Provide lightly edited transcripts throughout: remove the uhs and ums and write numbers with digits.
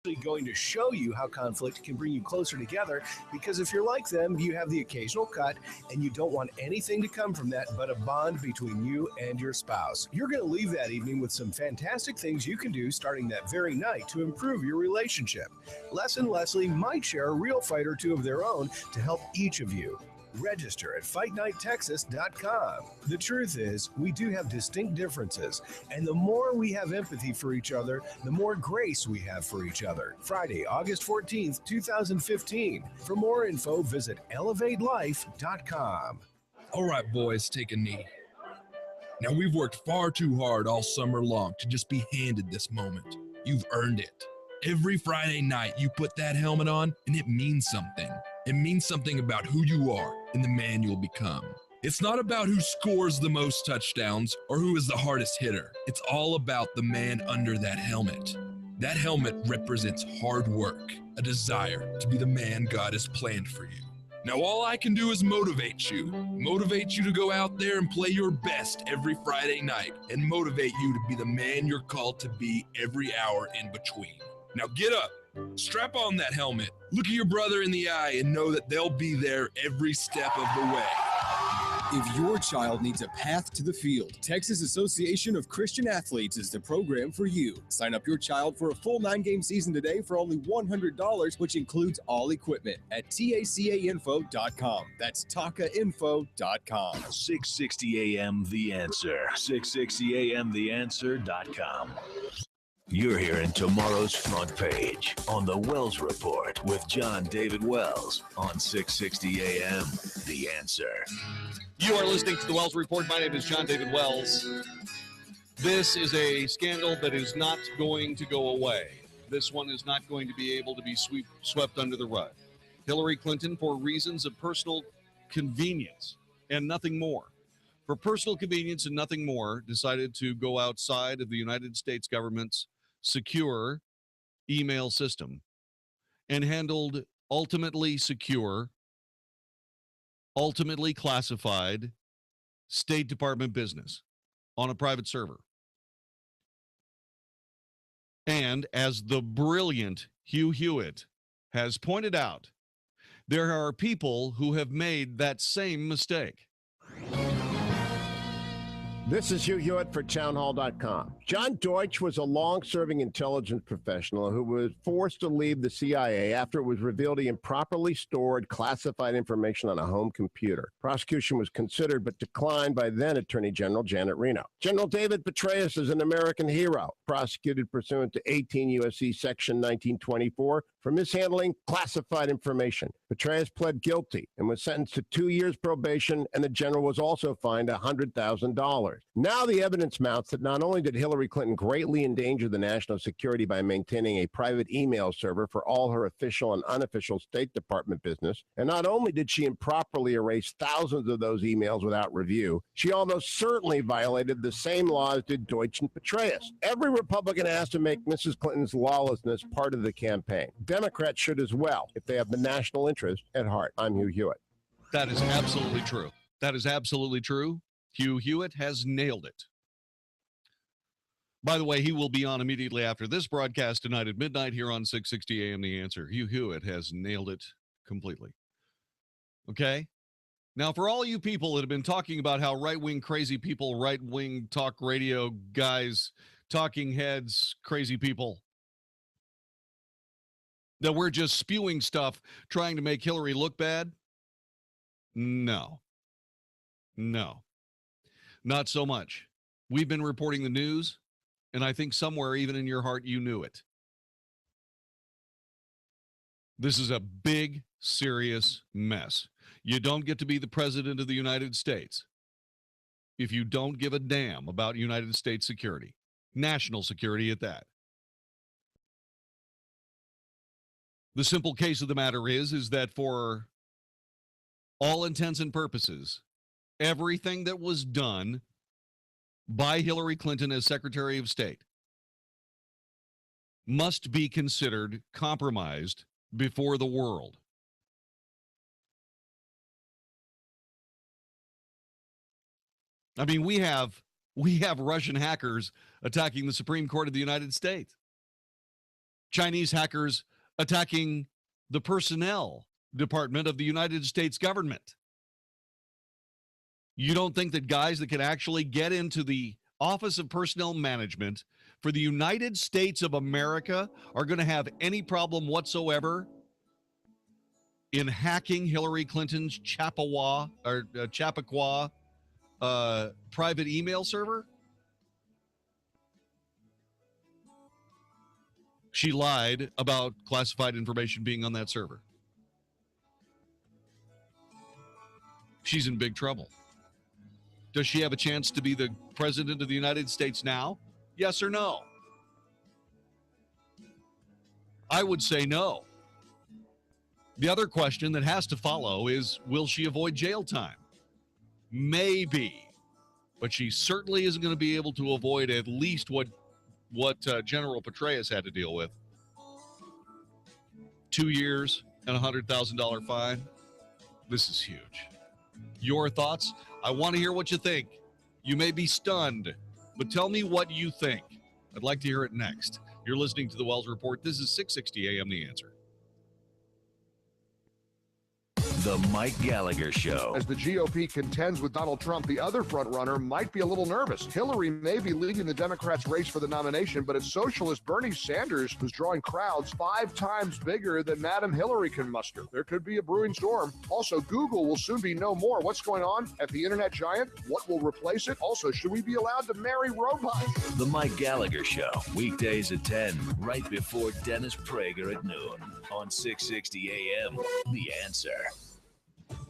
actually going to show you how conflict can bring you closer together, because if you're like them, you have the occasional cut and you don't want anything to come from that but a bond between you and your spouse. You're going to leave that evening with some fantastic things you can do starting that very night to improve your relationship. Les and Leslie might share a real fight or two of their own to help each of you. Register at FightNightTexas.com. The truth is, we do have distinct differences, and the more we have empathy for each other, the more grace we have for each other. Friday, August 14th, 2015. For more info, visit ElevateLife.com. All right, boys, take a knee. Now, we've worked far too hard all summer long to just be handed this moment. You've earned it. Every Friday night, you put that helmet on, and it means something. It means something about who you are and the man you'll become. It's not about who scores the most touchdowns or who is the hardest hitter. It's all about the man under that helmet. That helmet represents hard work, a desire to be the man God has planned for you. Now, all I can do is motivate you to go out there and play your best every Friday night, and motivate you to be the man you're called to be every hour in between. Now get up, strap on that helmet, look at your brother in the eye, and know that they'll be there every step of the way. If your child needs a path to the field, Texas Association of Christian Athletes is the program for you. Sign up your child for a full 9-game season today for only $100, which includes all equipment at TACAinfo.com. That's TACAinfo.com. 660 AM The Answer. 660 AM TheAnswer.com. You're hearing tomorrow's front page on the Wells Report with Jon-David Wells on 660 AM The Answer. You are listening to the Wells Report. My name is Jon-David Wells. This is a scandal that is not going to go away. This one is not going to be able to be swept under the rug. Hillary Clinton, for reasons of personal convenience and nothing more, for personal convenience and nothing more, decided to go outside of the United States government's secure email system and handled ultimately secure, ultimately classified State Department business on a private server. And as the brilliant Hugh Hewitt has pointed out, there are people who have made that same mistake. This is Hugh Hewitt for townhall.com. John Deutsch was a long-serving intelligence professional who was forced to leave the CIA after it was revealed he improperly stored classified information on a home computer. Prosecution was considered but declined by then Attorney General Janet Reno. General David Petraeus is an American hero, prosecuted pursuant to 18 U.S.C. Section 1924 for mishandling classified information. Petraeus pled guilty and was sentenced to 2 years probation, and the general was also fined $100,000. Now the evidence mounts that not only did Hillary Clinton greatly endanger the national security by maintaining a private email server for all her official and unofficial State Department business, and not only did she improperly erase thousands of those emails without review, she almost certainly violated the same laws did Deutsch and Petraeus. Every Republican has to make Mrs. Clinton's lawlessness part of the campaign. Democrats should as well, if they have the national interest at heart. I'm Hugh Hewitt. That is absolutely true. That is absolutely true. Hugh Hewitt has nailed it. By the way, he will be on immediately after this broadcast tonight at midnight here on 660 AM The Answer. Hugh Hewitt has nailed it completely. Okay? Now, for all you people that have been talking about how right-wing crazy people, right-wing talk radio guys, talking heads, crazy people, that we're just spewing stuff trying to make Hillary look bad, no. No. Not so much. We've been reporting the news, and I think somewhere, even in your heart, you knew it. This is a big, serious mess. You don't get to be the president of the United States if you don't give a damn about United States security, national security at that. The simple case of the matter is that for all intents and purposes, everything that was done by Hillary Clinton as Secretary of State must be considered compromised before the world. I mean, we have Russian hackers attacking the Supreme Court of the United States. Chinese hackers attacking the personnel department of the United States government. You don't think that guys that can actually get into the Office of Personnel Management for the United States of America are going to have any problem whatsoever in hacking Hillary Clinton's Chappaqua private email server? She lied about classified information being on that server. She's in big trouble. Does she have a chance to be the president of the United States now? Yes or no? I would say no. The other question that has to follow is, will she avoid jail time? Maybe. But she certainly isn't going to be able to avoid at least what General Petraeus had to deal with. 2 years and a $100,000 fine. This is huge. Your thoughts? I want to hear what you think. You may be stunned, but tell me what you think. I'd like to hear it next. You're listening to the Wells Report. This is 660 AM The Answer. The Mike Gallagher Show. As the GOP contends with Donald Trump, the other frontrunner might be a little nervous. Hillary may be leading the Democrats' race for the nomination, but it's socialist Bernie Sanders who's drawing crowds 5 times bigger than Madam Hillary can muster. There could be a brewing storm. Also, Google will soon be no more. What's going on at the internet giant? What will replace it? Also, should we be allowed to marry robots? The Mike Gallagher Show. Weekdays at 10, right before Dennis Prager at noon on 660 AM. The Answer.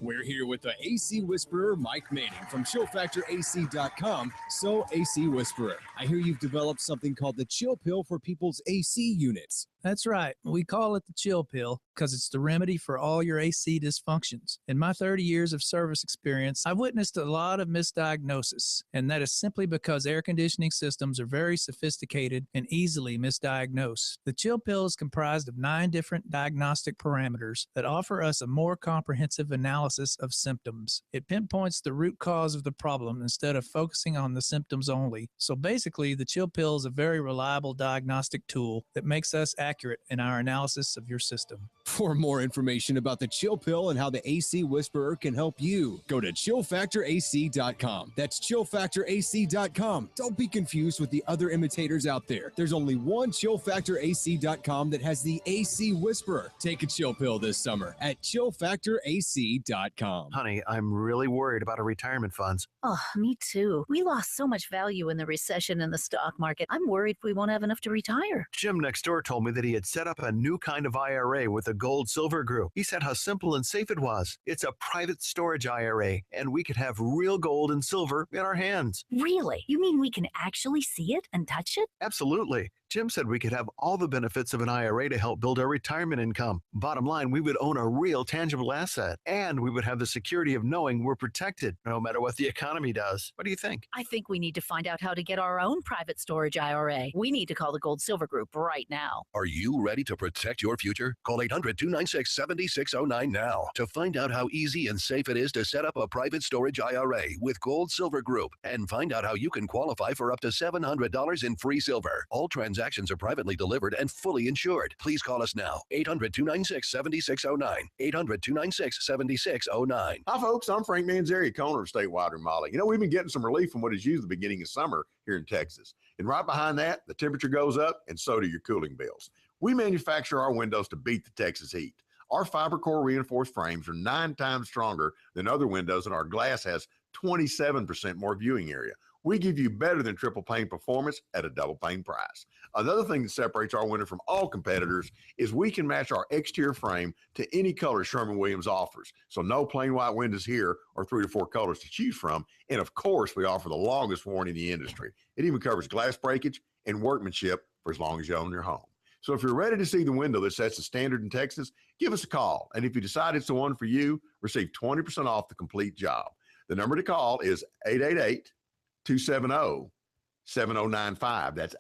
We're here with the AC Whisperer, Mike Manning from ChillFactorAC.com. So, AC Whisperer, I hear you've developed something called the Chill Pill for people's AC units. That's right. We call it the Chill Pill because it's the remedy for all your AC dysfunctions. In my 30 years of service experience, I've witnessed a lot of misdiagnosis, and that is simply because air conditioning systems are very sophisticated and easily misdiagnosed. The Chill Pill is comprised of 9 different diagnostic parameters that offer us a more comprehensive analysis of symptoms. It pinpoints the root cause of the problem instead of focusing on the symptoms only. So basically, the Chill Pill is a very reliable diagnostic tool that makes us accurate in our analysis of your system. For more information about the Chill Pill and how the AC Whisperer can help you, go to ChillFactorAC.com. That's ChillFactorAC.com. Don't be confused with the other imitators out there. There's only one ChillFactorAC.com that has the AC Whisperer. Take a Chill Pill this summer at ChillFactorAC.com. Honey, I'm really worried about our retirement funds. Oh, me too. We lost so much value in the recession in the stock market. I'm worried we won't have enough to retire. Jim next door told me that he had set up a new kind of IRA with a gold-silver group. He said how simple and safe it was. It's a private storage IRA, and we could have real gold and silver in our hands. Really? You mean we can actually see it and touch it? Absolutely. Jim said we could have all the benefits of an IRA to help build our retirement income. Bottom line, we would own a real tangible asset, and we would have the security of knowing we're protected no matter what the economy does. What do you think? I think we need to find out how to get our own private storage IRA. We need to call the Gold Silver Group right now. Are you ready to protect your future? Call 800-296-7609 now to find out how easy and safe it is to set up a private storage IRA with Gold Silver Group, and find out how you can qualify for up to $700 in free silver. All transactions are privately delivered and fully insured. Please call us now. 800-296-7609. 800-296-7609. Hi, folks. I'm Frank Manzeri, owner of Statewide Remodeling. You know, we've been getting some relief from what is usually the beginning of summer here in Texas. And right behind that, the temperature goes up, and so do your cooling bills. We manufacture our windows to beat the Texas heat. Our fiber core reinforced frames are 9 times stronger than other windows, and our glass has 27% more viewing area. We give you better than triple pane performance at a double pane price. Another thing that separates our window from all competitors is we can match our exterior frame to any color Sherwin-Williams offers. So no plain white windows here, or 3 to 4 colors to choose from. And of course, we offer the longest warranty in the industry. It even covers glass breakage and workmanship for as long as you own your home. So if you're ready to see the window that sets the standard in Texas, give us a call. And if you decide it's the one for you, receive 20% off the complete job. The number to call is 888-270-7095. That's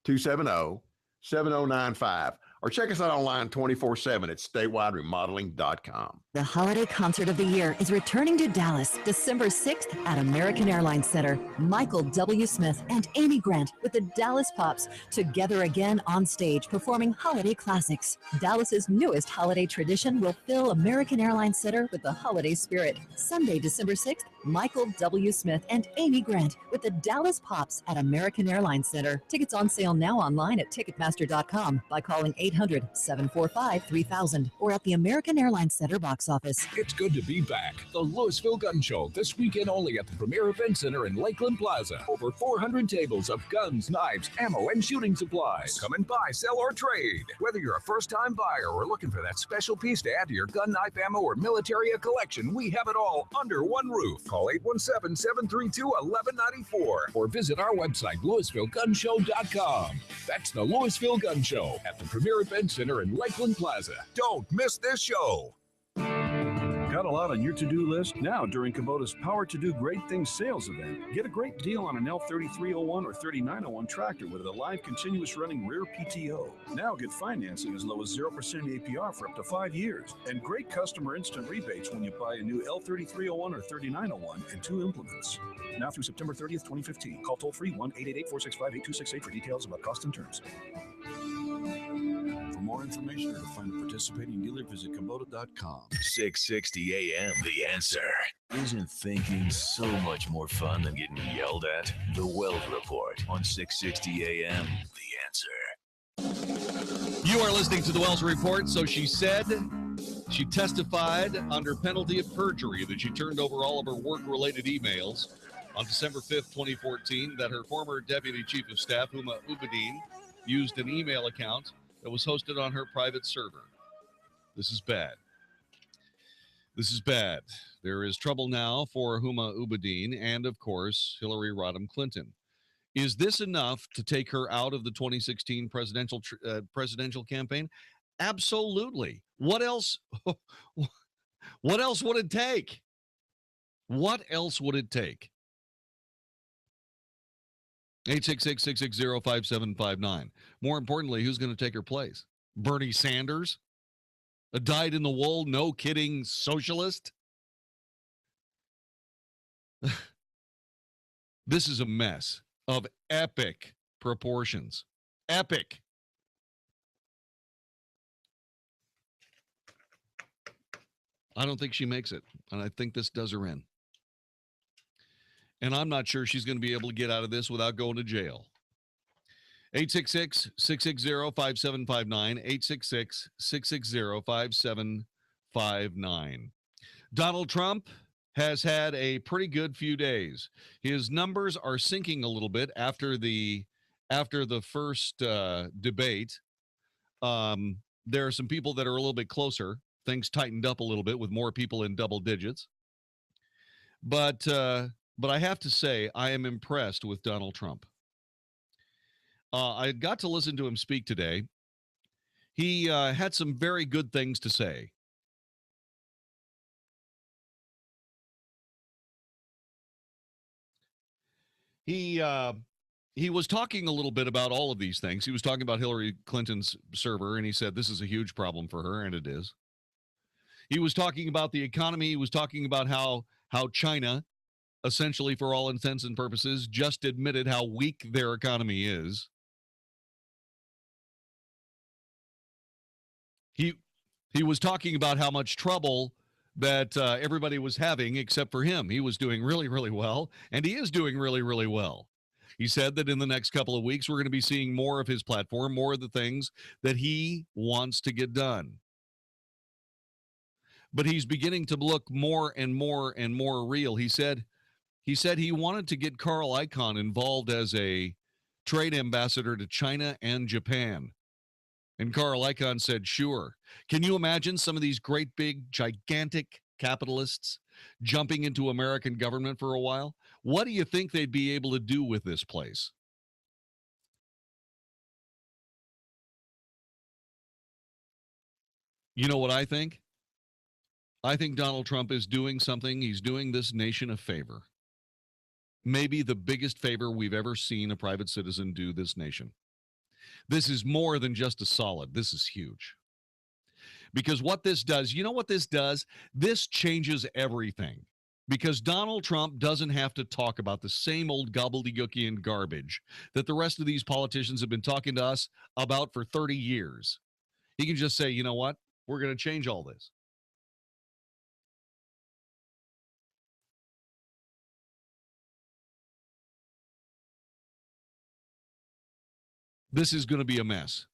888-270-7095. or check us out online 24/7 at statewide-remodeling.com. The holiday concert of the year is returning to Dallas December 6th at American Airlines Center. Michael W. Smith and Amy Grant with the Dallas Pops together again on stage performing holiday classics. Dallas's newest holiday tradition will fill American Airlines Center with the holiday spirit. Sunday, December 6th, Michael W. Smith and Amy Grant with the Dallas Pops at American Airlines Center. Tickets on sale now online at Ticketmaster.com by calling 800-745-3000 or at the American Airlines Center box office. It's good to be back. The Louisville Gun Show this weekend only at the Premier Event Center in Lakeland Plaza. Over 400 tables of guns, knives, ammo, and shooting supplies. Come and buy, sell, or trade. Whether you're a first-time buyer or looking for that special piece to add to your gun, knife, ammo, or military collection, we have it all under one roof. Call 817-732-1194 or visit our website, LouisvilleGunShow.com. That's the Louisville Gun Show at the Premier Event Center in Lakeland Plaza. Don't miss this show. Got a lot on your to-do list? Now, during Kubota's Power to Do Great Things sales event, get a great deal on an L3301 or 3901 tractor with a live continuous running rear PTO. Now get financing as low as 0% APR for up to 5 years. And great customer instant rebates when you buy a new L3301 or 3901 and 2 implements. Now through September 30th, 2015. Call toll-free 1-888-465-8268 for details about cost and terms. For more information or to find a participating dealer, visit Kubota.com. 660 AM, The Answer. Isn't thinking so much more fun than getting yelled at? The Wells Report on 660 AM, The Answer. You are listening to the Wells Report. So she said, she testified under penalty of perjury that she turned over all of her work-related emails on December 5th, 2014, that her former Deputy Chief of Staff, Huma Ubedin, used an email account that was hosted on her private server. This is bad. This is bad. There is trouble now for Huma Ubedin and, of course, Hillary Rodham Clinton. Is this enough to take her out of the 2016 presidential campaign? Absolutely. What else? What else would it take? What else would it take? 866-660-5759. More importantly, who's going to take her place? Bernie Sanders? A dyed-in-the-wool, no-kidding socialist? This is a mess of epic proportions. Epic. I don't think she makes it, and I think this does her in. And I'm not sure she's going to be able to get out of this without going to jail. 866-660-5759, 866-660-5759. Donald Trump has had a pretty good few days. His numbers are sinking a little bit after the first debate. There are some people that are a little bit closer. Things tightened up a little bit with more people in double digits. But I have to say, I am impressed with Donald Trump. I got to listen to him speak today. He had some very good things to say. He was talking a little bit about all of these things. He was talking about Hillary Clinton's server, and he said this is a huge problem for her, and it is. He was talking about the economy. He was talking about how China, essentially for all intents and purposes, just admitted how weak their economy is. He was talking about how much trouble that everybody was having except for him. He was doing really, really well, and he is doing really, really well. He said that in the next couple of weeks, we're going to be seeing more of his platform, more of the things that he wants to get done. But he's beginning to look more and more and more real. He said he wanted to get Carl Icahn involved as a trade ambassador to China and Japan. And Carl Icahn said, sure. Can you imagine some of these great big gigantic capitalists jumping into American government for a while? What do you think they'd be able to do with this place? You know what I think? I think Donald Trump is doing something. He's doing this nation a favor. Maybe the biggest favor we've ever seen a private citizen do this nation. This is more than just a solid. This is huge. Because what this does, you know what this does? This changes everything. Because Donald Trump doesn't have to talk about the same old gobbledygookian garbage that the rest of these politicians have been talking to us about for 30 years. He can just say, you know what? We're going to change all this. This is going to be a mess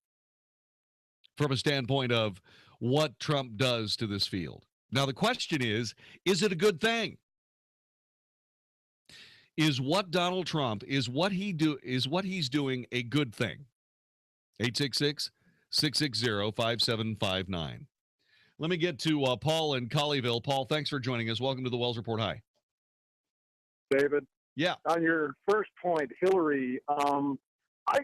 from a standpoint of what Trump does to this field. Now, the question is it a good thing? Is what Donald Trump, is what he's doing a good thing? 866-660-5759. Let me get to Paul in Colleyville. Paul, thanks for joining us. Welcome to the Wells Report. Hi. David. Yeah. On your first point, Hillary,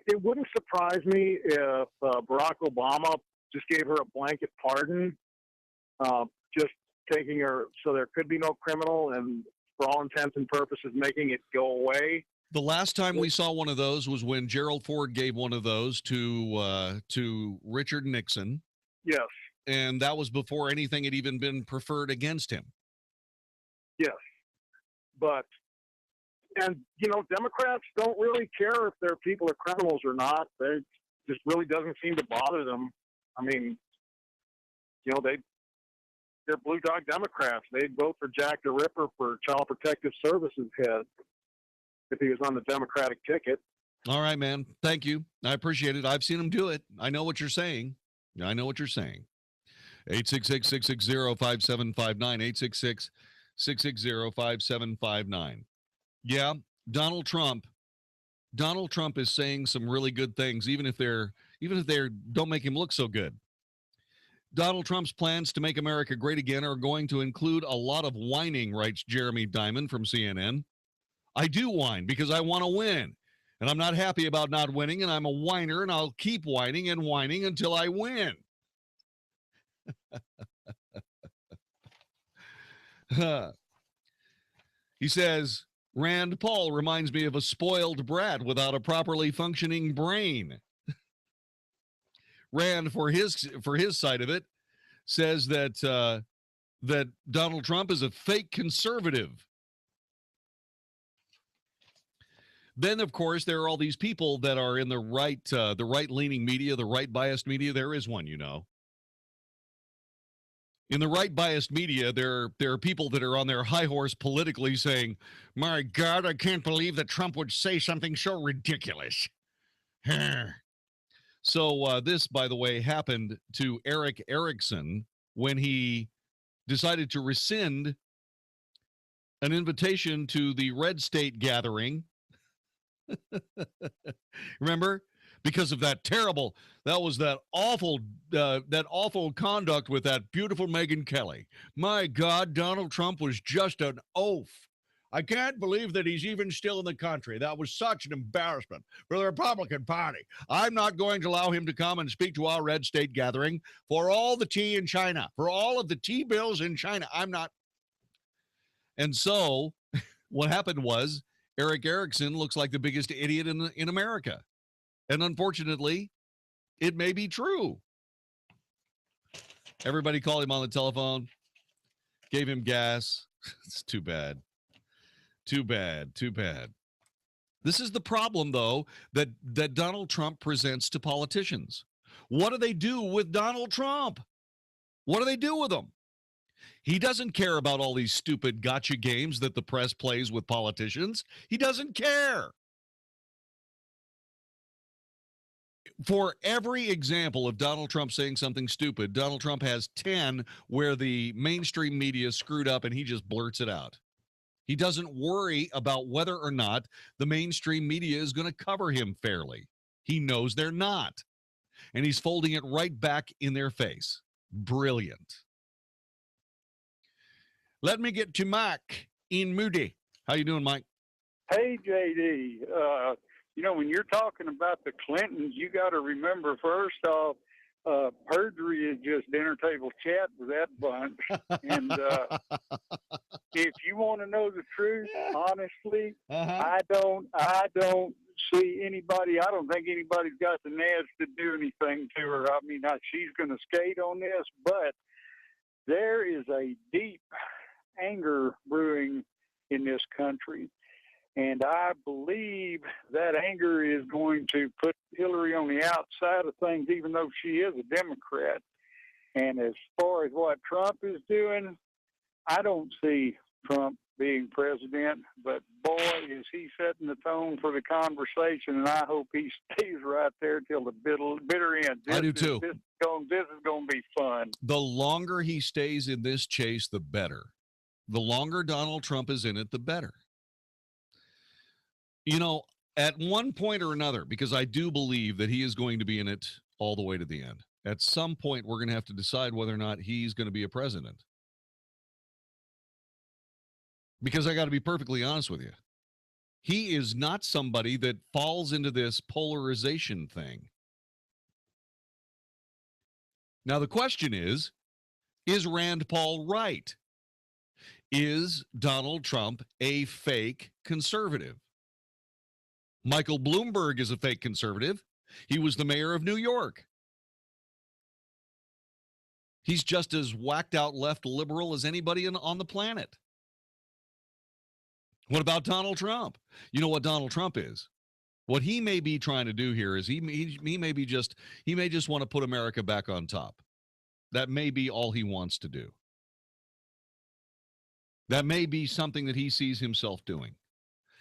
it wouldn't surprise me if Barack Obama just gave her a blanket pardon, just taking her so there could be no criminal and for all intents and purposes making it go away. The last time we saw one of those was when Gerald Ford gave one of those to Richard Nixon. Yes. And that was before anything had even been preferred against him. Yes. But, and, Democrats don't really care if their people are criminals or not. They just really doesn't seem to bother them. I mean, they're blue dog Democrats. They'd vote for Jack the Ripper for Child Protective Services head if he was on the Democratic ticket. All right, man. Thank you. I appreciate it. I've seen him do it. I know what you're saying. 866-660-5759. 866-660-5759. Yeah, Donald Trump is saying some really good things, even if they don't make him look so good. Donald Trump's plans to make America great again are going to include a lot of whining, writes Jeremy Diamond from CNN. I do whine because I want to win, and I'm not happy about not winning, and I'm a whiner, and I'll keep whining and whining until I win. He says, Rand Paul reminds me of a spoiled brat without a properly functioning brain. Rand, for his side of it, says that that Donald Trump is a fake conservative. Then, of course, there are all these people that are in the right-leaning media, the right-biased media. There is one, In the right-biased media, there are people that are on their high horse politically saying, my God, I can't believe that Trump would say something so ridiculous. So this, by the way, happened to Eric Erickson when he decided to rescind an invitation to the Red State gathering. Remember? Because of that awful conduct with that beautiful Megyn Kelly. My God, Donald Trump was just an oaf. I can't believe that he's even still in the country. That was such an embarrassment for the Republican Party. I'm not going to allow him to come and speak to our Red State gathering for all the tea in China, for all of the tea bills in China. I'm not. And so what happened was Eric Erickson looks like the biggest idiot in America. And unfortunately, it may be true. Everybody called him on the telephone, gave him gas. It's too bad. Too bad. This is the problem, though, that Donald Trump presents to politicians. What do they do with Donald Trump? What do they do with him? He doesn't care about all these stupid gotcha games that the press plays with politicians. He doesn't care. For every example of Donald Trump saying something stupid, Donald Trump has 10 where the mainstream media screwed up and he just blurts it out. He doesn't worry about whether or not the mainstream media is going to cover him fairly. He knows they're not. And he's folding it right back in their face. Brilliant. Let me get to Mike in Moody. How you doing, Mike? Hey, JD. When you're talking about the Clintons, you got to remember, first off, perjury is just dinner table chat with that bunch. And if you want to know the truth, honestly, I don't see anybody. I don't think anybody's got the nads to do anything to her. I mean, she's going to skate on this, but there is a deep anger brewing in this country. And I believe that anger is going to put Hillary on the outside of things, even though she is a Democrat. And as far as what Trump is doing, I don't see Trump being president, but boy, is he setting the tone for the conversation, and I hope he stays right there till the bitter end. I do too. This is going to be fun. The longer he stays in this chase, the better. The longer Donald Trump is in it, the better. You know, at one point or another, because I do believe that he is going to be in it all the way to the end, at some point we're going to have to decide whether or not he's going to be a president. Because I got to be perfectly honest with you. He is not somebody that falls into this polarization thing. Now, the question is Rand Paul right? Is Donald Trump a fake conservative? Michael Bloomberg is a fake conservative. He was the mayor of New York. He's just as whacked out left liberal as anybody on the planet. What about Donald Trump? You know what Donald Trump is? What he may be trying to do here is he may just want to put America back on top. That may be all he wants to do. That may be something that he sees himself doing.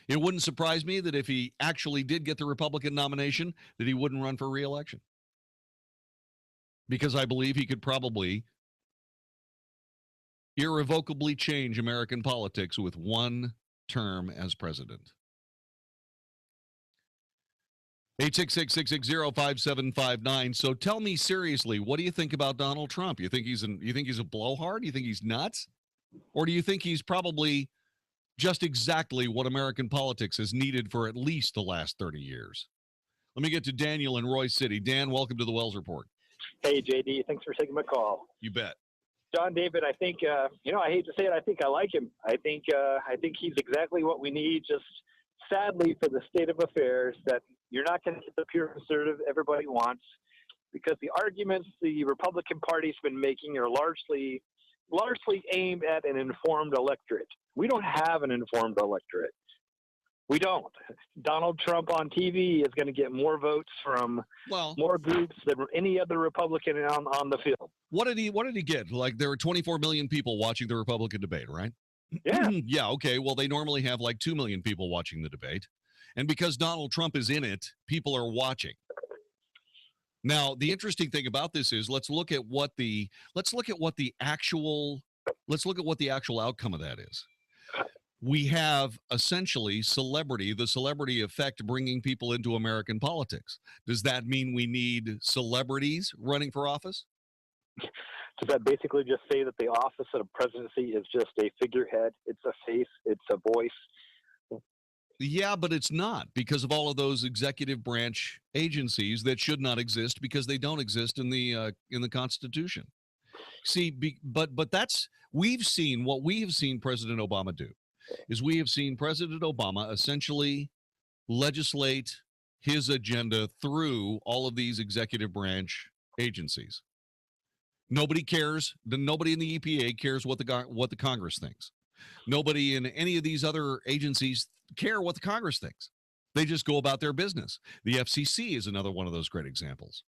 It wouldn't surprise me that if he actually did get the Republican nomination, that he wouldn't run for re-election. Because I believe he could probably irrevocably change American politics with one term as president. 866-660-5759. So tell me seriously, what do you think about Donald Trump? You think he's a blowhard? You think he's nuts? Or do you think he's probably just exactly what American politics has needed for at least the last 30 years? Let me get to Daniel in Roy City. Dan, welcome to the Wells Report. Hey, JD. Thanks for taking my call. You bet. Jon-David, I think, I hate to say it, I think I like him. I think he's exactly what we need. Just sadly for the state of affairs that you're not going to get the pure conservative everybody wants, because the arguments the Republican Party's been making are largely aimed at an informed electorate. We don't have an informed electorate. We don't. Donald Trump on TV is going to get more votes from more groups than any other Republican on the field. What did he get? Like, there were 24 million people watching the Republican debate, right? Yeah. Yeah, okay. Well, they normally have like 2 million people watching the debate. And because Donald Trump is in it, people are watching. Now, the interesting thing about this is let's look at what the actual outcome of that is. We have essentially the celebrity effect bringing people into American politics. Does that mean we need celebrities running for office? Does that basically just say that the office of the presidency is just a figurehead? It's a face, it's a voice. Yeah, but it's not, because of all of those executive branch agencies that should not exist because they don't exist in the Constitution. See, but that's we have seen President Obama do is we have seen President Obama essentially legislate his agenda through all of these executive branch agencies. Nobody cares. Nobody in the EPA cares what the Congress thinks. Nobody in any of these other agencies care what the Congress thinks. They just go about their business. The FCC is another one of those great examples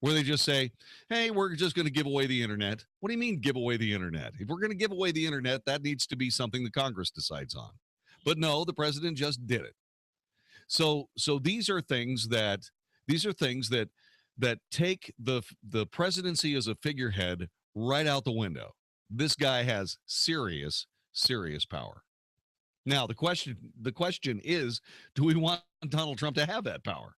where they just say, hey, we're just going to give away the internet. What do you mean give away the internet? If we're going to give away the internet, that needs to be something the Congress decides on. But no, the president just did it. So these are things that take the presidency as a figurehead right out the window. This guy has serious power. Now, the question is, do we want Donald Trump to have that power?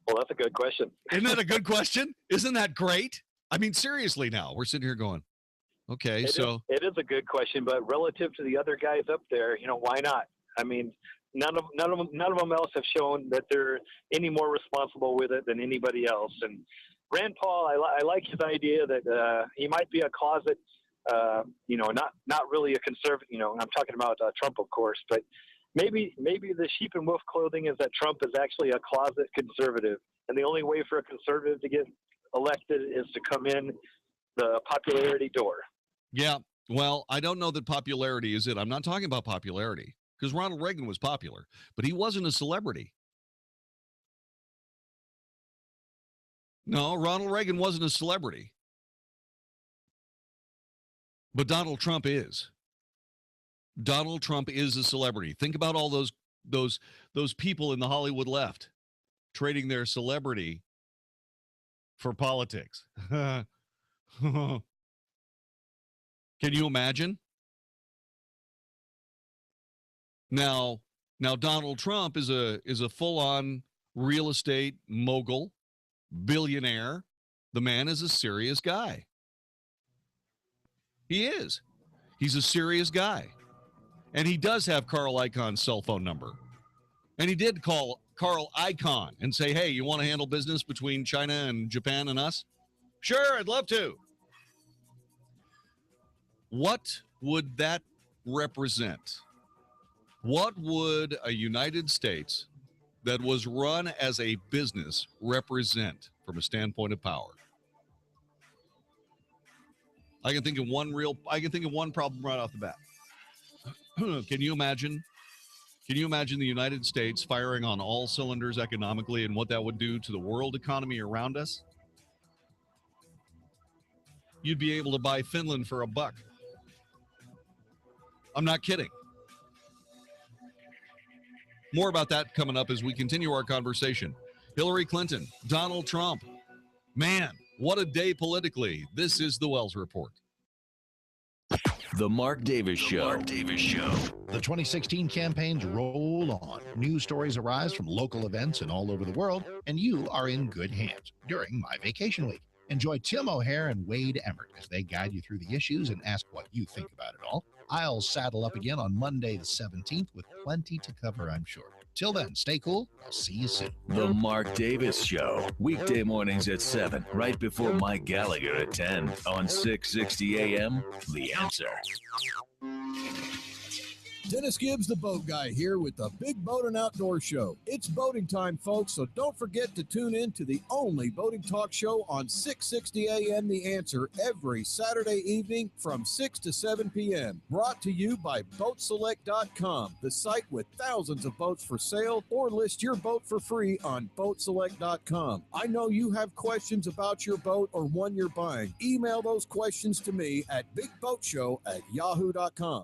Well, that's a good question. Isn't that a good question? Isn't that great? I mean, seriously now, we're sitting here going, okay, it is a good question, but relative to the other guys up there, why not? I mean, none of them else have shown that they're any more responsible with it than anybody else. And Rand Paul, I like his idea that he might be a closet, not really a conservative. I'm talking about Trump, of course, but maybe the sheep and wolf clothing is that Trump is actually a closet conservative, and the only way for a conservative to get elected is to come in the popularity door. Yeah. Well, I don't know that popularity is it. I'm not talking about popularity because Ronald Reagan was popular, but he wasn't a celebrity. No, Ronald Reagan wasn't a celebrity. But Donald Trump is. Donald Trump is a celebrity. Think about all those people in the Hollywood left trading their celebrity for politics. Can you imagine? Now Donald Trump is a full-on real estate mogul, billionaire. The man is a serious guy. He is. He's a serious guy. And he does have Carl Icahn's cell phone number. And he did call Carl Icahn and say, hey, you want to handle business between China and Japan and us? Sure, I'd love to. What would that represent? What would a United States that was run as a business represent from a standpoint of power? I can think of one problem right off the bat. Can you imagine the United States firing on all cylinders economically and what that would do to the world economy around us? You'd be able to buy Finland for $1. I'm not kidding. More about that coming up as we continue our conversation. Hillary Clinton, Donald Trump. Man, what a day politically. This is the Wells Report. The Mark Davis Show. The 2016 campaigns roll on. News stories arise from local events and all over the world, and you are in good hands during my vacation week. Enjoy Tim O'Hare and Wade Emmert as they guide you through the issues and ask what you think about it all. I'll saddle up again on Monday the 17th with plenty to cover, I'm sure. Till then, stay cool. I'll see you soon. The Mark Davis Show. Weekday mornings at 7, right before Mike Gallagher at 10 on 660 AM. The Answer. Dennis Gibbs, the boat guy, here with the Big Boat and Outdoor Show. It's boating time, folks, so don't forget to tune in to the only boating talk show on 660 AM The Answer every Saturday evening from 6 to 7 p.m. Brought to you by BoatSelect.com, the site with thousands of boats for sale, or list your boat for free on BoatSelect.com. I know you have questions about your boat or one you're buying. Email those questions to me at BigBoatShow@yahoo.com.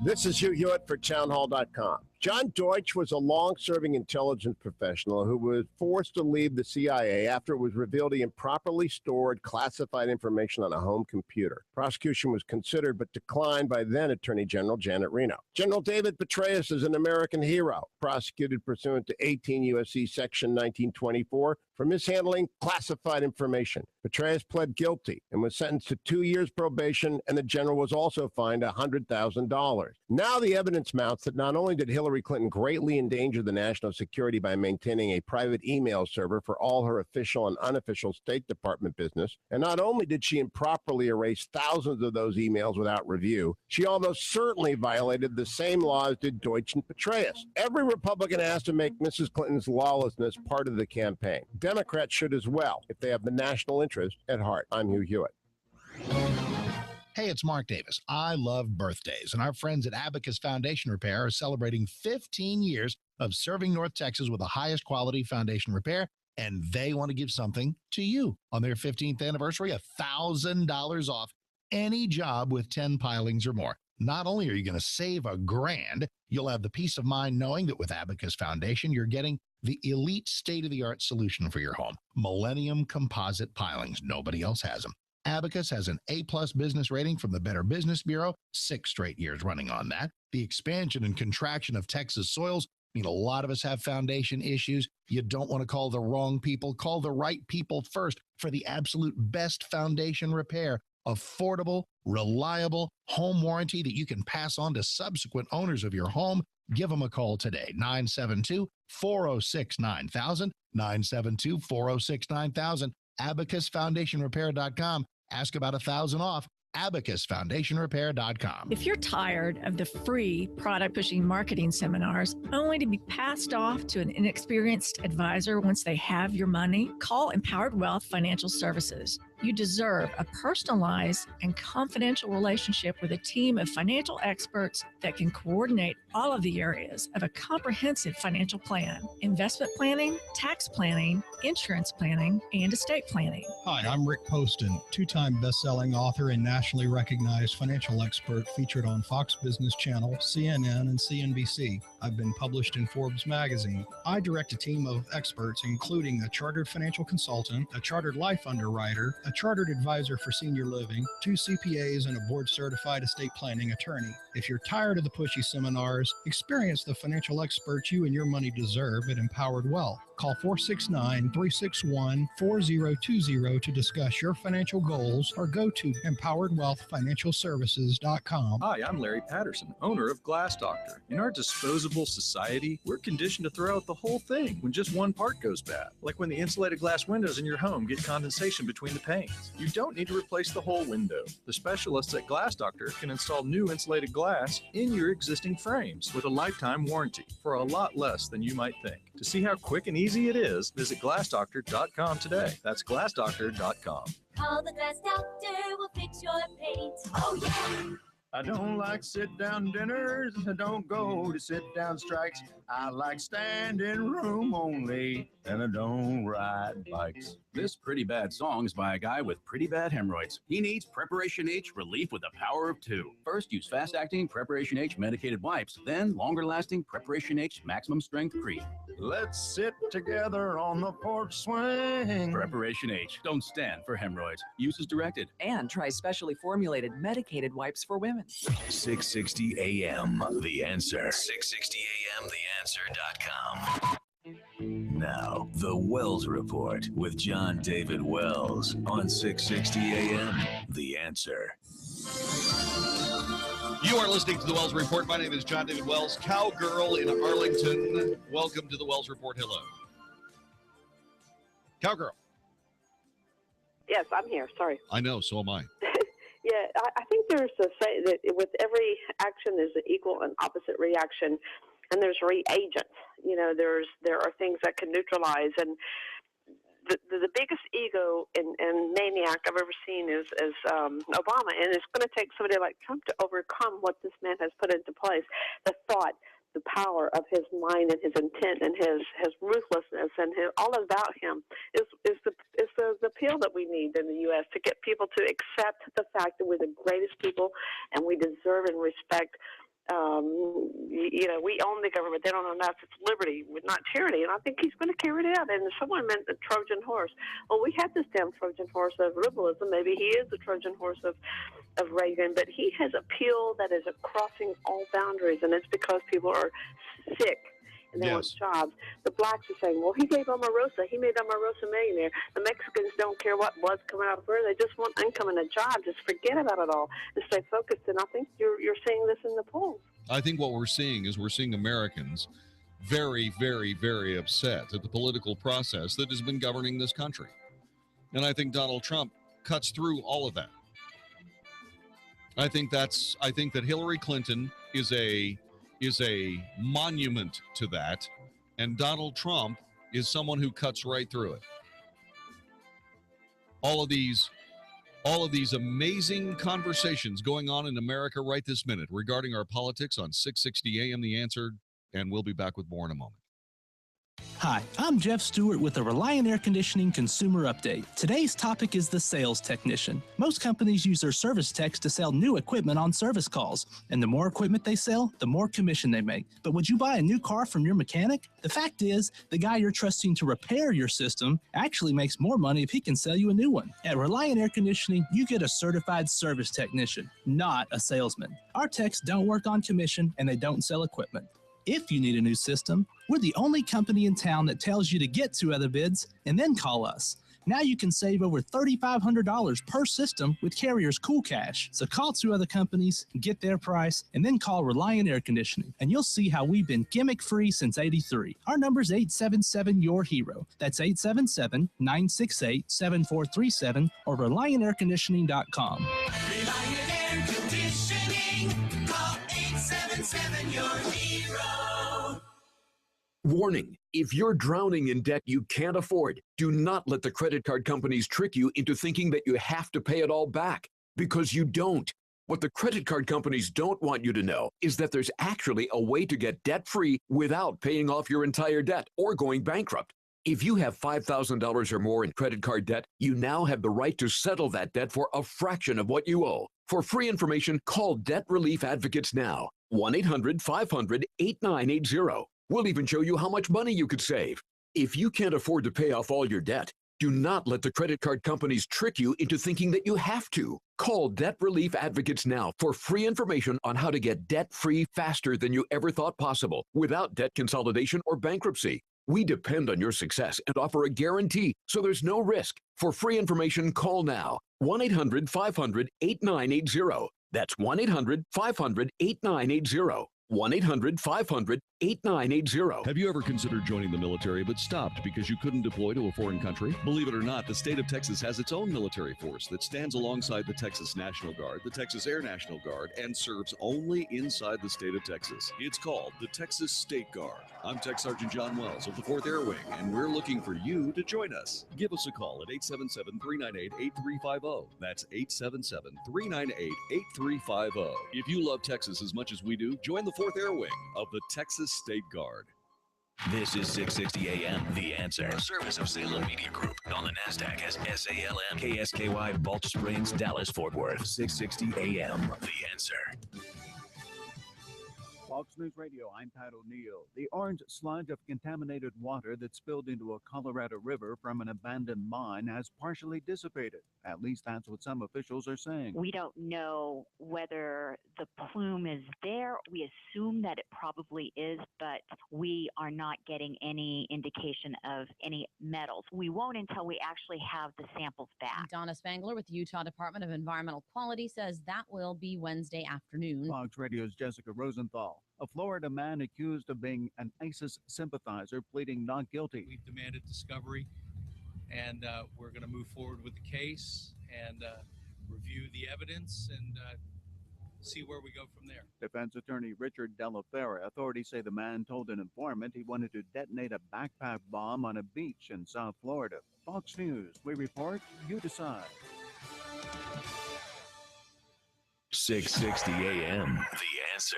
This is Hugh Hewitt for townhall.com. John Deutsch was a long-serving intelligence professional who was forced to leave the CIA after it was revealed he improperly stored classified information on a home computer. Prosecution was considered but declined by then Attorney General Janet Reno. General David Petraeus is an American hero, prosecuted pursuant to 18 U.S.C. Section 1924 for mishandling classified information. Petraeus pled guilty and was sentenced to 2 years probation, and the general was also fined $100,000. Now the evidence mounts that not only did Hillary Clinton greatly endanger the national security by maintaining a private email server for all her official and unofficial State Department business, and not only did she improperly erase thousands of those emails without review, she almost certainly violated the same laws did Deutsch and Petraeus. Every Republican has to make Mrs. Clinton's lawlessness part of the campaign. Democrats should as well, if they have the national interest at heart. I'm Hugh Hewitt. Hey, it's Mark Davis. I love birthdays, and our friends at Abacus Foundation Repair are celebrating 15 years of serving North Texas with the highest quality foundation repair, and they want to give something to you. On their 15th anniversary, $1,000 off any job with 10 pilings or more. Not only are you going to save $1,000, you'll have the peace of mind knowing that with Abacus Foundation, you're getting the elite state-of-the-art solution for your home. Millennium composite pilings. Nobody else has them. Abacus has an A-plus business rating from the Better Business Bureau, 6 straight years running on that. The expansion and contraction of Texas soils mean a lot of us have foundation issues. You don't want to call the wrong people. Call the right people first for the absolute best foundation repair. Affordable, reliable home warranty that you can pass on to subsequent owners of your home. Give them a call today, 972-406-9000, 972-406-9000, abacusfoundationrepair.com. Ask about $1,000 off. abacusfoundationrepair.com. If you're tired of the free product pushing marketing seminars only to be passed off to an inexperienced advisor once they have your money, call Empowered Wealth Financial Services. You deserve a personalized and confidential relationship with a team of financial experts that can coordinate all of the areas of a comprehensive financial plan: investment planning, tax planning, insurance planning, and estate planning. Hi, I'm Rick Poston, two-time best-selling author and nationally recognized financial expert featured on Fox Business Channel, CNN, and CNBC. I've been published in Forbes magazine. I direct a team of experts, including a chartered financial consultant, a chartered life underwriter, a chartered advisor for senior living, 2 CPAs, and a board-certified estate planning attorney. If you're tired of the pushy seminars, experience the financial experts you and your money deserve at Empowered Wealth. Call 469-361-4020 to discuss your financial goals or go to empoweredwealthfinancialservices.com. Hi, I'm Larry Patterson, owner of Glass Doctor. In our disposable society, we're conditioned to throw out the whole thing when just one part goes bad. Like when the insulated glass windows in your home get condensation between the panes. You don't need to replace the whole window. The specialists at Glass Doctor can install new insulated glass in your existing frames with a lifetime warranty for a lot less than you might think. To see how quick and easy it is, visit glassdoctor.com today. That's glassdoctor.com. Call the Glass Doctor, we'll fix your paint. Oh, yeah! I don't like sit-down dinners. I don't go to sit-down strikes. I like standing room only, and I don't ride bikes. This pretty bad song is by a guy with pretty bad hemorrhoids. He needs Preparation H relief with the power of 2. First, use fast-acting Preparation H medicated wipes, then longer-lasting Preparation H maximum strength cream. Let's sit together on the porch swing. Preparation H. Don't stand for hemorrhoids. Use as directed. And try specially formulated medicated wipes for women. 660 AM, The Answer. 660 AM, TheAnswer.com. Now, The Wells Report with Jon-David Wells on 660 AM, The Answer. You are listening to The Wells Report. My name is Jon-David Wells, cowgirl in Arlington. Welcome to The Wells Report. Hello. Cowgirl. Yes, I'm here. Sorry. I know, so am I. Yeah, I think there's a say that with every action, there's an equal and opposite reaction, and there's reagents. You know, there are things that can neutralize, and the biggest ego and maniac I've ever seen is Obama, and it's going to take somebody like Trump to overcome what this man has put into place. The thought, the power of his mind and his intent and his ruthlessness and all about him is the appeal that we need in the U.S. to get people to accept the fact that we're the greatest people and we deserve and respect. You know, we own the government. They don't own us. It's liberty, not tyranny. And I think he's going to carry it out. And someone meant the Trojan horse. Well, we had this damn Trojan horse of liberalism. Maybe he is the Trojan horse of Reagan, but he has appeal that is crossing all boundaries, and it's because people are sick and they want jobs. The blacks are saying, well, he gave Omarosa. He made Omarosa millionaire. The Mexicans don't care what blood's coming out of her. They just want income and a job. Just forget about it all and stay focused. And I think you're seeing this in the polls. I think what we're seeing is Americans very, very, very upset at the political process that has been governing this country. And I think Donald Trump cuts through all of that. I think that Hillary Clinton is a monument to that, and Donald Trump is someone who cuts right through it. All of these amazing conversations going on in America right this minute regarding our politics on 660 AM The Answer, and we'll be back with more in a moment. Hi, I'm Jeff Stewart with the Reliant Air Conditioning Consumer Update. Today's topic is the sales technician. Most companies use their service techs to sell new equipment on service calls, and the more equipment they sell, the more commission they make. But would you buy a new car from your mechanic? The fact is, the guy you're trusting to repair your system actually makes more money if he can sell you a new one. At Reliant Air Conditioning, you get a certified service technician, not a salesman. Our techs don't work on commission, and they don't sell equipment. If you need a new system, we're the only company in town that tells you to get 2 other bids and then call us. Now you can save over $3,500 per system with Carrier's Cool Cash. So call 2 other companies, get their price, and then call Reliant Air Conditioning, and you'll see how we've been gimmick-free since '83. Our number's 877-YOUR-HERO. That's 877-968-7437 or ReliantAirConditioning.com. Reliant Warning, if you're drowning in debt you can't afford, do not let the credit card companies trick you into thinking that you have to pay it all back, because you don't. What the credit card companies don't want you to know is that there's actually a way to get debt-free without paying off your entire debt or going bankrupt. If you have $5,000 or more in credit card debt, you now have the right to settle that debt for a fraction of what you owe. For free information, call Debt Relief Advocates now. 1-800-500-8980. We'll even show you how much money you could save. If you can't afford to pay off all your debt, do not let the credit card companies trick you into thinking that you have to. Call Debt Relief Advocates now for free information on how to get debt-free faster than you ever thought possible, without debt consolidation or bankruptcy. We depend on your success and offer a guarantee, so there's no risk. For free information, call now. 1-800-500-8980. That's 1-800-500-8980. 1-800-500-8980. Have you ever considered joining the military but stopped because you couldn't deploy to a foreign country? Believe it or not, the state of Texas has its own military force that stands alongside the Texas National Guard, the Texas Air National Guard, and serves only inside the state of Texas. It's called the Texas State Guard. I'm Tech Sergeant John Wells of the 4th Air Wing, and we're looking for you to join us. Give us a call at 877-398-8350. That's 877-398-8350. If you love Texas as much as we do, join the 4th Air Wing of the Texas State Guard. This is 660 AM, The Answer. A service of Salem Media Group. On the NASDAQ as SALM, KSKY, Balch Springs, Dallas, Fort Worth. 660 AM, The Answer. Fox News Radio, I'm Pat O'Neill. The orange sludge of contaminated water that spilled into a Colorado river from an abandoned mine has partially dissipated. At least that's what some officials are saying. We don't know whether the plume is there. We assume that it probably is, but we are not getting any indication of any metals. We won't until we actually have the samples back. Donna Spangler with the Utah Department of Environmental Quality says that will be Wednesday afternoon. Fox Radio's Jessica Rosenthal. A Florida man accused of being an ISIS sympathizer pleading not guilty. We've demanded discovery, and we're going to move forward with the case and review the evidence and see where we go from there. Defense attorney Richard Della Fera. Authorities say the man told an informant he wanted to detonate a backpack bomb on a beach in South Florida. Fox News, we report, you decide. 660 AM, The Answer.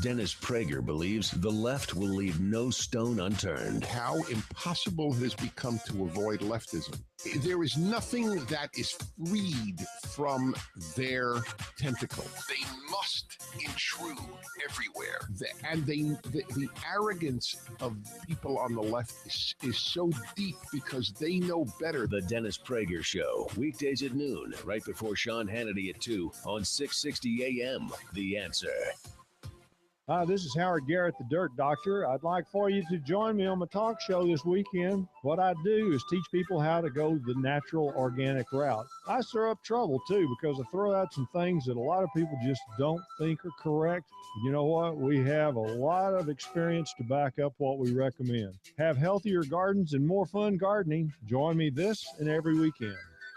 Dennis Prager believes the left will leave no stone unturned. How impossible it has become to avoid leftism. There is nothing that is freed from their tentacles. They must intrude everywhere. The arrogance of people on the left is so deep because they know better. The Dennis Prager Show, weekdays at noon, right before Sean Hannity at 2 on 660 AM, The Answer. Hi, this is Howard Garrett, the Dirt Doctor. I'd like for you to join me on my talk show this weekend. What I do is teach people how to go the natural, organic route. I stir up trouble, too, because I throw out some things that a lot of people just don't think are correct. You know what? We have a lot of experience to back up what we recommend. Have healthier gardens and more fun gardening. Join me this and every weekend.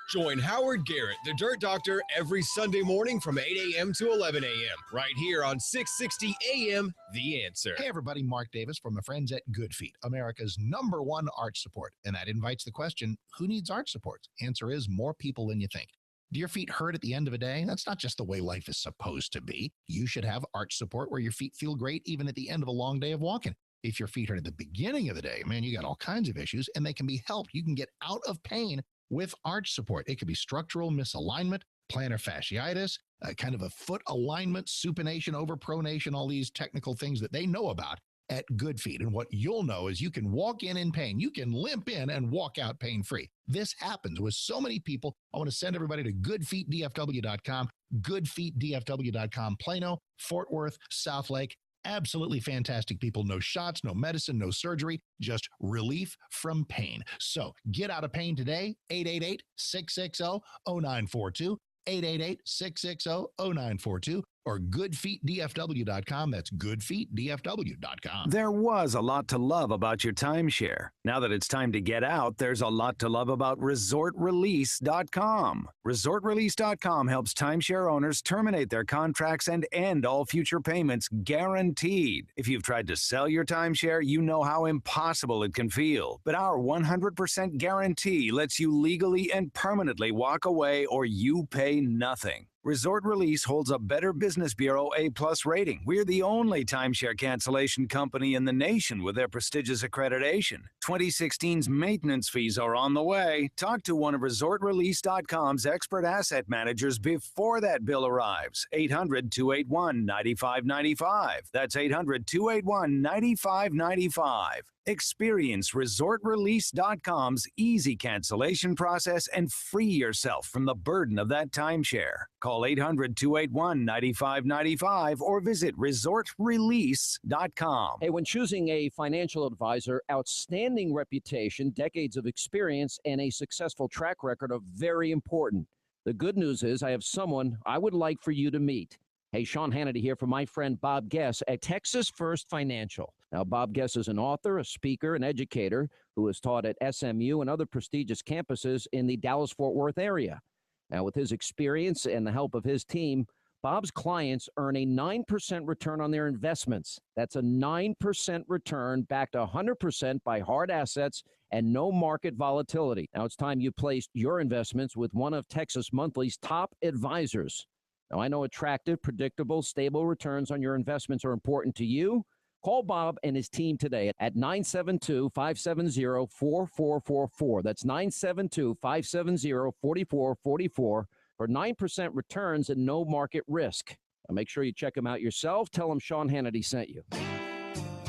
Join Howard Garrett, the Dirt Doctor, every Sunday morning from 8 a.m. to 11 a.m. right here on 660 a.m. The Answer. Hey, everybody, Mark Davis from my friends at Good Feet, America's #1 arch support. And that invites the question, who needs arch support? Answer is more people than you think. Do your feet hurt at the end of a day? That's not just the way life is supposed to be. You should have arch support where your feet feel great even at the end of a long day of walking. If your feet hurt at the beginning of the day, man, you got all kinds of issues, and they can be helped. You can get out of pain with arch support. It could be structural misalignment, plantar fasciitis, kind of a foot alignment, supination, overpronation, all these technical things that they know about at Good Feet. And what you'll know is you can walk in pain. You can limp in and walk out pain-free. This happens with so many people. I want to send everybody to goodfeetdfw.com, goodfeetdfw.com, Plano, Fort Worth, Southlake. Absolutely fantastic people. No shots, no medicine, no surgery, just relief from pain. So get out of pain today. 888-660-0942. 888-660-0942. or goodfeetdfw.com. That's goodfeetdfw.com. There was a lot to love about your timeshare. Now that it's time to get out, there's a lot to love about resortrelease.com. Resortrelease.com helps timeshare owners terminate their contracts and end all future payments guaranteed. If you've tried to sell your timeshare, you know how impossible it can feel. But our 100% guarantee lets you legally and permanently walk away or you pay nothing. Resort Release holds a Better Business Bureau A+ rating. We're the only timeshare cancellation company in the nation with their prestigious accreditation. 2016's maintenance fees are on the way. Talk to one of ResortRelease.com's expert asset managers before that bill arrives. 800-281-9595. That's 800-281-9595. Experience ResortRelease.com's easy cancellation process and free yourself from the burden of that timeshare. Call 800-281-9595 or visit ResortRelease.com. Hey, when choosing a financial advisor, outstanding reputation, decades of experience, and a successful track record are very important. The good news is I have someone I would like for you to meet. Hey, Sean Hannity here for my friend Bob Guess at Texas First Financial. Now, Bob Guess is an author, a speaker, an educator who has taught at SMU and other prestigious campuses in the Dallas-Fort Worth area. Now, with his experience and the help of his team, Bob's clients earn a 9% return on their investments. That's a 9% return backed 100% by hard assets and no market volatility. Now, it's time you placed your investments with one of Texas Monthly's top advisors. Now, I know attractive, predictable, stable returns on your investments are important to you. Call Bob and his team today at 972-570-4444. That's 972-570-4444 for 9% returns and no market risk. Now, make sure you check them out yourself. Tell them Sean Hannity sent you.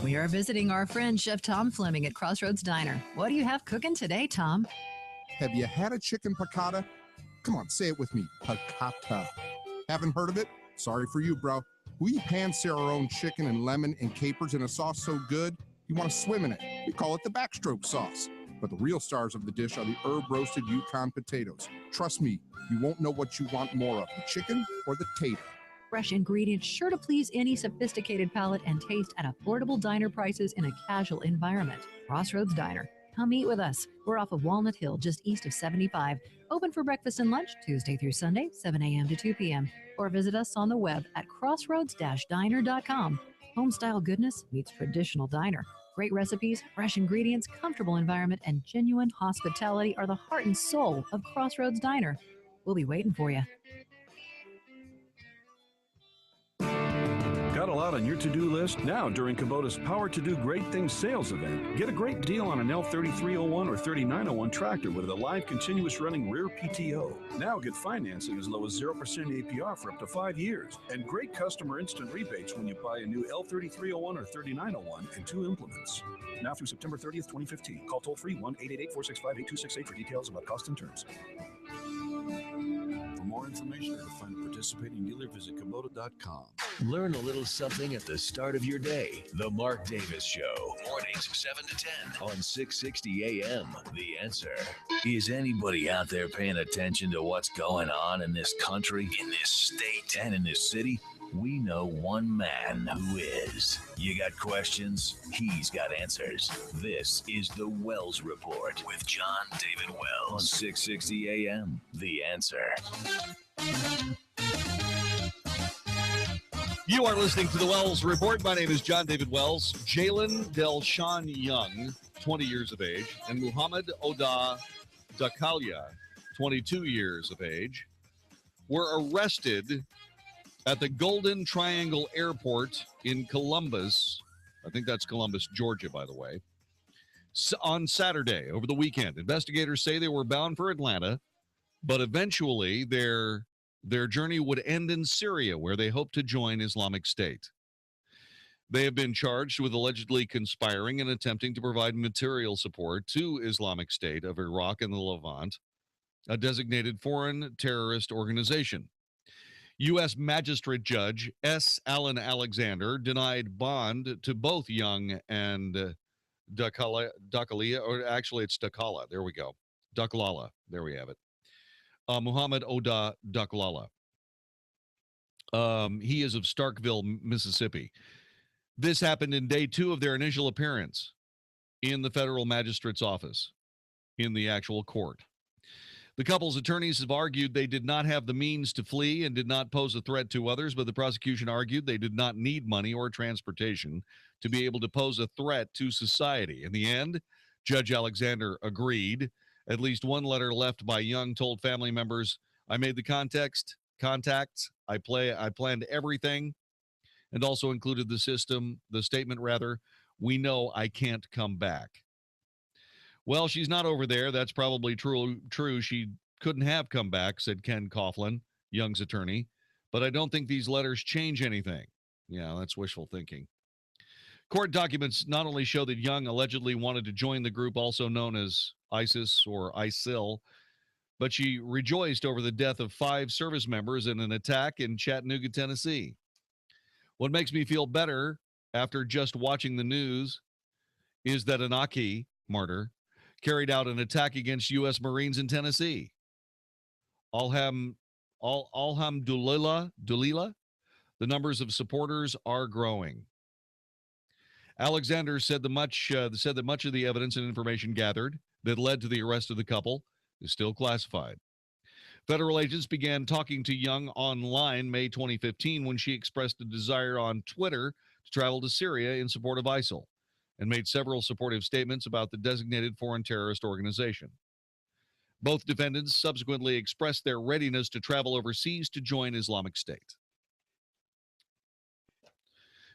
We are visiting our friend Chef Tom Fleming at Crossroads Diner. What do you have cooking today, Tom? Have you had a chicken piccata? Come on, say it with me. Piccata. Haven't heard of it? Sorry for you, bro. We pan-sear our own chicken and lemon and capers in a sauce so good, you want to swim in it. We call it the backstroke sauce. But the real stars of the dish are the herb-roasted Yukon potatoes. Trust me, you won't know what you want more of, the chicken or the tater. Fresh ingredients sure to please any sophisticated palate and taste at affordable diner prices in a casual environment. Crossroads Diner. Come eat with us. We're off of Walnut Hill, just east of 75. Open for breakfast and lunch Tuesday through Sunday, 7 a.m. to 2 p.m. Or visit us on the web at crossroads-diner.com. Homestyle goodness meets traditional diner. Great recipes, fresh ingredients, comfortable environment, and genuine hospitality are the heart and soul of Crossroads Diner. We'll be waiting for you. Got a lot on your to-do list? Now, during Kubota's Power to Do Great Things sales event, get a great deal on an L3301 or 3901 tractor with a live continuous running rear PTO. Now get financing as low as 0% APR for up to 5 years, and great customer instant rebates when you buy a new L3301 or 3901 and 2 implements. Now through September 30th, 2015. Call toll-free 1-888-465-8268 for details about cost and terms. For more information or to find a participating dealer, visit Kubota.com. Learn a little something at the start of your day. The Mark Davis Show. Mornings 7 to 10 on 660 AM. The Answer. Is anybody out there paying attention to what's going on in this country, in this state, and in this city? We know one man who is. You got questions? He's got answers. This is the Wells Report with Jon-David Wells on 660 AM. The Answer. You are listening to the Wells Report. My name is Jon-David Wells. Jalen Delshawn Young, 20 years of age, and Muhammad Oda Dakalia, 22 years of age, were arrested at the Golden Triangle Airport in Columbus. I think that's Columbus, Georgia, by the way. On Saturday, over the weekend, investigators say they were bound for Atlanta, but eventually their journey would end in Syria, where they hope to join Islamic State. They have been charged with allegedly conspiring and attempting to provide material support to Islamic State of Iraq and the Levant, a designated foreign terrorist organization. U.S. Magistrate Judge S. Allen Alexander denied bond to both Young and Dakalia, or actually it's Dakala. There we go. Daklala. There we have it. Muhammad Oda Daklala. He is of Starkville, Mississippi. This happened in day 2 of their initial appearance in the federal magistrate's office in the actual court. The couple's attorneys have argued they did not have the means to flee and did not pose a threat to others, but the prosecution argued they did not need money or transportation to be able to pose a threat to society. In the end, Judge Alexander agreed. At least one letter left by Young told family members, "I made the contacts, I planned everything," and also included the statement, "We know I can't come back." Well, she's not over there. That's probably true. She couldn't have come back, said Ken Coughlin, Young's attorney. But I don't think these letters change anything. Yeah, that's wishful thinking. Court documents not only show that Young allegedly wanted to join the group also known as ISIS or ISIL, but she rejoiced over the death of 5 service members in an attack in Chattanooga, Tennessee. What makes me feel better after just watching the news is that an Aki martyr carried out an attack against U.S. Marines in Tennessee. Alhamdulillah, the numbers of supporters are growing. Alexander said that much of the evidence and information gathered that led to the arrest of the couple is still classified. Federal agents began talking to Young online May 2015 when she expressed a desire on Twitter to travel to Syria in support of ISIL and made several supportive statements about the designated foreign terrorist organization. Both defendants subsequently expressed their readiness to travel overseas to join Islamic State.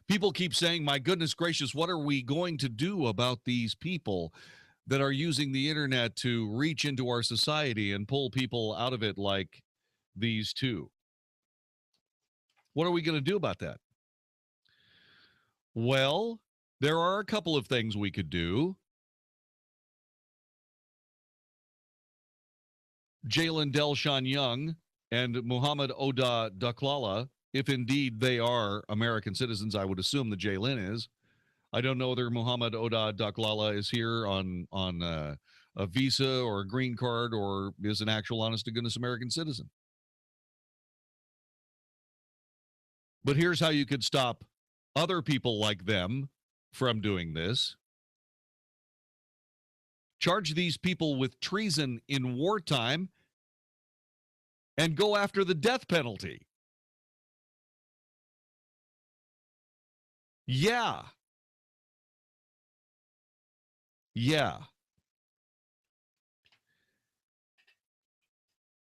People keep saying, my goodness gracious, what are we going to do about these people that are using the internet to reach into our society and pull people out of it like these two? What are we going to do about that? Well, there are a couple of things we could do. Jalen Delshawn Young and Muhammad Oda Daklala, if indeed they are American citizens, I would assume that Jalen is. I don't know whether Muhammad Oda Daklala is here on a visa or a green card or is an actual honest-to-goodness American citizen. But here's how you could stop other people like them from doing this. Charge these people with treason in wartime and go after the death penalty. Yeah.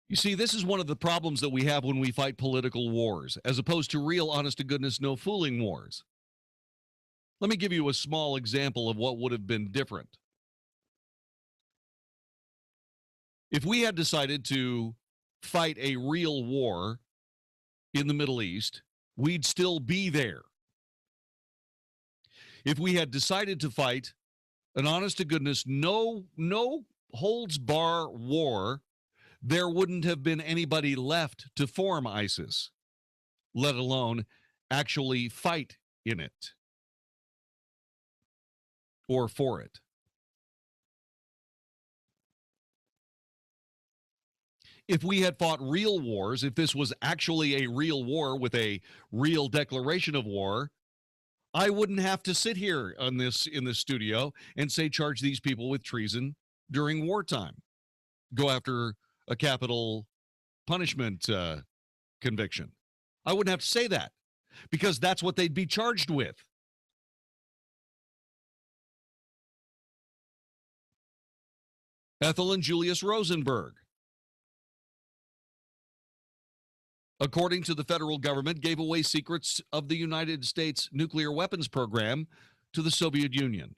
You see, this is one of the problems that we have when we fight political wars, as opposed to real honest-to-goodness, no-fooling wars. Let me give you a small example of what would have been different. If we had decided to fight a real war in the Middle East, we'd still be there. If we had decided to fight an honest-to-goodness, no holds bar war, there wouldn't have been anybody left to form ISIS, let alone actually fight in it or for it. If we had fought real wars, if this was actually a real war with a real declaration of war, I wouldn't have to sit here in this studio and say charge these people with treason during wartime. Go after a capital punishment conviction. I wouldn't have to say that because that's what they'd be charged with. Ethel and Julius Rosenberg, according to the federal government, gave away secrets of the United States nuclear weapons program to the Soviet Union.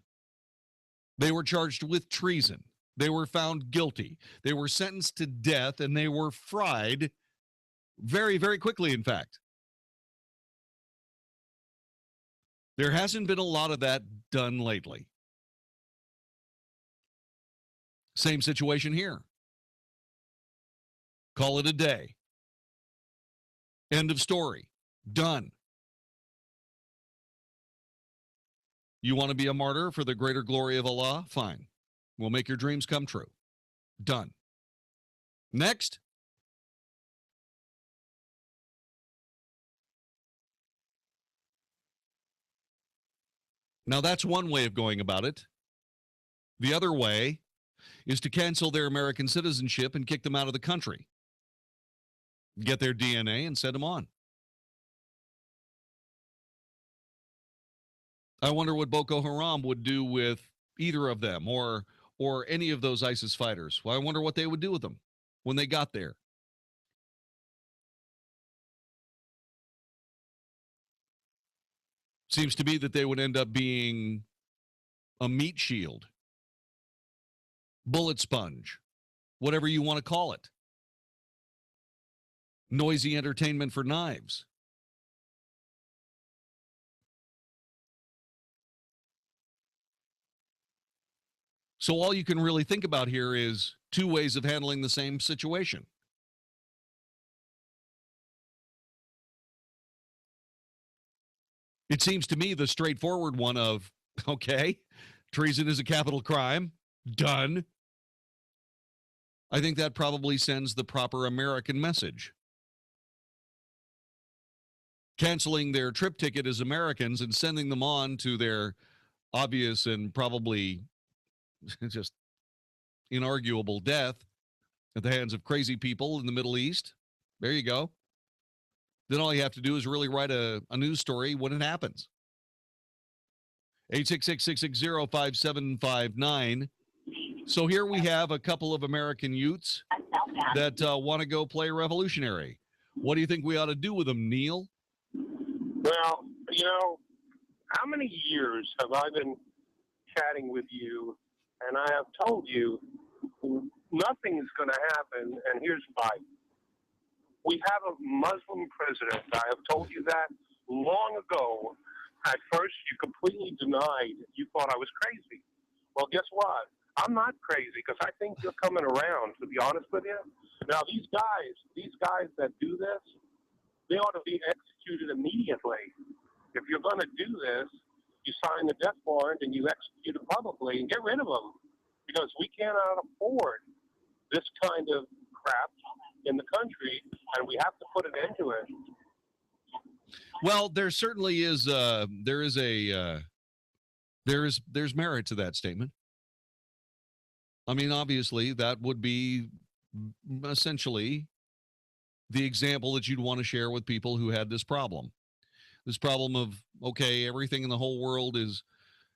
They were charged with treason. They were found guilty. They were sentenced to death, and they were fried very, very quickly, in fact. There hasn't been a lot of that done lately. Same situation here. Call it a day. End of story. Done. You want to be a martyr for the greater glory of Allah? Fine. We'll make your dreams come true. Done. Next. Now, that's one way of going about it. The other way is to cancel their American citizenship and kick them out of the country. Get their DNA and send them on. I wonder what Boko Haram would do with either of them or any of those ISIS fighters. Well, I wonder what they would do with them when they got there. Seems to me that they would end up being a meat shield, bullet sponge, whatever you want to call it. Noisy entertainment for knives. So all you can really think about here is two ways of handling the same situation. It seems to me the straightforward one of, okay, treason is a capital crime, done. I think that probably sends the proper American message. Canceling their trip ticket as Americans and sending them on to their obvious and probably just inarguable death at the hands of crazy people in the Middle East. There you go. Then all you have to do is really write a news story when it happens. 866-660-5759. So here we have a couple of American youths that want to go play revolutionary. What do you think we ought to do with them, Neil? Well, you know, how many years have I been chatting with you, and I have told you nothing is going to happen, and here's why. We have a Muslim president. I have told you that long ago. At first, you completely denied. You thought I was crazy. Well, guess what? I'm not crazy because I think you're coming around, to be honest with you. Now, these guys that do this, they ought to be executed immediately. If you're going to do this, you sign the death warrant and you execute it publicly and get rid of them, because we cannot afford this kind of crap in the country, and we have to put an end to it. Well, there certainly is. There's merit to that statement. I mean, obviously, that would be essentially the example that you'd want to share with people who had this problem. This problem of, okay, everything in the whole world is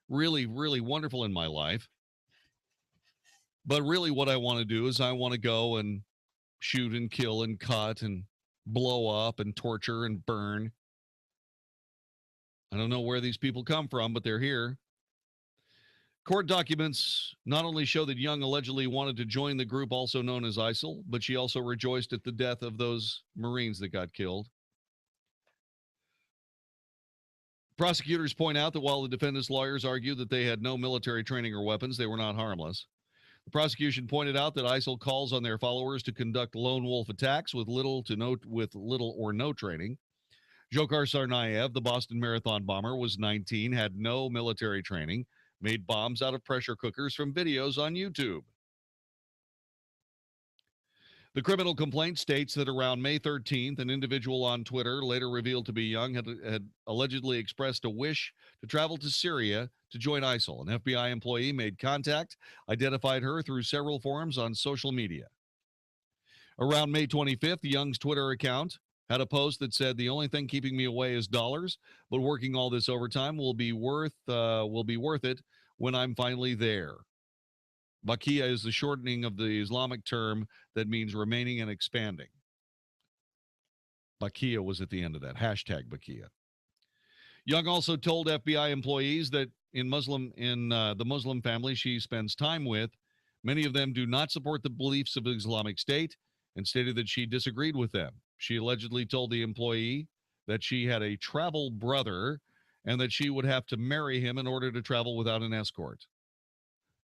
really, really wonderful in my life. But really what I want to do is I want to go and shoot and kill and cut and blow up and torture and burn. I don't know where these people come from, but they're here. Court documents not only show that Young allegedly wanted to join the group also known as ISIL, but she also rejoiced at the death of those Marines that got killed. Prosecutors point out that while the defendant's lawyers argued that they had no military training or weapons, they were not harmless. The prosecution pointed out that ISIL calls on their followers to conduct lone wolf attacks with little or no training. Dzhokhar Tsarnaev, the Boston Marathon bomber, was 19, had no military training, made bombs out of pressure cookers from videos on YouTube. The criminal complaint states that around May 13th, an individual on Twitter, later revealed to be Young, had allegedly expressed a wish to travel to Syria to join ISIL. An FBI employee made contact, identified her through several forums on social media. Around May 25th, Young's Twitter account had a post that said, "The only thing keeping me away is dollars, but working all this overtime will be worth it when I'm finally there." Bakia is the shortening of the Islamic term that means remaining and expanding. Bakia was at the end of that. Hashtag Bakia. Young also told FBI employees that in the Muslim family she spends time with, many of them do not support the beliefs of Islamic State, and stated that she disagreed with them. She allegedly told the employee that she had a travel brother and that she would have to marry him in order to travel without an escort.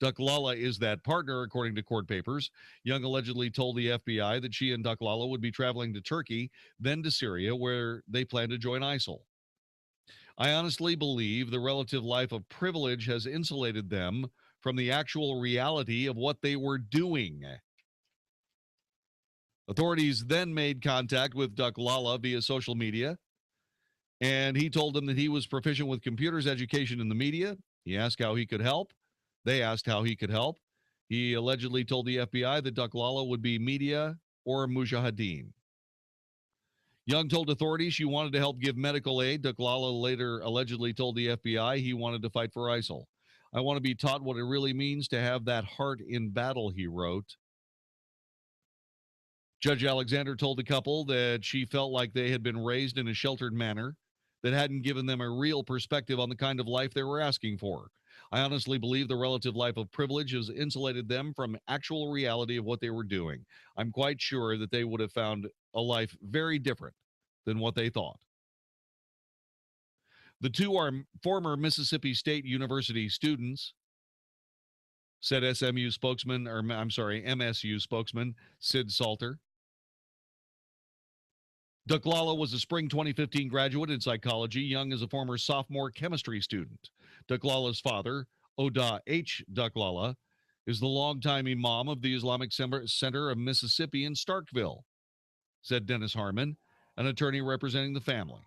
Duklala is that partner, according to court papers. Young allegedly told the FBI that she and Duklala would be traveling to Turkey, then to Syria, where they plan to join ISIL. I honestly believe the relative life of privilege has insulated them from the actual reality of what they were doing. Authorities then made contact with Duklala via social media. And he told them that he was proficient with computers, education, and the media. He asked how he could help. They asked how he could help. He allegedly told the FBI that Ducklala would be media or mujahideen. Young told authorities she wanted to help give medical aid. Ducklala later allegedly told the FBI he wanted to fight for ISIL. I want to be taught what it really means to have that heart in battle, he wrote. Judge Alexander told the couple that she felt like they had been raised in a sheltered manner that hadn't given them a real perspective on the kind of life they were asking for. I honestly believe the relative life of privilege has insulated them from actual reality of what they were doing. I'm quite sure that they would have found a life very different than what they thought. The two are former Mississippi State University students, said MSU spokesman Sid Salter. Ducklala was a spring 2015 graduate in psychology. Young is a former sophomore chemistry student. Ducklala's father, Oda H. Ducklala, is the longtime imam of the Islamic Center of Mississippi in Starkville, said Dennis Harmon, an attorney representing the family.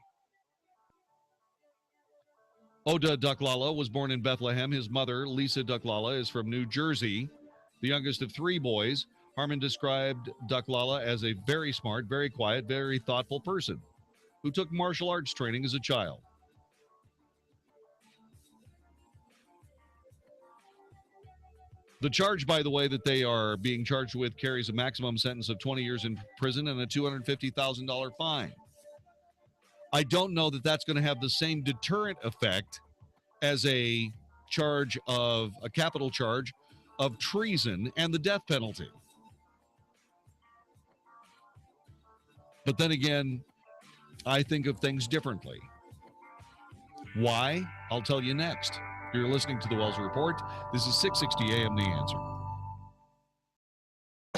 Oda Ducklala was born in Bethlehem. His mother, Lisa Ducklala, is from New Jersey, the youngest of three boys. Harmon described Ducklala as a very smart, very quiet, very thoughtful person who took martial arts training as a child. The charge, by the way, that they are being charged with carries a maximum sentence of 20 years in prison and a $250,000 fine. I don't know that that's going to have the same deterrent effect as a capital charge of treason and the death penalty. But then again, I think of things differently. Why? I'll tell you next. You're listening to the Wells Report. This is 660 AM The Answer.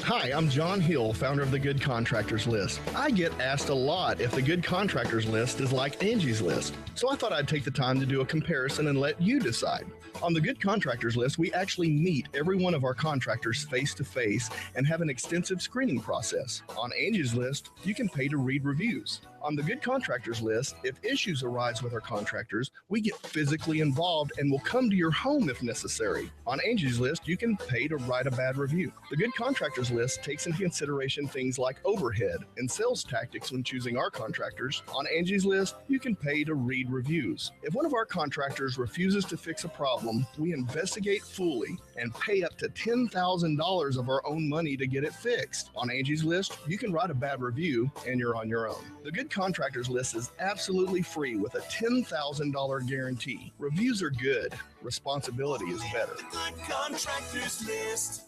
Hi, I'm John Hill, founder of the Good Contractors List. I get asked a lot if the Good Contractors List is like Angie's List, so I thought I'd take the time to do a comparison and let you decide. On the Good Contractors List, we actually meet every one of our contractors face-to-face and have an extensive screening process. On Angie's List, you can pay to read reviews. On the Good Contractors List, if issues arise with our contractors, we get physically involved and will come to your home if necessary. On Angie's List, you can pay to write a bad review. The Good Contractors List takes into consideration things like overhead and sales tactics when choosing our contractors. On Angie's List, you can pay to read reviews. If one of our contractors refuses to fix a problem, we investigate fully and pay up to $10,000 of our own money to get it fixed. On Angie's List, you can write a bad review and you're on your own. The Good Contractors List is absolutely free with a $10,000 guarantee. Reviews are good. Responsibility is better. Good Contractors List.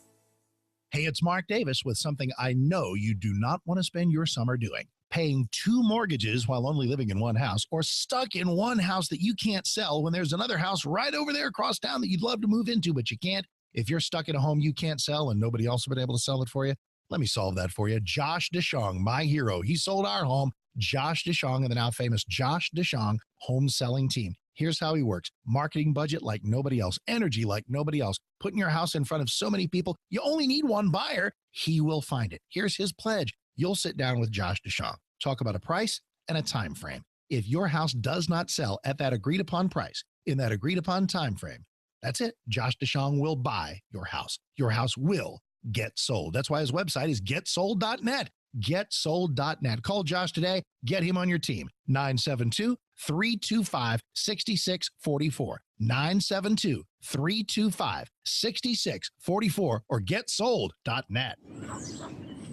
Hey, it's Mark Davis with something I know you do not want to spend your summer doing. Paying two mortgages while only living in one house, or stuck in one house that you can't sell when there's another house right over there across town that you'd love to move into, but you can't. If you're stuck in a home you can't sell and nobody else has been able to sell it for you, let me solve that for you. Josh DeShong, my hero. He sold our home. Josh DeShong and the now famous Josh DeShong home selling team. Here's how he works. Marketing budget like nobody else. Energy like nobody else. Putting your house in front of so many people. You only need one buyer. He will find it. Here's his pledge. You'll sit down with Josh DeShong. Talk about a price and a time frame. If your house does not sell at that agreed upon price in that agreed upon time frame, that's it. Josh DeShong will buy your house. Your house will get sold. That's why his website is getsold.net. Getsold.net. Call Josh today. Get him on your team. 972-325-6644. 972-325-6644 or getsold.net.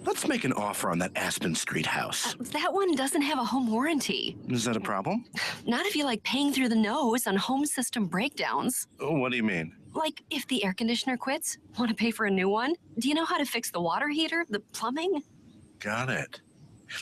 Let's make an offer on that Aspen Street house. That one doesn't have a home warranty. Is that a problem? Not if you like paying through the nose on home system breakdowns. Oh, what do you mean? Like if the air conditioner quits, want to pay for a new one? Do you know how to fix the water heater, the plumbing? Got it.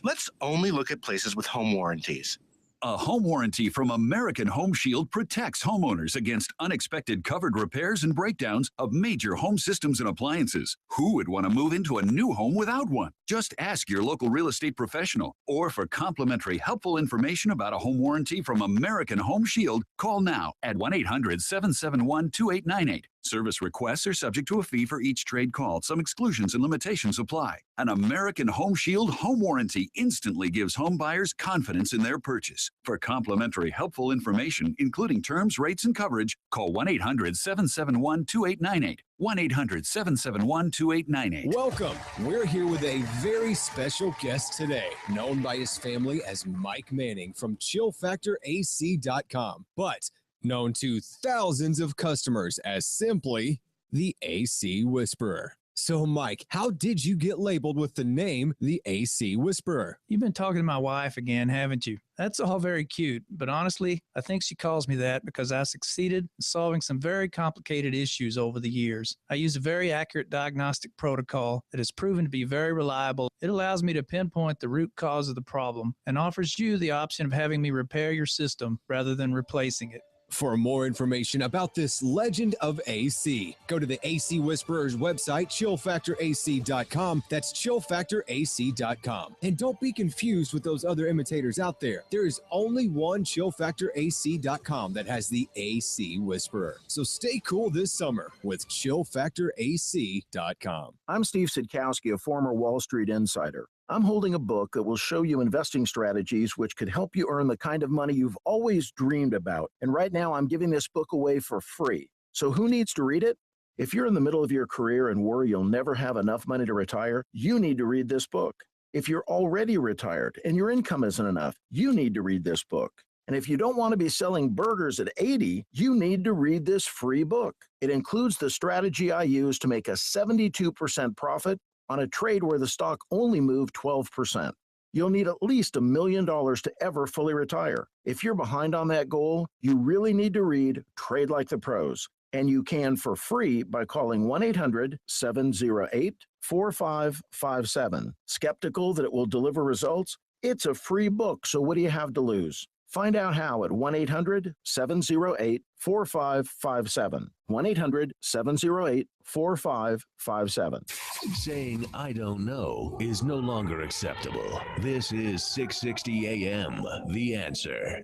Let's only look at places with home warranties. A home warranty from American Home Shield protects homeowners against unexpected covered repairs and breakdowns of major home systems and appliances. Who would want to move into a new home without one? Just ask your local real estate professional. Or for complimentary, helpful information about a home warranty from American Home Shield, call now at 1-800-771-2898. Service requests are subject to a fee for each trade call. Some exclusions and limitations apply. An American Home Shield home warranty instantly gives home buyers confidence in their purchase. For complimentary, helpful information, including terms, rates, and coverage, call 1-800-771-2898. 1-800-771-2898. Welcome. We're here with a very special guest today, known by his family as Mike Manning from ChillFactorAC.com, but known to thousands of customers as simply the AC Whisperer. So, Mike, how did you get labeled with the name the AC Whisperer? You've been talking to my wife again, haven't you? That's all very cute, but honestly, I think she calls me that because I succeeded in solving some very complicated issues over the years. I use a very accurate diagnostic protocol that has proven to be very reliable. It allows me to pinpoint the root cause of the problem and offers you the option of having me repair your system rather than replacing it. For more information about this legend of AC, go to the AC Whisperer's website, chillfactorac.com. That's chillfactorac.com. And don't be confused with those other imitators out there. There is only one chillfactorac.com that has the AC Whisperer. So stay cool this summer with chillfactorac.com. I'm Steve Sidkowski, a former Wall Street insider. I'm holding a book that will show you investing strategies which could help you earn the kind of money you've always dreamed about. And right now, I'm giving this book away for free. So who needs to read it? If you're in the middle of your career and worry you'll never have enough money to retire, you need to read this book. If you're already retired and your income isn't enough, you need to read this book. And if you don't want to be selling burgers at 80, you need to read this free book. It includes the strategy I use to make a 72% profit on a trade where the stock only moved 12%. You'll need at least $1 million to ever fully retire. If you're behind on that goal, you really need to read Trade Like the Pros. And you can for free by calling 1-800-708-4557. Skeptical that it will deliver results? It's a free book, so what do you have to lose? Find out how at 1-800-708-4557. 1-800-708-4557. Saying I don't know is no longer acceptable. This is 660 AM, The Answer.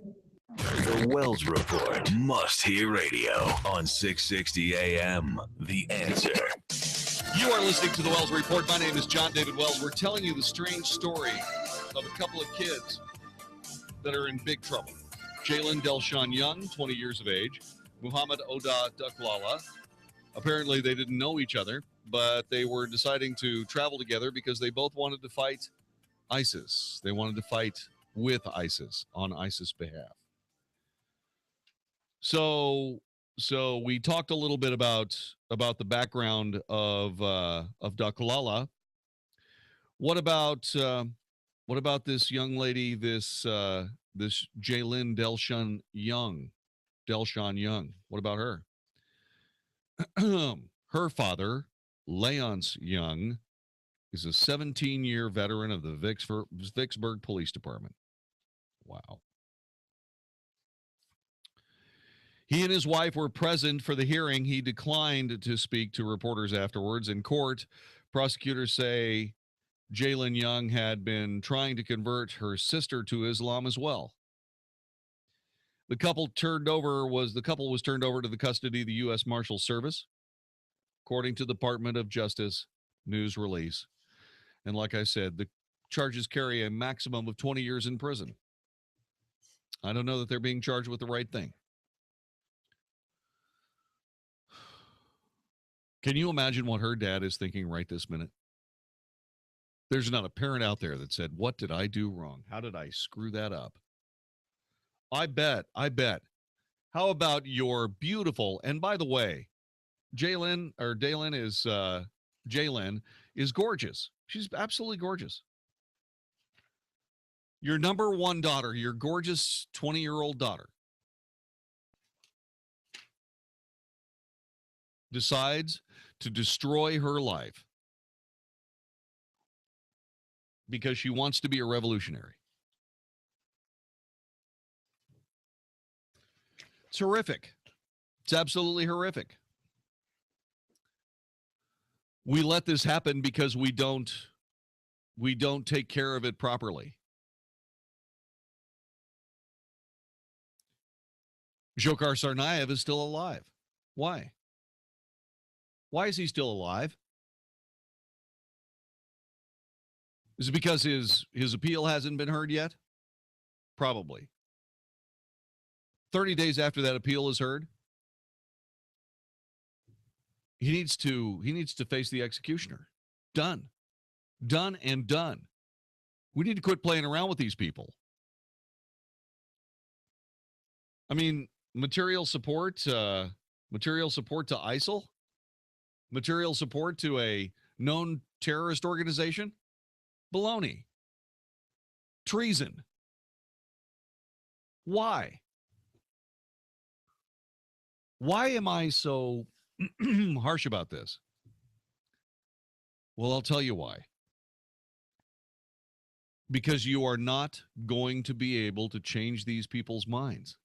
The Wells Report, must-hear radio on 660 AM, The Answer. You are listening to the Wells Report. My name is Jon-David Wells. We're telling you the strange story of a couple of kids that are in big trouble. Jalen Delshawn Young, 20 years of age. Muhammad Oda Duklala. Apparently they didn't know each other, but they were deciding to travel together because they both wanted to fight ISIS. They wanted to fight with ISIS on ISIS' behalf. So we talked a little bit about the background of Duklala. What about this young lady, this Jalen Delshawn Young? What about her? Her father, Leonce Young, is a 17-year veteran of the Vicksburg Police Department. Wow. He and his wife were present for the hearing. He declined to speak to reporters afterwards. In court, prosecutors say Jalen Young had been trying to convert her sister to Islam as well. The couple was turned over to the custody of the U.S. Marshal Service, according to the Department of Justice news release. And like I said, the charges carry a maximum of 20 years in prison. I don't know that they're being charged with the right thing. Can you imagine what her dad is thinking right this minute? There's not a parent out there that said, what did I do wrong? How did I screw that up? I bet. How about your beautiful, and by the way, Jalen is gorgeous. She's absolutely gorgeous. Your number one daughter, your gorgeous 20-year-old daughter, decides to destroy her life because she wants to be a revolutionary. It's horrific. It's absolutely horrific. We let this happen because we don't take care of it properly. Dzhokhar Tsarnaev is still alive. Why? Why is he still alive? Is it because his appeal hasn't been heard yet? Probably. 30 days after that appeal is heard, he needs to face the executioner. Done. Done and done. We need to quit playing around with these people. I mean, material support to ISIL, material support to a known terrorist organization. Baloney. Treason. Why? Why am I so harsh about this? Well, I'll tell you why. Because you are not going to be able to change these people's minds.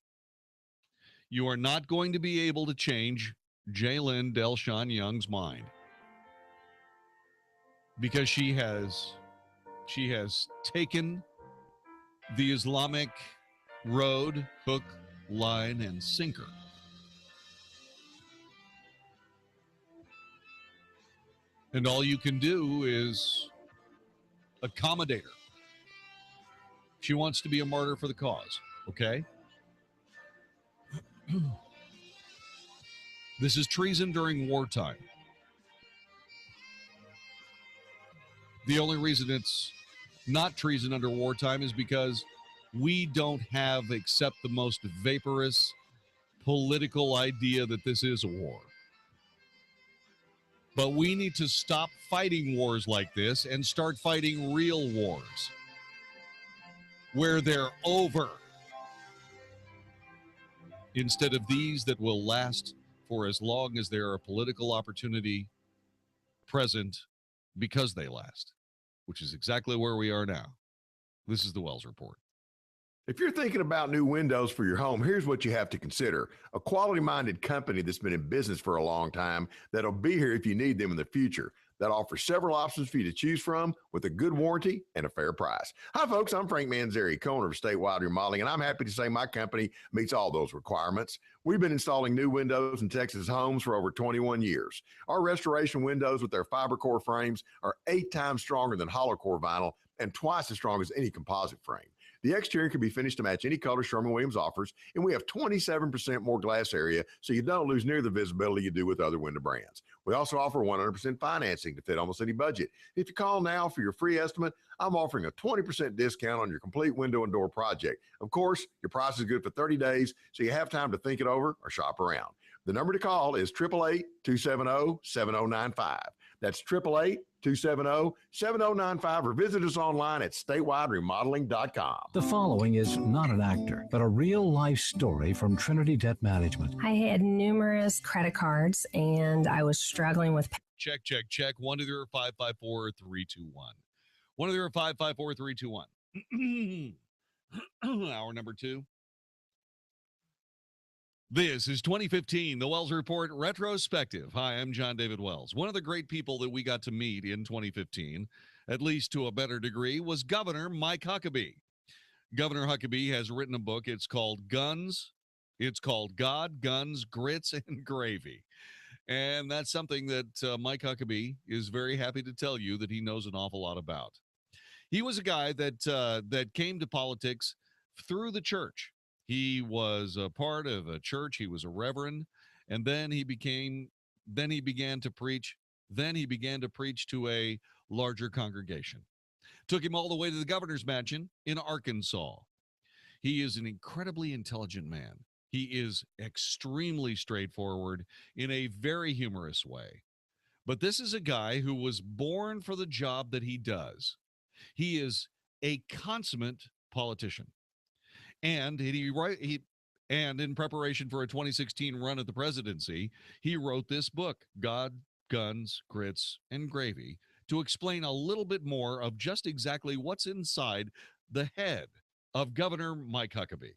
You are not going to be able to change Jaylyn Delshawn Young's mind. Because she has taken the Islamic road, hook, line, and sinker. And all you can do is accommodate her. She wants to be a martyr for the cause, okay? This is treason during wartime. The only reason it's not treason under wartime is because we don't have except the most vaporous political idea that this is a war. But we need to stop fighting wars like this and start fighting real wars where they're over, instead of these that will last for as long as there are political opportunity present because they last, which is exactly where we are now. This is the Wells Report. If you're thinking about new windows for your home, here's what you have to consider. A quality-minded company that's been in business for a long time that'll be here if you need them in the future, that offers several options for you to choose from with a good warranty and a fair price. Hi, folks. I'm Frank Manzeri, co-owner of Statewide Remodeling, and I'm happy to say my company meets all those requirements. We've been installing new windows in Texas homes for over 21 years. Our restoration windows with their fiber core frames are 8 times stronger than hollow core vinyl and twice as strong as any composite frame. The exterior can be finished to match any color Sherwin-Williams offers, and we have 27% more glass area, so you don't lose near the visibility you do with other window brands. We also offer 100% financing to fit almost any budget. If you call now for your free estimate, I'm offering a 20% discount on your complete window and door project. Of course, your price is good for 30 days, so you have time to think it over or shop around. The number to call is 888-270-7095. That's 888-270-7095, or visit us online at statewideremodeling.com. The following is not an actor, but a real-life story from Trinity Debt Management. I had numerous credit cards, and I was struggling with... Check. 1-554-321. 1-554-321. Hour number 2. This is 2015, the Wells Report Retrospective. Hi, I'm Jon-David Wells. One of the great people that we got to meet in 2015, at least to a better degree, was Governor Mike Huckabee. Governor Huckabee has written a book. It's called Guns. It's called God, Guns, Grits, and Gravy. And that's something that Mike Huckabee is very happy to tell you that he knows an awful lot about. He was a guy that came to politics through the church. He was a part of a church. He was a reverend, and then he began to preach. Then he began to preach to a larger congregation. Took him all the way to the governor's mansion in Arkansas. He is an incredibly intelligent man. He is extremely straightforward in a very humorous way. But this is a guy who was born for the job that he does. He is a consummate politician. And in preparation for a 2016 run at the presidency, he wrote this book, God, Guns, Grits, and Gravy, to explain a little bit more of just exactly what's inside the head of Governor Mike Huckabee.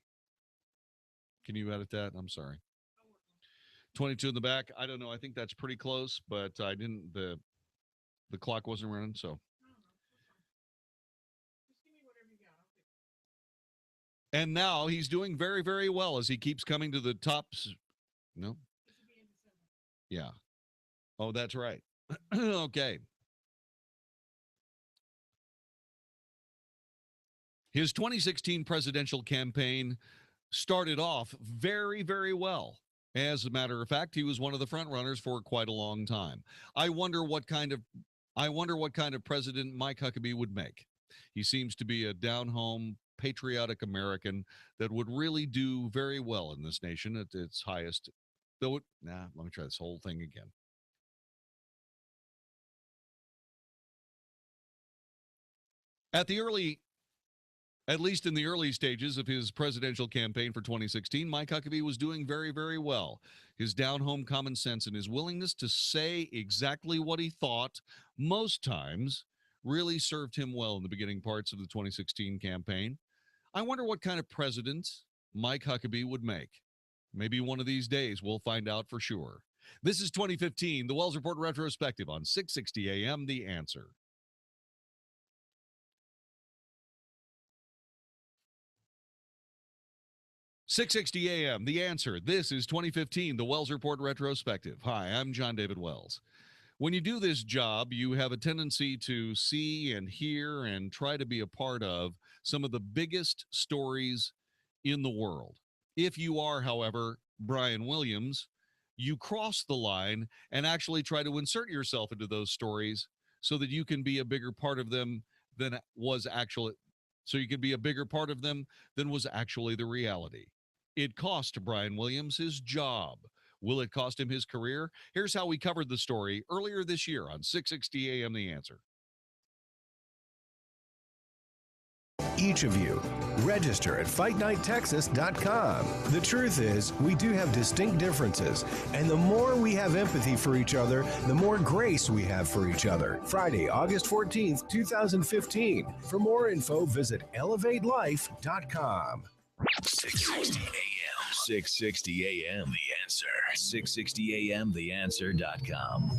Can you edit that? I'm sorry. 22 in the back. I don't know. I think that's pretty close, but I didn't. The clock wasn't running, so. And now he's doing very, very well as he keeps coming to the tops. No? Yeah. Oh, that's right. Okay. His 2016 presidential campaign started off very, very well. As a matter of fact, he was one of the front runners for quite a long time. I wonder what kind of president Mike Huckabee would make. He seems to be a down-home, patriotic American that would really do very well in this nation at its highest. Let me try this whole thing again. At least in the early stages of his presidential campaign for 2016, Mike Huckabee was doing very, very well. His down-home common sense and his willingness to say exactly what he thought most times really served him well in the beginning parts of the 2016 campaign. I wonder what kind of president Mike Huckabee would make. Maybe one of these days we'll find out for sure. This is 2015, the Wells Report Retrospective on 660 AM, The Answer. .660 AM, The Answer. This is 2015, the Wells Report Retrospective. Hi, I'm Jon-David Wells. When you do this job, you have a tendency to see and hear and try to be a part of some of the biggest stories in the world. If you are, however, Brian Williams, you cross the line and actually try to insert yourself into those stories so that you can be a bigger part of them than was actually the reality. It cost Brian Williams his job. Will it cost him his career? Here's how we covered the story earlier this year on 660 AM The Answer. Each of you, register at FightNightTexas.com. The truth is, we do have distinct differences, and the more we have empathy for each other, the more grace we have for each other. Friday, August 14th, 2015. For more info, visit ElevateLife.com. 660 AM. 660 AM. The Answer. 660 AM. TheAnswer.com.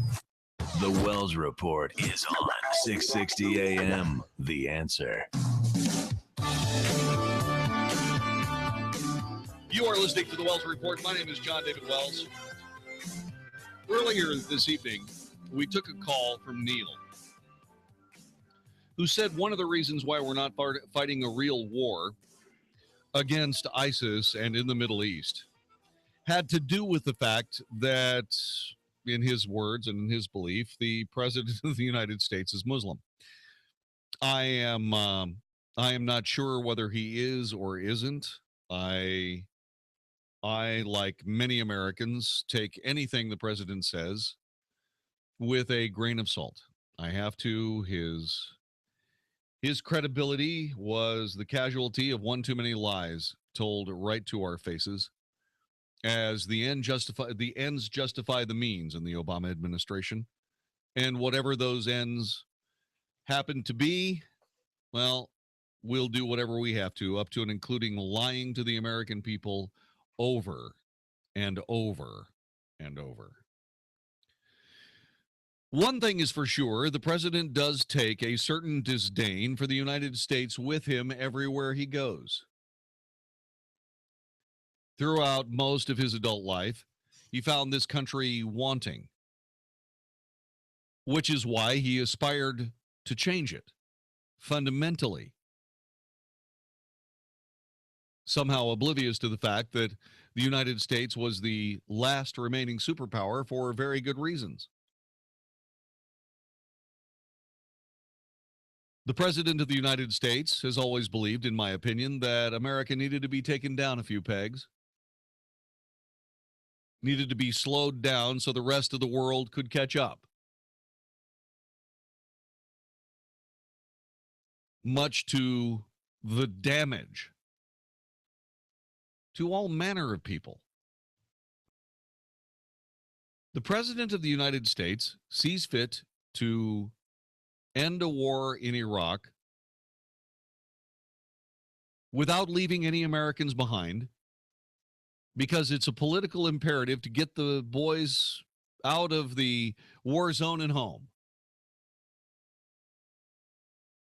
The Wells Report is on 660 AM. The Answer. You are listening to the Wells Report. My name is Jon-David Wells. Earlier this evening, we took a call from Neil, who said one of the reasons why we're not fighting a real war against ISIS and in the Middle East had to do with the fact that, in his words and in his belief, the president of the United States is Muslim. I am not sure whether he is or isn't. I, like many Americans, take anything the president says with a grain of salt. I have to. His credibility was the casualty of one too many lies told right to our faces, as the ends justify the means in the Obama administration. And whatever those ends happen to be, well, we'll do whatever we have to, up to and including lying to the American people over and over and over. One thing is for sure, the president does take a certain disdain for the United States with him everywhere he goes. Throughout most of his adult life, he found this country wanting, which is why he aspired to change it fundamentally, somehow oblivious to the fact that the United States was the last remaining superpower for very good reasons. The President of the United States has always believed, in my opinion, that America needed to be taken down a few pegs, needed to be slowed down so the rest of the world could catch up. Much to the damage to all manner of people. The President of the United States sees fit to end a war in Iraq without leaving any Americans behind, because it's a political imperative to get the boys out of the war zone and home.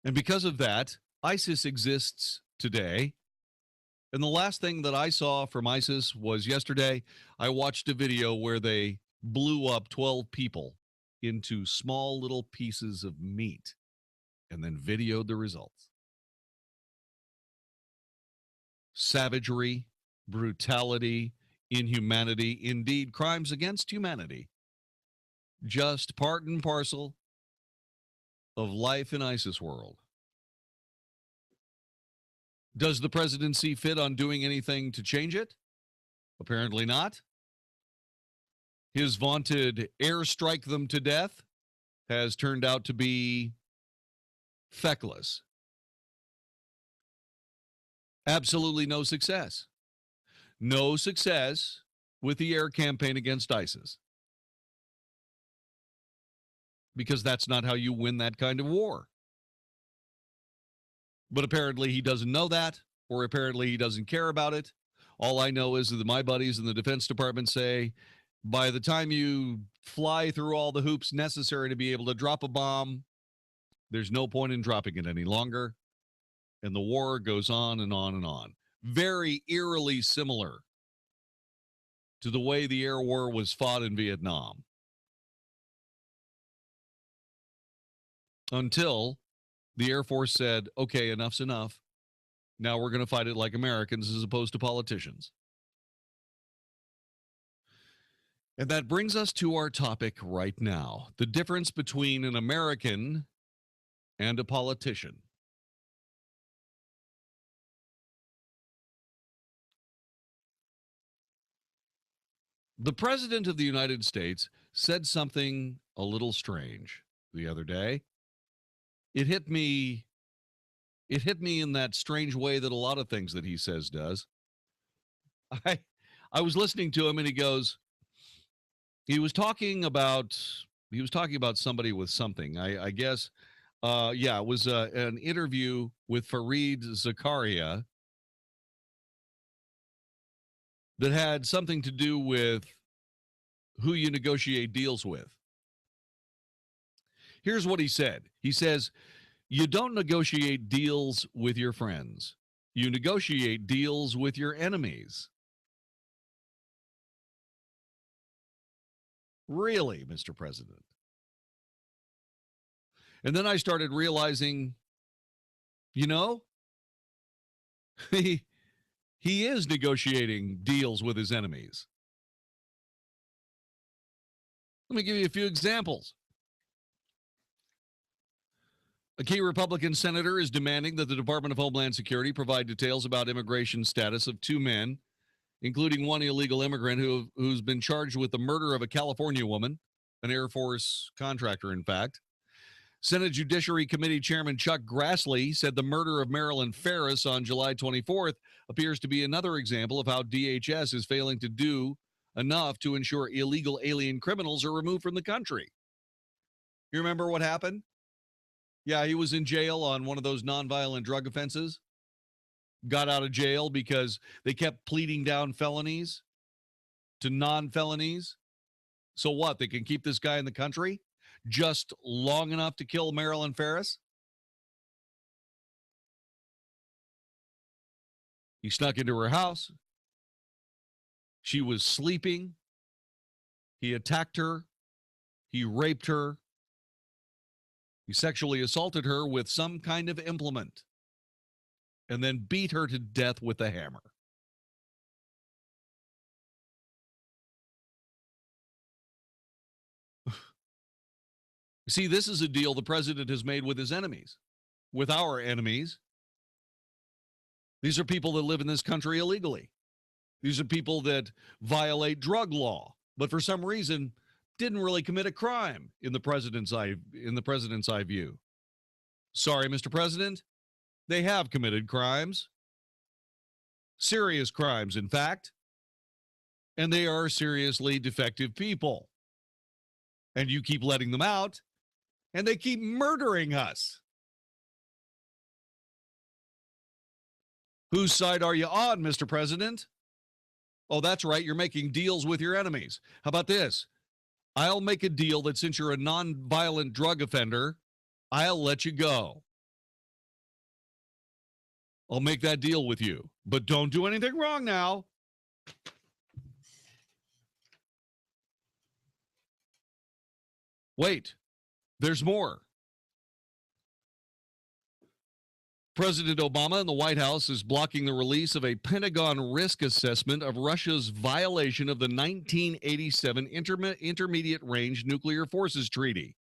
And because of that, ISIS exists today. And the last thing that I saw from ISIS was yesterday. I watched a video where they blew up 12 people into small little pieces of meat and then videoed the results. Savagery, brutality, inhumanity, indeed crimes against humanity. Just part and parcel of life in ISIS world. Does the presidency fit on doing anything to change it? Apparently not. His vaunted airstrike them to death has turned out to be feckless. Absolutely no success. No success with the air campaign against ISIS. Because that's not how you win that kind of war. But apparently he doesn't know that, or apparently he doesn't care about it. All I know is that my buddies in the Defense Department say, by the time you fly through all the hoops necessary to be able to drop a bomb, there's no point in dropping it any longer. And the war goes on and on and on. Very eerily similar to the way the air war was fought in Vietnam. Until the Air Force said, okay, enough's enough. Now we're going to fight it like Americans as opposed to politicians. And that brings us to our topic right now. The difference between an American and a politician. The President of the United States said something a little strange the other day. It hit me in that strange way that a lot of things that he says does. I was listening to him and he was talking about somebody with something. I guess it was an interview with Fareed Zakaria that had something to do with who you negotiate deals with. Here's what he said. He says, you don't negotiate deals with your friends. You negotiate deals with your enemies. Really, Mr. President? And then I started realizing, he is negotiating deals with his enemies. Let me give you a few examples. A key Republican senator is demanding that the Department of Homeland Security provide details about immigration status of two men, including one illegal immigrant who's been charged with the murder of a California woman, an Air Force contractor, in fact. Senate Judiciary Committee Chairman Chuck Grassley said the murder of Marilyn Ferris on July 24th appears to be another example of how DHS is failing to do enough to ensure illegal alien criminals are removed from the country. You remember what happened? Yeah, he was in jail on one of those nonviolent drug offenses. Got out of jail because they kept pleading down felonies to non-felonies. So what? They can keep this guy in the country just long enough to kill Marilyn Ferris? He snuck into her house. She was sleeping. He attacked her. He raped her. He sexually assaulted her with some kind of implement and then beat her to death with a hammer. See, this is a deal the president has made with his enemies, with our enemies. These are people that live in this country illegally. These are people that violate drug law, but for some reason didn't really commit a crime in the president's eye view. Sorry, Mr. President, they have committed crimes. Serious crimes, in fact. And they are seriously defective people. And you keep letting them out, and they keep murdering us. Whose side are you on, Mr. President? Oh, that's right. You're making deals with your enemies. How about this? I'll make a deal that since you're a non-violent drug offender, I'll let you go. I'll make that deal with you. But don't do anything wrong now. Wait, there's more. President Obama and the White House is blocking the release of a Pentagon risk assessment of Russia's violation of the 1987 Intermediate Range Nuclear Forces Treaty.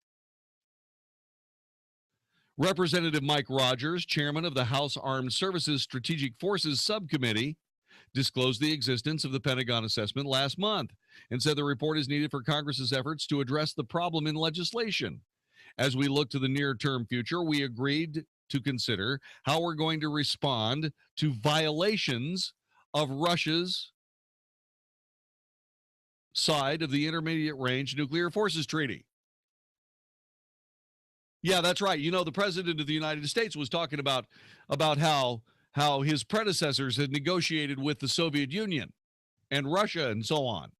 Representative Mike Rogers, chairman of the House Armed Services Strategic Forces Subcommittee, disclosed the existence of the Pentagon assessment last month and said the report is needed for Congress's efforts to address the problem in legislation. As we look to the near-term future, we agreed to consider how we're going to respond to violations of Russia's side of the Intermediate Range Nuclear Forces Treaty. Yeah, that's right. You know, the President of the United States was talking about how his predecessors had negotiated with the Soviet Union and Russia and so on,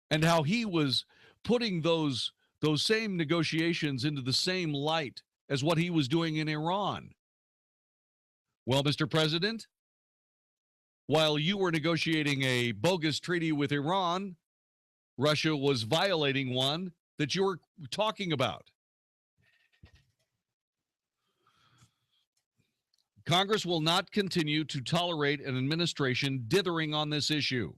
and how he was putting those same negotiations into the same light as what he was doing in Iran. Well, Mr. President, while you were negotiating a bogus treaty with Iran, Russia was violating one that you were talking about. Congress will not continue to tolerate an administration dithering on this issue.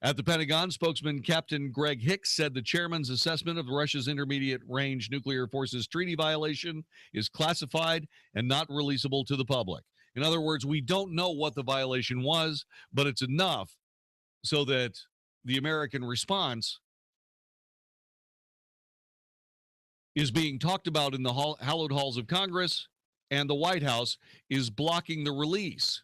At the Pentagon, spokesman Captain Greg Hicks said the chairman's assessment of Russia's Intermediate Range Nuclear Forces Treaty violation is classified and not releasable to the public. In other words, we don't know what the violation was, but it's enough so that the American response is being talked about in the hallowed halls of Congress, and the White House is blocking the release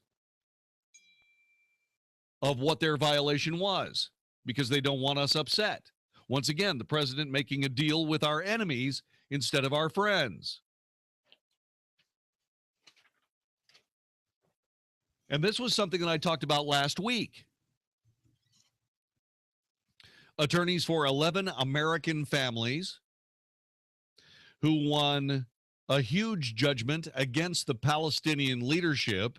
of what their violation was because they don't want us upset. Once again, the president making a deal with our enemies instead of our friends. And this was something that I talked about last week. Attorneys for 11 American families who won a huge judgment against the Palestinian leadership.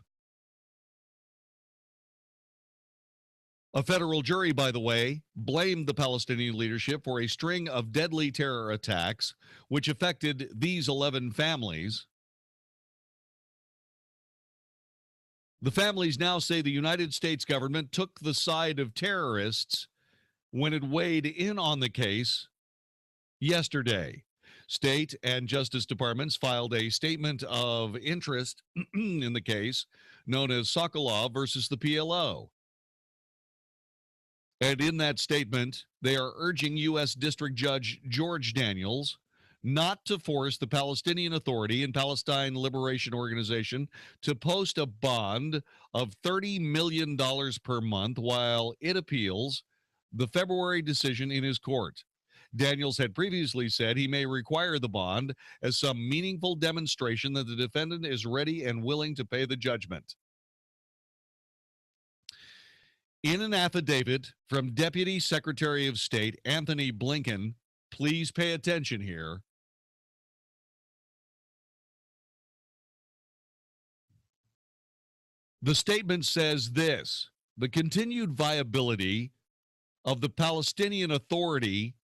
A federal jury, by the way, blamed the Palestinian leadership for a string of deadly terror attacks which affected these 11 families. The families now say the United States government took the side of terrorists when it weighed in on the case yesterday. State and Justice Departments filed a statement of interest in the case known as Sokolov versus the PLO. And in that statement, they are urging U.S. District Judge George Daniels not to force the Palestinian Authority and Palestine Liberation Organization to post a bond of $30 million per month while it appeals the February decision in his court. Daniels had previously said he may require the bond as some meaningful demonstration that the defendant is ready and willing to pay the judgment. In an affidavit from Deputy Secretary of State Anthony Blinken, please pay attention here. The statement says this: the continued viability of the Palestinian Authority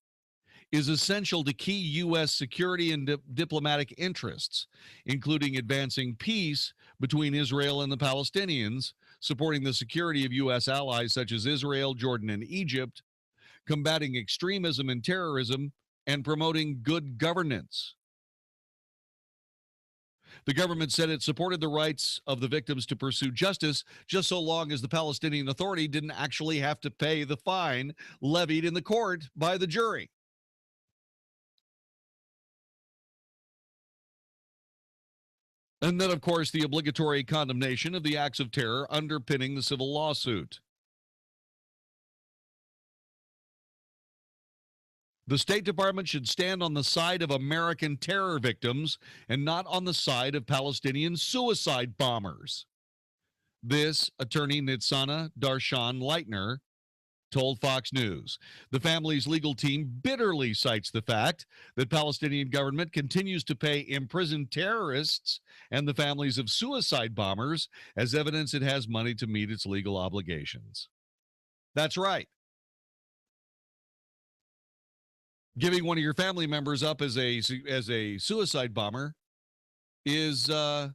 is essential to key U.S. security and diplomatic interests, including advancing peace between Israel and the Palestinians, supporting the security of U.S. allies such as Israel, Jordan, and Egypt, combating extremism and terrorism, and promoting good governance. The government said it supported the rights of the victims to pursue justice just so long as the Palestinian Authority didn't actually have to pay the fine levied in the court by the jury. And then, of course, the obligatory condemnation of the acts of terror underpinning the civil lawsuit. The State Department should stand on the side of American terror victims and not on the side of Palestinian suicide bombers. This, attorney Nitzana Darshan Leitner told Fox News. The family's legal team bitterly cites the fact that Palestinian government continues to pay imprisoned terrorists and the families of suicide bombers as evidence it has money to meet its legal obligations. That's right. giving one of your family members up as a suicide bomber is a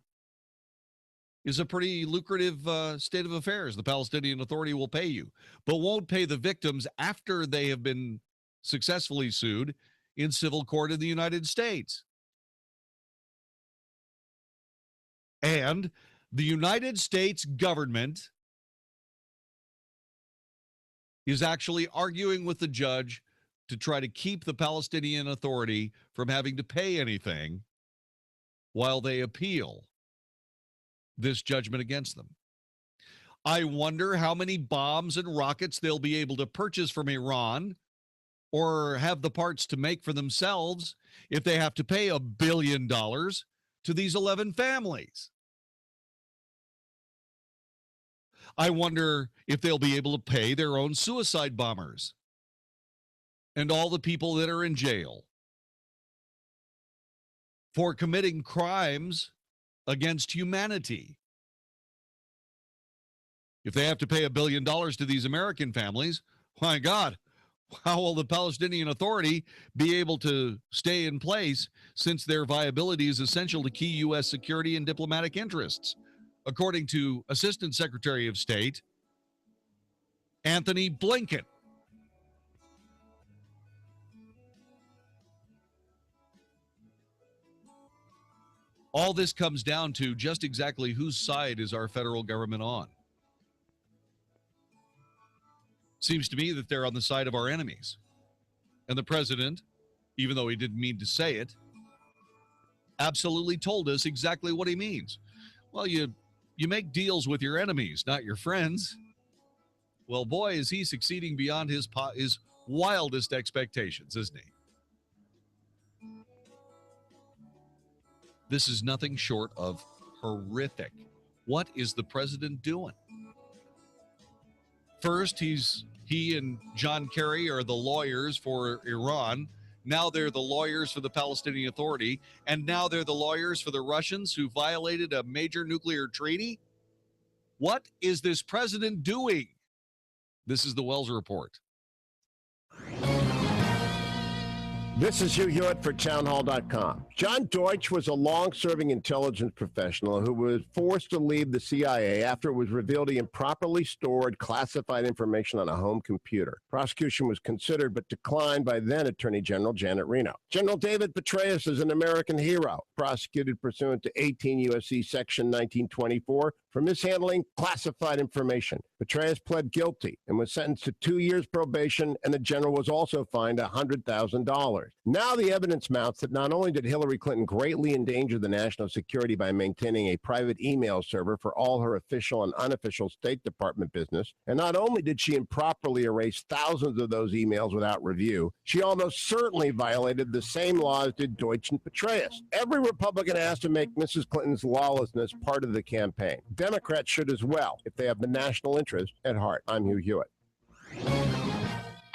pretty lucrative state of affairs. The Palestinian Authority will pay you, but won't pay the victims after they have been successfully sued in civil court in the United States. And the United States government is actually arguing with the judge to try to keep the Palestinian Authority from having to pay anything while they appeal this judgment against them. I wonder how many bombs and rockets they'll be able to purchase from Iran or have the parts to make for themselves if they have to pay $1 billion to these 11 families. I wonder if they'll be able to pay their own suicide bombers and all the people that are in jail for committing crimes against humanity. If they have to pay $1 billion to these American families, my God, how will the Palestinian Authority be able to stay in place since their viability is essential to key U.S. security and diplomatic interests? According to Assistant Secretary of State Anthony Blinken. All this comes down to just exactly whose side is our federal government on. Seems to me that they're on the side of our enemies. And the president, even though he didn't mean to say it, absolutely told us exactly what he means. Well, you make deals with your enemies, not your friends. Well, boy, is he succeeding beyond his wildest expectations, isn't he? This is nothing short of horrific. What is the president doing? First, he and John Kerry are the lawyers for Iran. Now they're the lawyers for the Palestinian Authority. And now they're the lawyers for the Russians who violated a major nuclear treaty. What is this president doing? This is the Wells Report. This is Hugh Hewitt for townhall.com. John Deutsch was a long-serving intelligence professional who was forced to leave the CIA after it was revealed he improperly stored classified information on a home computer. Prosecution was considered but declined by then Attorney General Janet Reno. General David Petraeus is an American hero, prosecuted pursuant to 18 U.S.C. Section 1924 for mishandling classified information. Petraeus pled guilty and was sentenced to 2 years probation, and the general was also fined $100,000. Now the evidence mounts that not only did Hillary Clinton greatly endanger the national security by maintaining a private email server for all her official and unofficial State Department business, and not only did she improperly erase thousands of those emails without review, she almost certainly violated the same laws did Deutsch and Petraeus. Every Republican has to make Mrs. Clinton's lawlessness part of the campaign. Democrats should as well, if they have the national interest at heart. I'm Hugh Hewitt.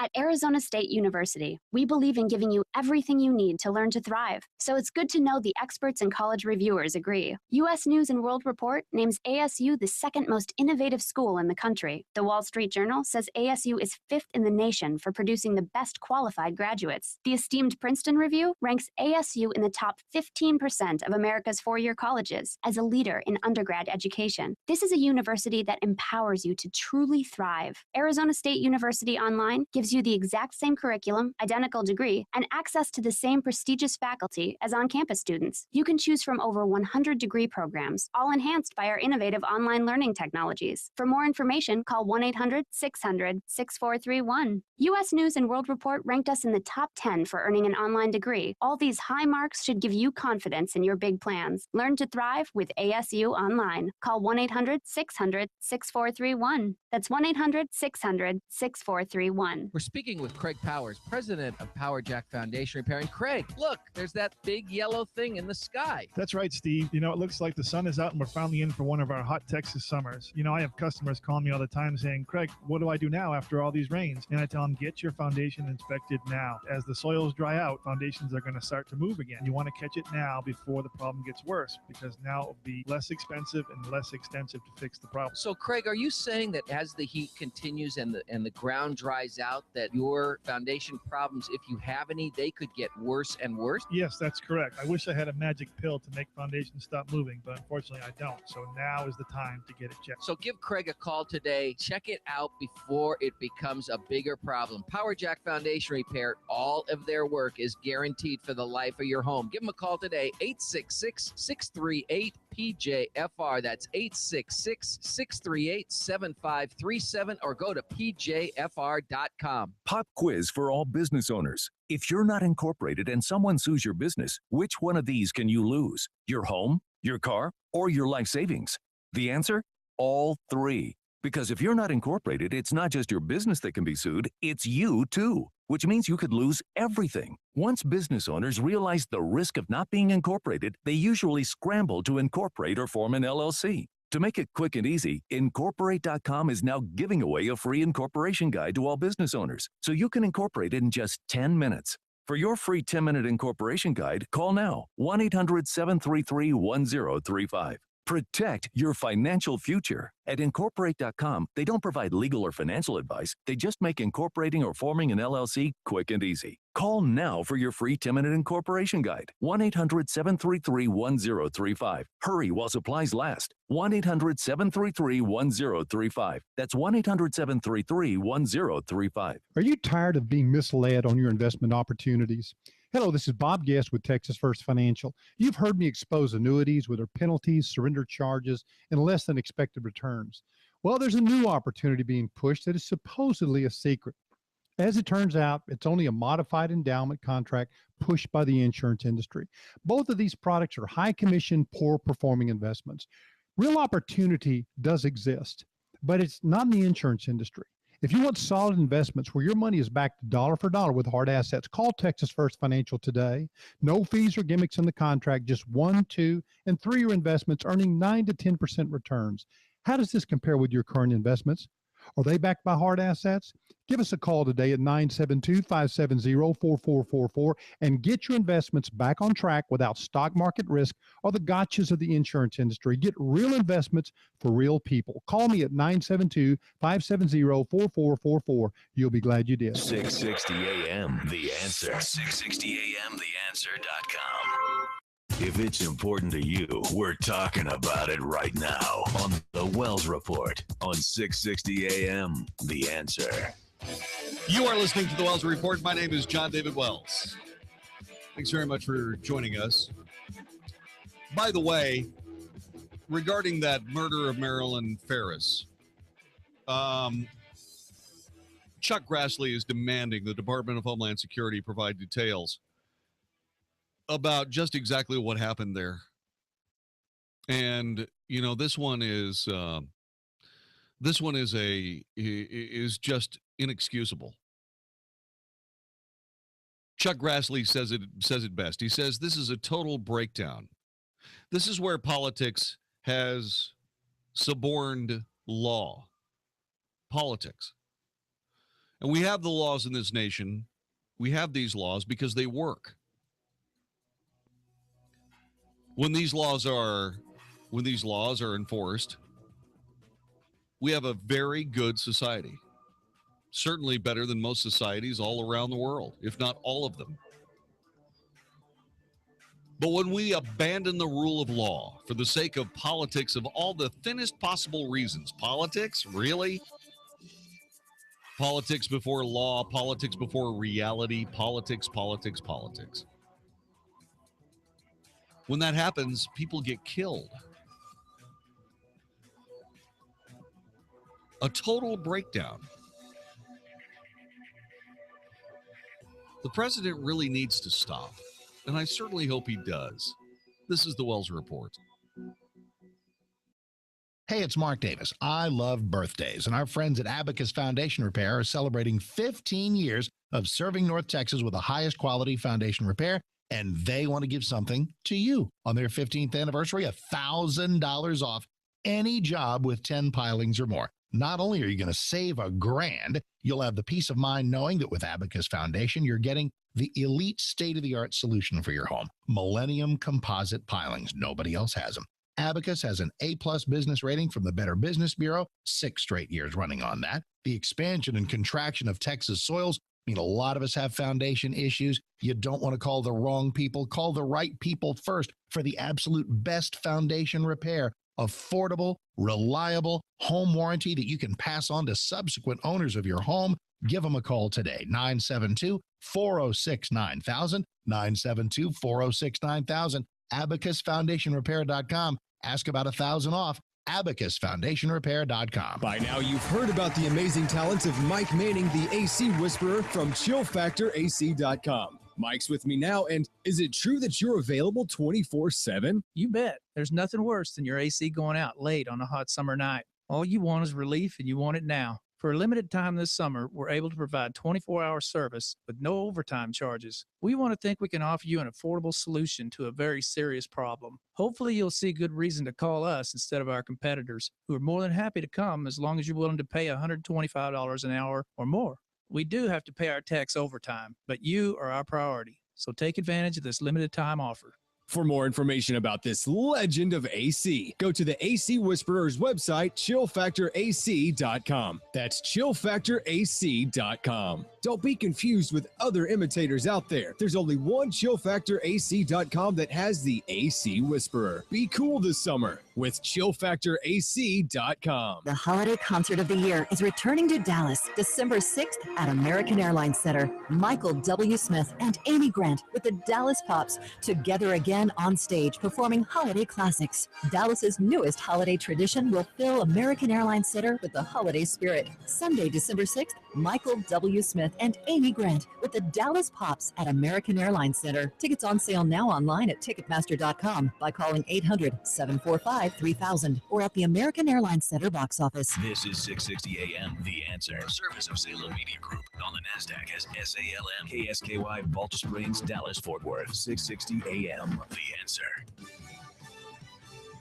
At Arizona State University, we believe in giving you everything you need to learn to thrive. So it's good to know the experts and college reviewers agree. U.S. News & World Report names ASU the second most innovative school in the country. The Wall Street Journal says ASU is 5th in the nation for producing the best qualified graduates. The esteemed Princeton Review ranks ASU in the top 15% of America's four-year colleges as a leader in undergrad education. This is a university that empowers you to truly thrive. Arizona State University Online gives you the exact same curriculum, identical degree, and access to the same prestigious faculty as on-campus students. You can choose from over 100 degree programs, all enhanced by our innovative online learning technologies. For more information, call 1-800-600-6431. U.S. News & World Report ranked us in the top 10 for earning an online degree. All these high marks should give you confidence in your big plans. Learn to thrive with ASU Online. Call 1-800-600-6431. That's 1-800-600-6431. We're speaking with Craig Powers, president of Power Jack Foundation Repair. And Craig, look, there's that big yellow thing in the sky. That's right, Steve. You know, it looks like the sun is out and we're finally in for one of our hot Texas summers. You know, I have customers calling me all the time saying, Craig, what do I do now after all these rains? And I tell them, get your foundation inspected now. As the soils dry out, foundations are going to start to move again. You want to catch it now before the problem gets worse, because now it'll be less expensive and less extensive to fix the problem. So, Craig, are you saying that as the heat continues and the ground dries out, that your foundation problems, if you have any, they could get worse and worse? Yes, that's correct. I wish I had a magic pill to make foundations stop moving, but unfortunately I don't. So now is the time to get it checked. So give Craig a call today. Check it out before it becomes a bigger problem. Power Jack Foundation Repair, all of their work is guaranteed for the life of your home. Give them a call today, 866-638-PJFR. That's 866-638-7537, or go to pjfr.com. Pop quiz for all business owners. If you're not incorporated and someone sues your business, which one of these can you lose? Your home, your car, or your life savings? The answer? All three. Because if you're not incorporated, it's not just your business that can be sued, it's you too, which means you could lose everything. Once business owners realize the risk of not being incorporated, they usually scramble to incorporate or form an LLC. To make it quick and easy, Incorporate.com is now giving away a free incorporation guide to all business owners, so you can incorporate in just 10 minutes. For your free 10-minute incorporation guide, call now, 1-800-733-1035. Protect your financial future. At Incorporate.com, they don't provide legal or financial advice. They just make incorporating or forming an LLC quick and easy. Call now for your free 10-minute incorporation guide. 1-800-733-1035. Hurry while supplies last. 1-800-733-1035. That's 1-800-733-1035. Are you tired of being misled on your investment opportunities? Hello, this is Bob Guest with Texas First Financial. You've heard me expose annuities with their penalties, surrender charges, and less than expected returns. Well, there's a new opportunity being pushed that is supposedly a secret. As it turns out, it's only a modified endowment contract pushed by the insurance industry. Both of these products are high commission, poor performing investments. Real opportunity does exist, but it's not in the insurance industry. If you want solid investments where your money is backed dollar for dollar with hard assets, call Texas First Financial today. No fees or gimmicks in the contract, just 1, 2, and 3-year investments earning 9 to 10% returns. How does this compare with your current investments? Are they backed by hard assets? Give us a call today at 972-570-4444 and get your investments back on track without stock market risk or the gotchas of the insurance industry. Get real investments for real people. Call me at 972-570-4444. You'll be glad you did. 660 AM, The Answer. 660 AM, TheAnswer.com. If it's important to you, we're talking about it right now on The Wells Report on 660 AM, The Answer. You are listening to The Wells Report. My name is Jon-David Wells. Thanks very much for joining us. By the way, regarding that murder of Marilyn Ferris, Chuck Grassley is demanding the Department of Homeland Security provide details about just exactly what happened there. And, you know, this one is just inexcusable. Chuck Grassley says it best. He says this is a total breakdown. This is where politics has suborned law. Politics. And we have the laws in this nation. We have these laws because they work. When these laws are enforced, we have a very good society. Certainly better than most societies all around the world, if not all of them. But when we abandon the rule of law for the sake of politics of all the thinnest possible reasons, politics, really? Politics before law, politics before reality, politics. When that happens, people get killed. A total breakdown. The president really needs to stop, and I certainly hope he does. This is the Wells Report. Hey, it's Mark Davis. I love birthdays, and our friends at Abacus Foundation Repair are celebrating 15 years of serving North Texas with the highest quality foundation repair, and they want to give something to you. On their 15th anniversary, $1,000 off any job with 10 pilings or more. Not only are you going to save $1,000, you'll have the peace of mind knowing that with Abacus Foundation, you're getting the elite state-of-the-art solution for your home. Millennium composite pilings. Nobody else has them. Abacus has an A+ business rating from the Better Business Bureau, 6 straight years running on that. The expansion and contraction of Texas soils mean a lot of us have foundation issues. You don't want to call the wrong people. Call the right people first for the absolute best foundation repair. Affordable, reliable home warranty that you can pass on to subsequent owners of your home. Give them a call today, 972-406-9000, 972-406-9000, abacusfoundationrepair.com. Ask about 1,000 off, abacusfoundationrepair.com. By now, you've heard about the amazing talents of Mike Manning, the AC Whisperer from ChillFactorAC.com. Mike's with me now, and is it true that you're available 24/7? You bet. There's nothing worse than your AC going out late on a hot summer night. All you want is relief, and you want it now. For a limited time this summer, we're able to provide 24-hour service with no overtime charges. We want to think we can offer you an affordable solution to a very serious problem. Hopefully, you'll see good reason to call us instead of our competitors, who are more than happy to come as long as you're willing to pay $125 an hour or more. We do have to pay our techs overtime, but you are our priority. So take advantage of this limited time offer. For more information about this legend of AC, go to the AC Whisperer's website, chillfactorac.com. That's chillfactorac.com. Don't be confused with other imitators out there. There's only one chillfactorac.com that has the AC Whisperer. Be cool this summer with chillfactorac.com. The holiday concert of the year is returning to Dallas December 6th at American Airlines Center. Michael W. Smith and Amy Grant with the Dallas Pops together again on stage performing holiday classics. Dallas's newest holiday tradition will fill American Airlines Center with the holiday spirit. Sunday, December 6th, Michael W. Smith and Amy Grant with the Dallas Pops at American Airlines Center. Tickets on sale now online at Ticketmaster.com by calling 800-745-3000 or at the American Airlines Center box office. This is 660 AM, The Answer. Service of Salem Media Group on the NASDAQ as SALM, KSKY, Balch Springs, Dallas, Fort Worth. 660 AM, The Answer.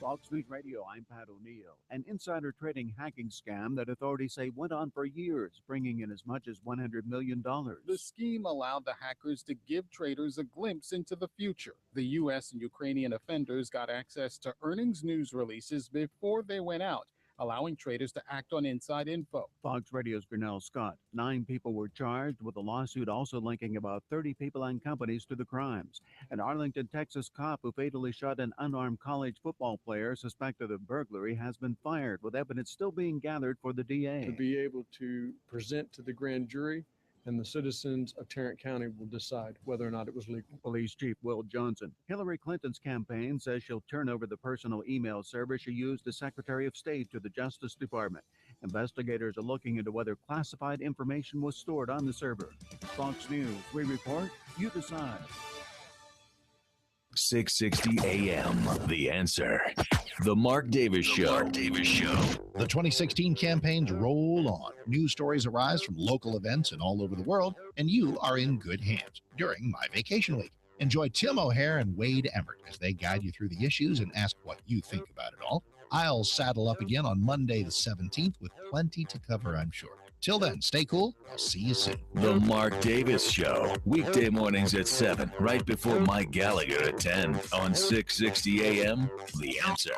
Fox News Radio, I'm Pat O'Neill. An insider trading hacking scam that authorities say went on for years, bringing in as much as $100 million. The scheme allowed the hackers to give traders a glimpse into the future. The U.S. and Ukrainian offenders got access to earnings news releases before they went out, allowing traders to act on inside info. Fox Radio's Grinnell Scott. 9 people were charged with a lawsuit also linking about 30 people and companies to the crimes. An Arlington, Texas cop who fatally shot an unarmed college football player suspected of burglary has been fired, with evidence still being gathered for the DA. To be able to present to the grand jury, and the citizens of Tarrant County will decide whether or not it was legal. Police Chief Will Johnson. Hillary Clinton's campaign says she'll turn over the personal email server she used as Secretary of State to the Justice Department. Investigators are looking into whether classified information was stored on the server. Fox News, we report, you decide. 660 AM, The Answer. The Mark Davis Show. The 2016 campaigns roll on. News stories arise from local events and all over the world, and you are in good hands during My Vacation Week. Enjoy Tim O'Hare and Wade Emmert as they guide you through the issues and ask what you think about it all. I'll saddle up again on Monday the 17th with plenty to cover, I'm sure. Till then, stay cool. I'll see you soon. The Mark Davis Show. Weekday mornings at 7, right before Mike Gallagher at 10 on 660 AM, The Answer.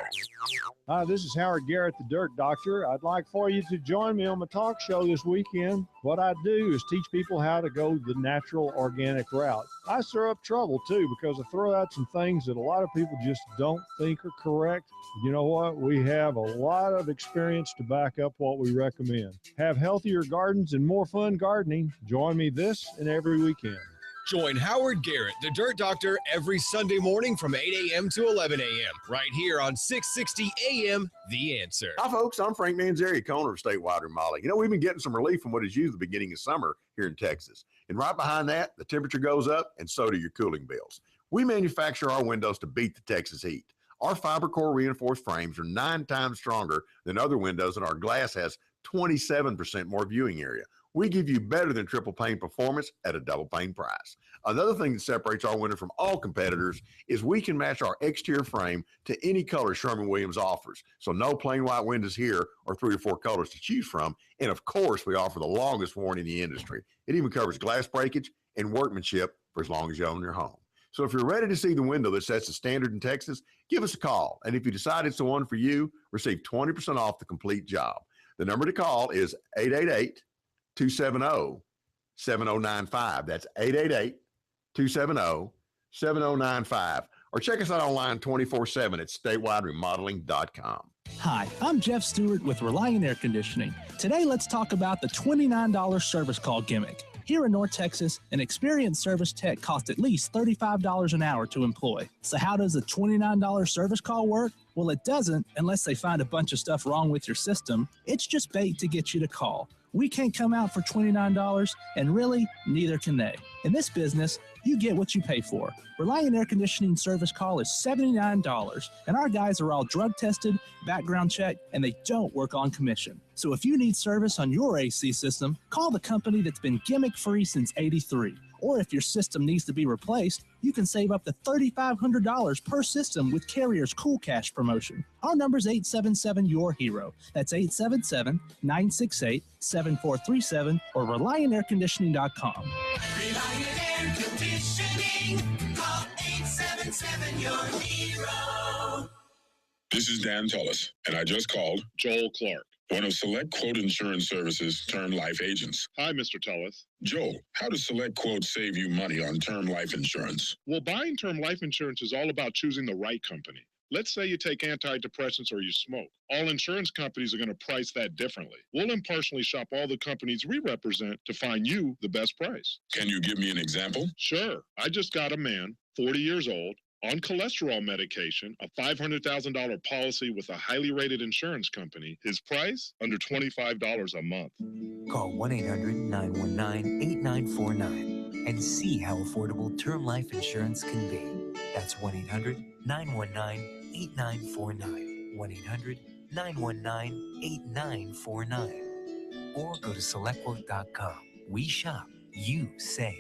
Hi, this is Howard Garrett, the Dirt Doctor. I'd like for you to join me on my talk show this weekend. What I do is teach people how to go the natural, organic route. I stir up trouble, too, because I throw out some things that a lot of people just don't think are correct. You know what? We have a lot of experience to back up what we recommend. Have healthier gardens and more fun gardening. Join me this and every weekend. Join Howard Garrett, the Dirt Doctor, every Sunday morning from 8 a.m. to 11 a.m. right here on 660 a.m. The Answer. Hi, folks. I'm Frank Manzeri, owner of Statewide Remodeling. You know, we've been getting some relief from what is usually the beginning of summer here in Texas. And right behind that, the temperature goes up, and so do your cooling bills. We manufacture our windows to beat the Texas heat. Our fiber core reinforced frames are 9 times stronger than other windows, and our glass has 27% more viewing area. We give you better than triple pane performance at a double pane price. Another thing that separates our window from all competitors is we can match our exterior frame to any color Sherwin-Williams offers. So no plain white windows here or 3 or 4 colors to choose from. And of course, we offer the longest warranty in the industry. It even covers glass breakage and workmanship for as long as you own your home. So if you're ready to see the window that sets the standard in Texas, give us a call. And if you decide it's the one for you, receive 20% off the complete job. The number to call is 888-270-7095. That's 888-270-7095. Or check us out online 24/7 at statewideremodeling.com. Hi, I'm Jeff Stewart with Reliant Air Conditioning. Today, let's talk about the $29 service call gimmick. Here in North Texas, an experienced service tech costs at least $35 an hour to employ. So how does a $29 service call work? Well, it doesn't unless they find a bunch of stuff wrong with your system. It's just bait to get you to call. We can't come out for $29, and really, neither can they. In this business, you get what you pay for. Reliant Air Conditioning service call is $79, and our guys are all drug tested, background checked, and they don't work on commission. So if you need service on your AC system, call the company that's been gimmick-free since '83. Or if your system needs to be replaced, you can save up to $3,500 per system with Carrier's Cool Cash promotion. Our number's 877-YOUR-HERO. That's 877-968-7437 or ReliantAirConditioning.com. Reliant Air Conditioning. Call 877-YOUR-HERO. This is Dan Tullis, and I just called Joel Clark, one of Select Quote Insurance Services' term life agents. Hi, Mr. Tullis. Joel, how does Select Quote save you money on term life insurance? Well, buying term life insurance is all about choosing the right company. Let's say you take antidepressants or you smoke. All insurance companies are going to price that differently. We'll impartially shop all the companies we represent to find you the best price. Can you give me an example? Sure. I just got a man, 40 years old, on cholesterol medication, a $500,000 policy with a highly rated insurance company. His price, under $25 a month. Call 1-800-919-8949 and see how affordable term life insurance can be. That's 1-800-919-8949. 1-800-919-8949. Or go to selectquote.com. We shop, you save.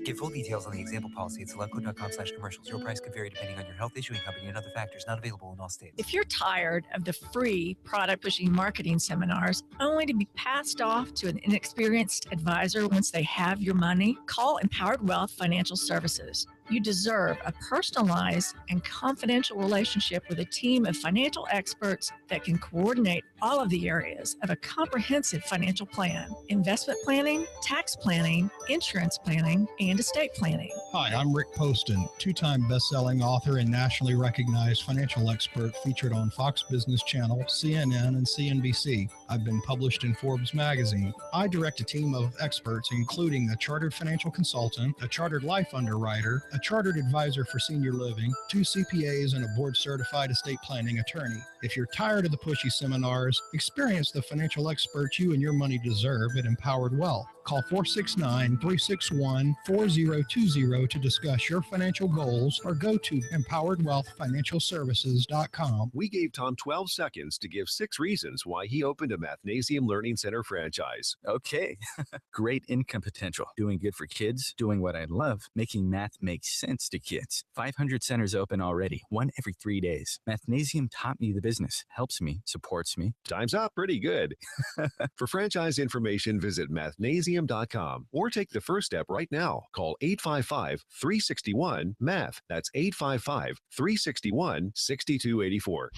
Get full details on the example policy at selectquote.com/commercials. Your price could vary depending on your health, issuing company, and other factors. Not available in all states. If you're tired of the free product pushing marketing seminars only to be passed off to an inexperienced advisor once they have your money, call Empowered Wealth Financial Services. You deserve a personalized and confidential relationship with a team of financial experts that can coordinate all of the areas of a comprehensive financial plan: investment planning, tax planning, insurance planning, and estate planning. Hi, I'm Rick Poston, two-time best-selling author and nationally recognized financial expert featured on Fox Business Channel, CNN, and CNBC. I've been published in Forbes magazine. I direct a team of experts, including a chartered financial consultant, a chartered life underwriter, a chartered advisor for senior living, 2 CPAs, and a board-certified estate planning attorney. If you're tired of the pushy seminars, experience the financial experts you and your money deserve at Empowered Wealth. Call 469-361-4020 to discuss your financial goals or go to empoweredwealthfinancialservices.com. We gave Tom 12 seconds to give 6 reasons why he opened a Mathnasium Learning Center franchise. Okay. Great income potential. Doing good for kids. Doing what I love. Making math make sense to kids. 500 centers open already. 1 every 3 days. Mathnasium taught me the business. Helps me. Supports me. Time's up. Pretty good. For franchise information, visit Mathnasium.com or take the first step right now. Call 855-361-MATH. That's 855-361-6284.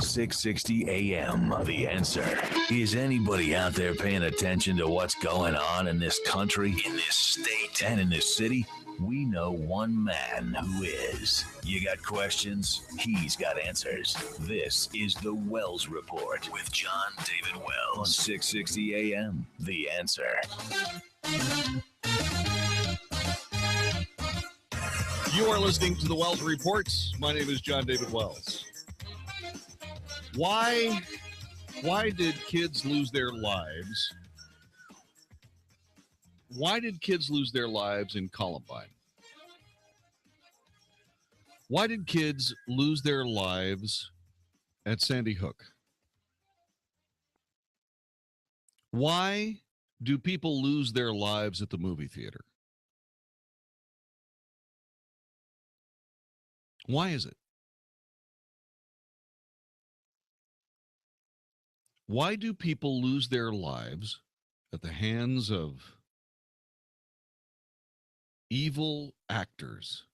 660 AM, The Answer. Is anybody out there paying attention to what's going on in this country, in this state, and in this city? We know one man who is. You got questions? He's got answers. This is The Wells Report with Jon-David Wells on 660 AM, The Answer. You are listening to The Wells Report. My name is Jon-David Wells. Why did kids lose their lives? Why did kids lose their lives in Columbine? Why did kids lose their lives at Sandy Hook? Why do people lose their lives at the movie theater? Why is it? Why do people lose their lives at the hands of evil actors?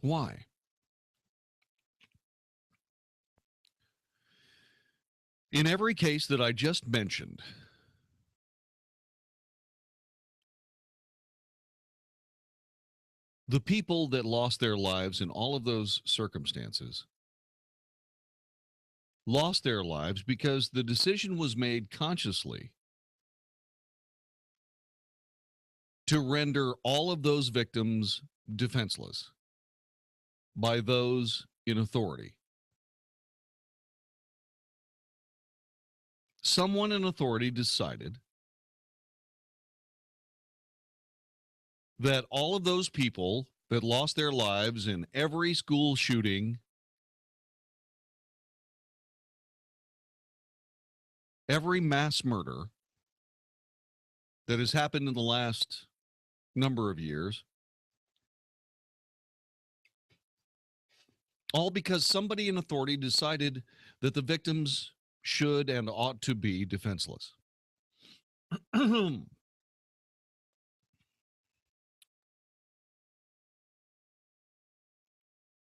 Why? In every case that I just mentioned, the people that lost their lives in all of those circumstances lost their lives because the decision was made consciously to render all of those victims defenseless by those in authority. Someone in authority decided that all of those people that lost their lives in every school shooting, every mass murder that has happened in the last number of years, all because somebody in authority decided that the victims should and ought to be defenseless.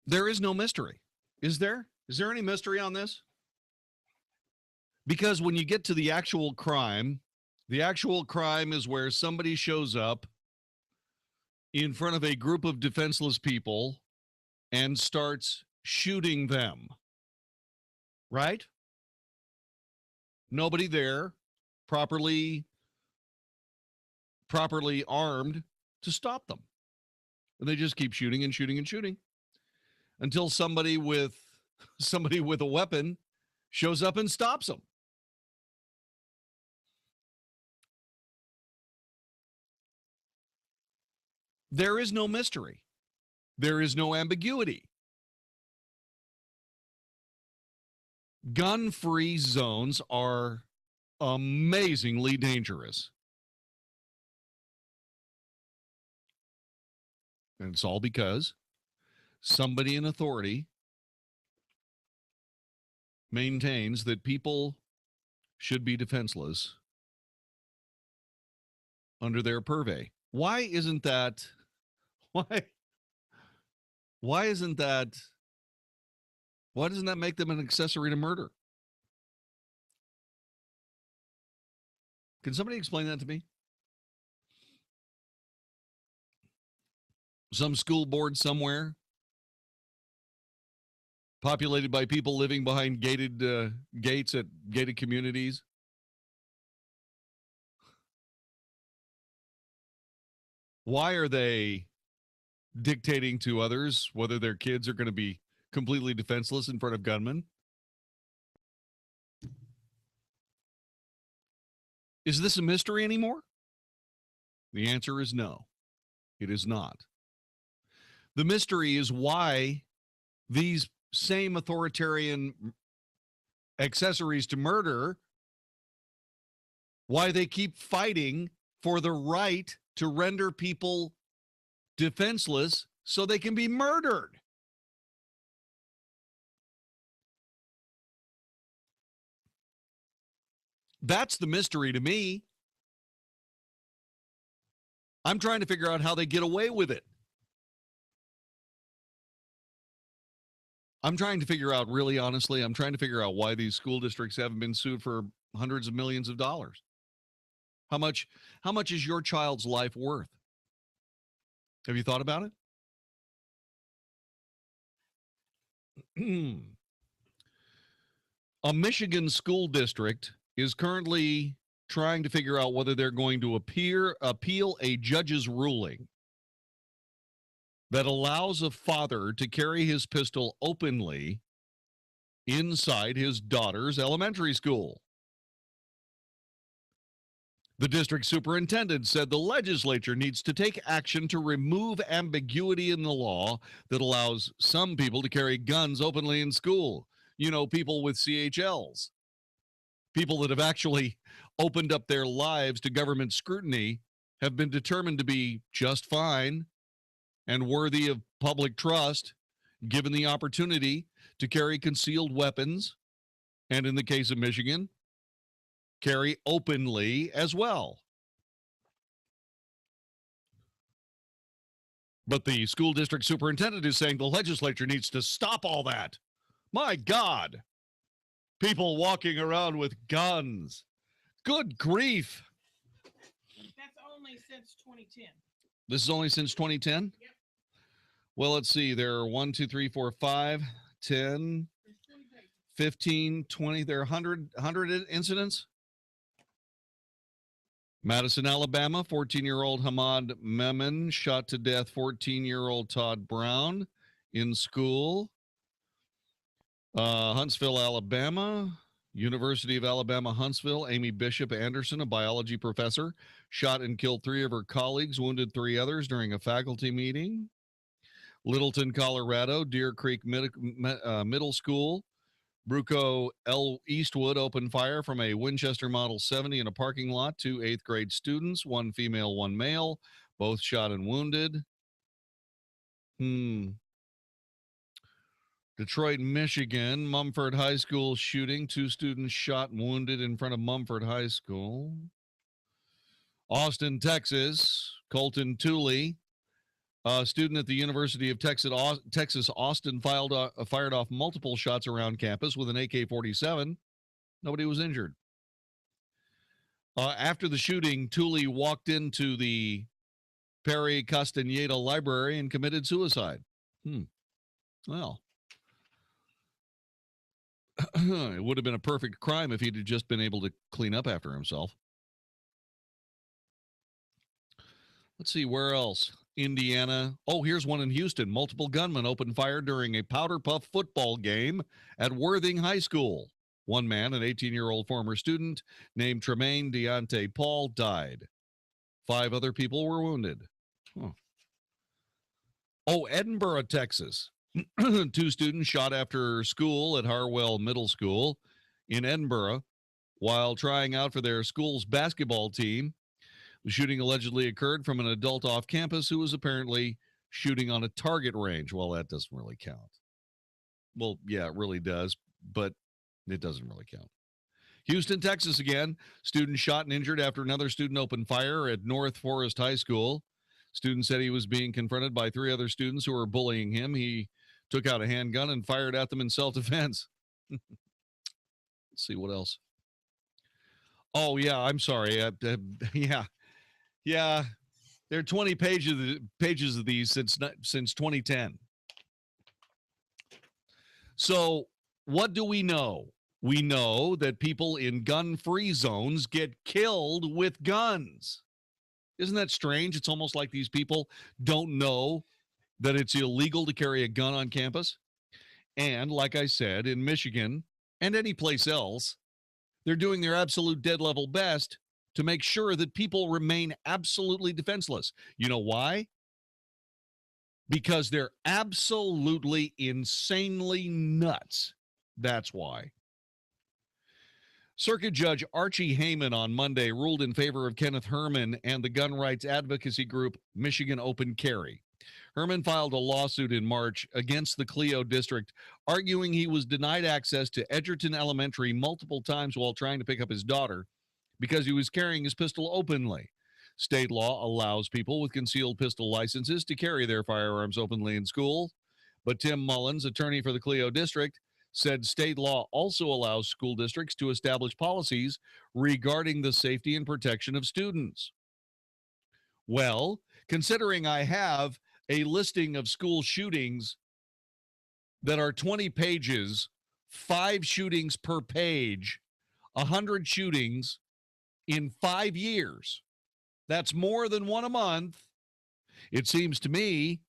There is no mystery. Is there? Is there any mystery on this? Because when you get to the actual crime is where somebody shows up in front of a group of defenseless people and starts shooting them. Right? Nobody there properly armed to stop them. And they just keep shooting and shooting and shooting until somebody with a weapon shows up and stops them. There is no mystery. There is no ambiguity. Gun-free zones are amazingly dangerous. And it's all because somebody in authority maintains that people should be defenseless under their purvey. Why doesn't that make them an accessory to murder? Can somebody explain that to me? Some school board somewhere populated by people living behind gated gates at gated communities. Why are they dictating to others whether their kids are going to be completely defenseless in front of gunmen? Is this a mystery anymore? The answer is no, it is not. The mystery is why these same authoritarian accessories to murder, why they keep fighting for the right to render people defenseless so they can be murdered. That's the mystery to me. I'm trying to figure out how they get away with it. I'm trying to figure out, really honestly, I'm trying to figure out why these school districts haven't been sued for hundreds of millions of dollars. How much is your child's life worth? Have you thought about it? A Michigan school district is currently trying to figure out whether they're going to appeal a judge's ruling that allows a father to carry his pistol openly inside his daughter's elementary school. The district superintendent said the legislature needs to take action to remove ambiguity in the law that allows some people to carry guns openly in school. You know, people with CHLs. People that have actually opened up their lives to government scrutiny have been determined to be just fine and worthy of public trust, given the opportunity to carry concealed weapons, and in the case of Michigan, carry openly as well. But the school district superintendent is saying the legislature needs to stop all that. My God. People walking around with guns. Good grief. That's only since 2010. This is only since 2010? Yep. Well, let's see. There are 1, 2, 3, 4, 5, 10, 15, 20. There are 100 incidents. Madison, Alabama, 14-year-old Hamad Memon shot to death 14-year-old Todd Brown in school. Huntsville, Alabama, University of Alabama, Huntsville, Amy Bishop Anderson, a biology professor, shot and killed 3 of her colleagues, wounded 3 others during a faculty meeting. Littleton, Colorado, Deer Creek Middle School, Bruco L. Eastwood opened fire from a Winchester Model 70 in a parking lot. 2 8th grade students, 1 female, 1 male, both shot and wounded. Detroit, Michigan, Mumford High School shooting. 2 students shot and wounded in front of Mumford High School. Austin, Texas, Colton Tooley, a student at the University of Texas, Austin, fired off multiple shots around campus with an AK-47. Nobody was injured. After the shooting, Tooley walked into the Perry Castaneda Library and committed suicide. Well, it would have been a perfect crime if he'd just been able to clean up after himself. Let's see, where else? Indiana. Oh, here's one in Houston. Multiple gunmen opened fire during a powder puff football game at Worthing High School. One man, an 18-year-old former student named Tremaine Deontay Paul, died. 5 other people were wounded. Oh, Edinburgh, Texas. 2 students shot after school at Harwell Middle School in Edinburgh while trying out for their school's basketball team. The shooting allegedly occurred from an adult off campus who was apparently shooting on a target range. Well, that doesn't really count. Well, yeah, it really does, but it doesn't really count. Houston, Texas again. Student shot and injured after another student opened fire at North Forest High School. Student said he was being confronted by 3 other students who were bullying him. He took out a handgun and fired at them in self-defense. Let's see what else. Oh, yeah, I'm sorry. Yeah, there are 20 pages of these since 2010. So what do we know? We know that people in gun-free zones get killed with guns. Isn't that strange? It's almost like these people don't know that it's illegal to carry a gun on campus. And like I said, in Michigan and any place else, they're doing their absolute dead level best to make sure that people remain absolutely defenseless. You know why? Because they're absolutely insanely nuts. That's why. Circuit Judge Archie Heyman on Monday ruled in favor of Kenneth Herman and the gun rights advocacy group Michigan Open Carry. Herman filed a lawsuit in March against the Clio district, arguing he was denied access to Edgerton Elementary multiple times while trying to pick up his daughter because he was carrying his pistol openly. State law allows people with concealed pistol licenses to carry their firearms openly in school, but Tim Mullins, attorney for the Clio district, said state law also allows school districts to establish policies regarding the safety and protection of students. Well, considering I have a listing of school shootings that are 20 pages, 5 shootings per page, 100 shootings in 5 years, that's more than 1 a month. It seems to me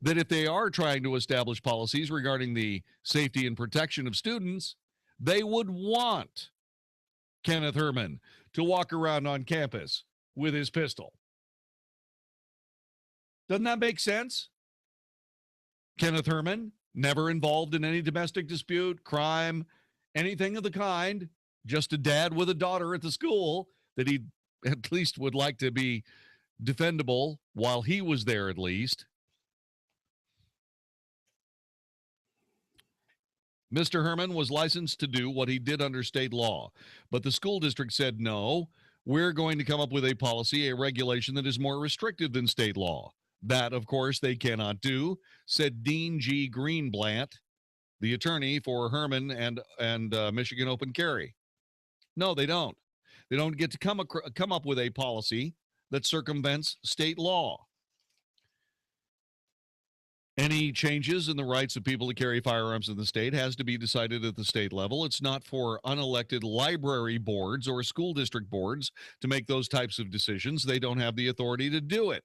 that if they are trying to establish policies regarding the safety and protection of students, they would want Kenneth Herman to walk around on campus with his pistol. Doesn't that make sense? Kenneth Herman, never involved in any domestic dispute, crime, anything of the kind, just a dad with a daughter at the school that he at least would like to be defendable while he was there at least. Mr. Herman was licensed to do what he did under state law, but the school district said, no, we're going to come up with a policy, a regulation that is more restrictive than state law. That, of course, they cannot do, said Dean G. Greenblatt, the attorney for Herman and Michigan Open Carry. No, they don't. They don't get to come up with a policy that circumvents state law. Any changes in the rights of people to carry firearms in the state has to be decided at the state level. It's not for unelected library boards or school district boards to make those types of decisions. They don't have the authority to do it.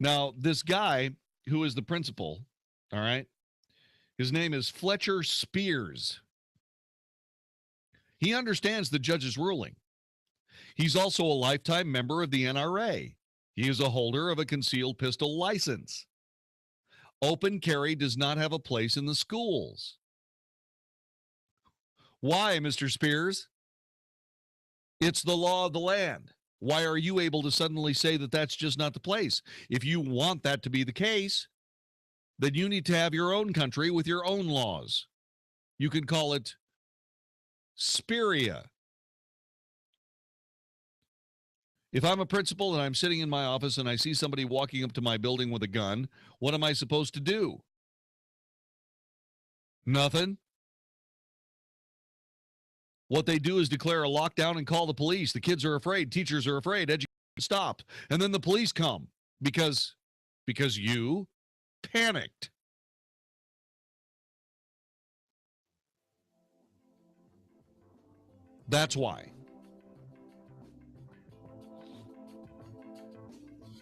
Now, this guy who is the principal, all right, his name is Fletcher Spears. He understands the judge's ruling. He's also a lifetime member of the NRA. He is a holder of a concealed pistol license. Open carry does not have a place in the schools. Why, Mr. Spears? It's the law of the land. Why are you able to suddenly say that that's just not the place? If you want that to be the case, then you need to have your own country with your own laws. You can call it Spearia. If I'm a principal and I'm sitting in my office and I see somebody walking up to my building with a gun, what am I supposed to do? Nothing. What they do is declare a lockdown and call the police. The kids are afraid. Teachers are afraid. Education stopped. And then the police come because you panicked. That's why.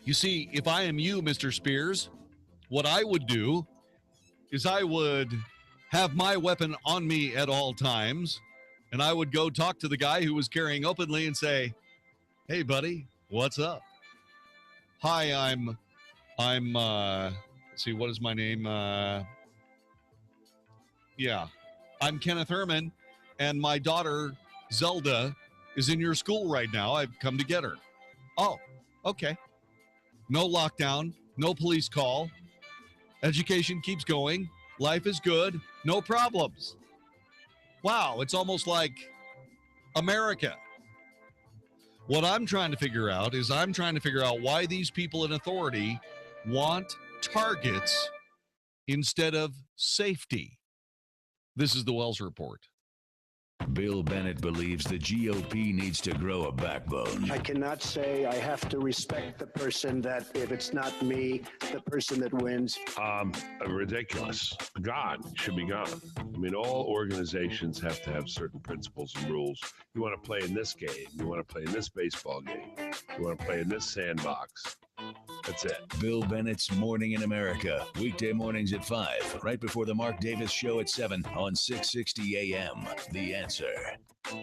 You see, if I am you, Mr. Spears, what I would do is I would have my weapon on me at all times, and I would go talk to the guy who was carrying openly and say, "Hey, buddy, what's up? Hi, I'm let's see, what is my name? I'm Kenneth Herman, and my daughter, Zelda, is in your school right now. I've come to get her." Oh, okay. No lockdown, no police call. Education keeps going. Life is good. No problems. Wow, it's almost like America. What I'm trying to figure out is why these people in authority want targets instead of safety. This is the Wells Report. Bill Bennett believes the GOP needs to grow a backbone. I cannot say I have to respect the person that if it's not me, the person that wins. Ridiculous. God should be gone. I mean, all organizations have to have certain principles and rules. You want to play in this game. You want to play in this baseball game. You want to play in this sandbox. That's it. Bill Bennett's Morning in America, weekday mornings at 5, right before the Mark Davis Show at 7 on 660 AM. The Answer.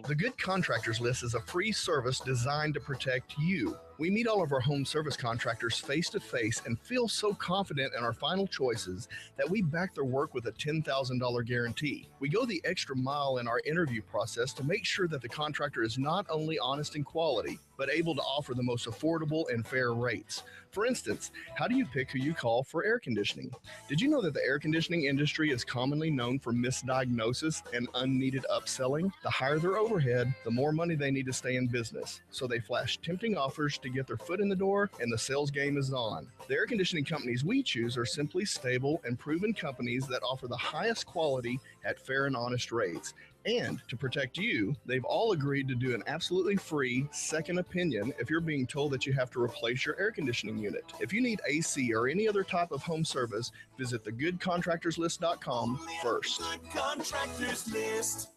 The Good Contractors List is a free service designed to protect you. We meet all of our home service contractors face to face and feel so confident in our final choices that we back their work with a $10,000 guarantee. We go the extra mile in our interview process to make sure that the contractor is not only honest in quality, but able to offer the most affordable and fair rates. For instance, how do you pick who you call for air conditioning? Did you know that the air conditioning industry is commonly known for misdiagnosis and unneeded upselling? The higher their overhead, the more money they need to stay in business. So they flash tempting offers to get their foot in the door, and the sales game is on. The air conditioning companies we choose are simply stable and proven companies that offer the highest quality at fair and honest rates. And to protect you, they've all agreed to do an absolutely free second opinion if you're being told that you have to replace your air conditioning unit. If you need AC or any other type of home service, visit thegoodcontractorslist.com first. Contractors List.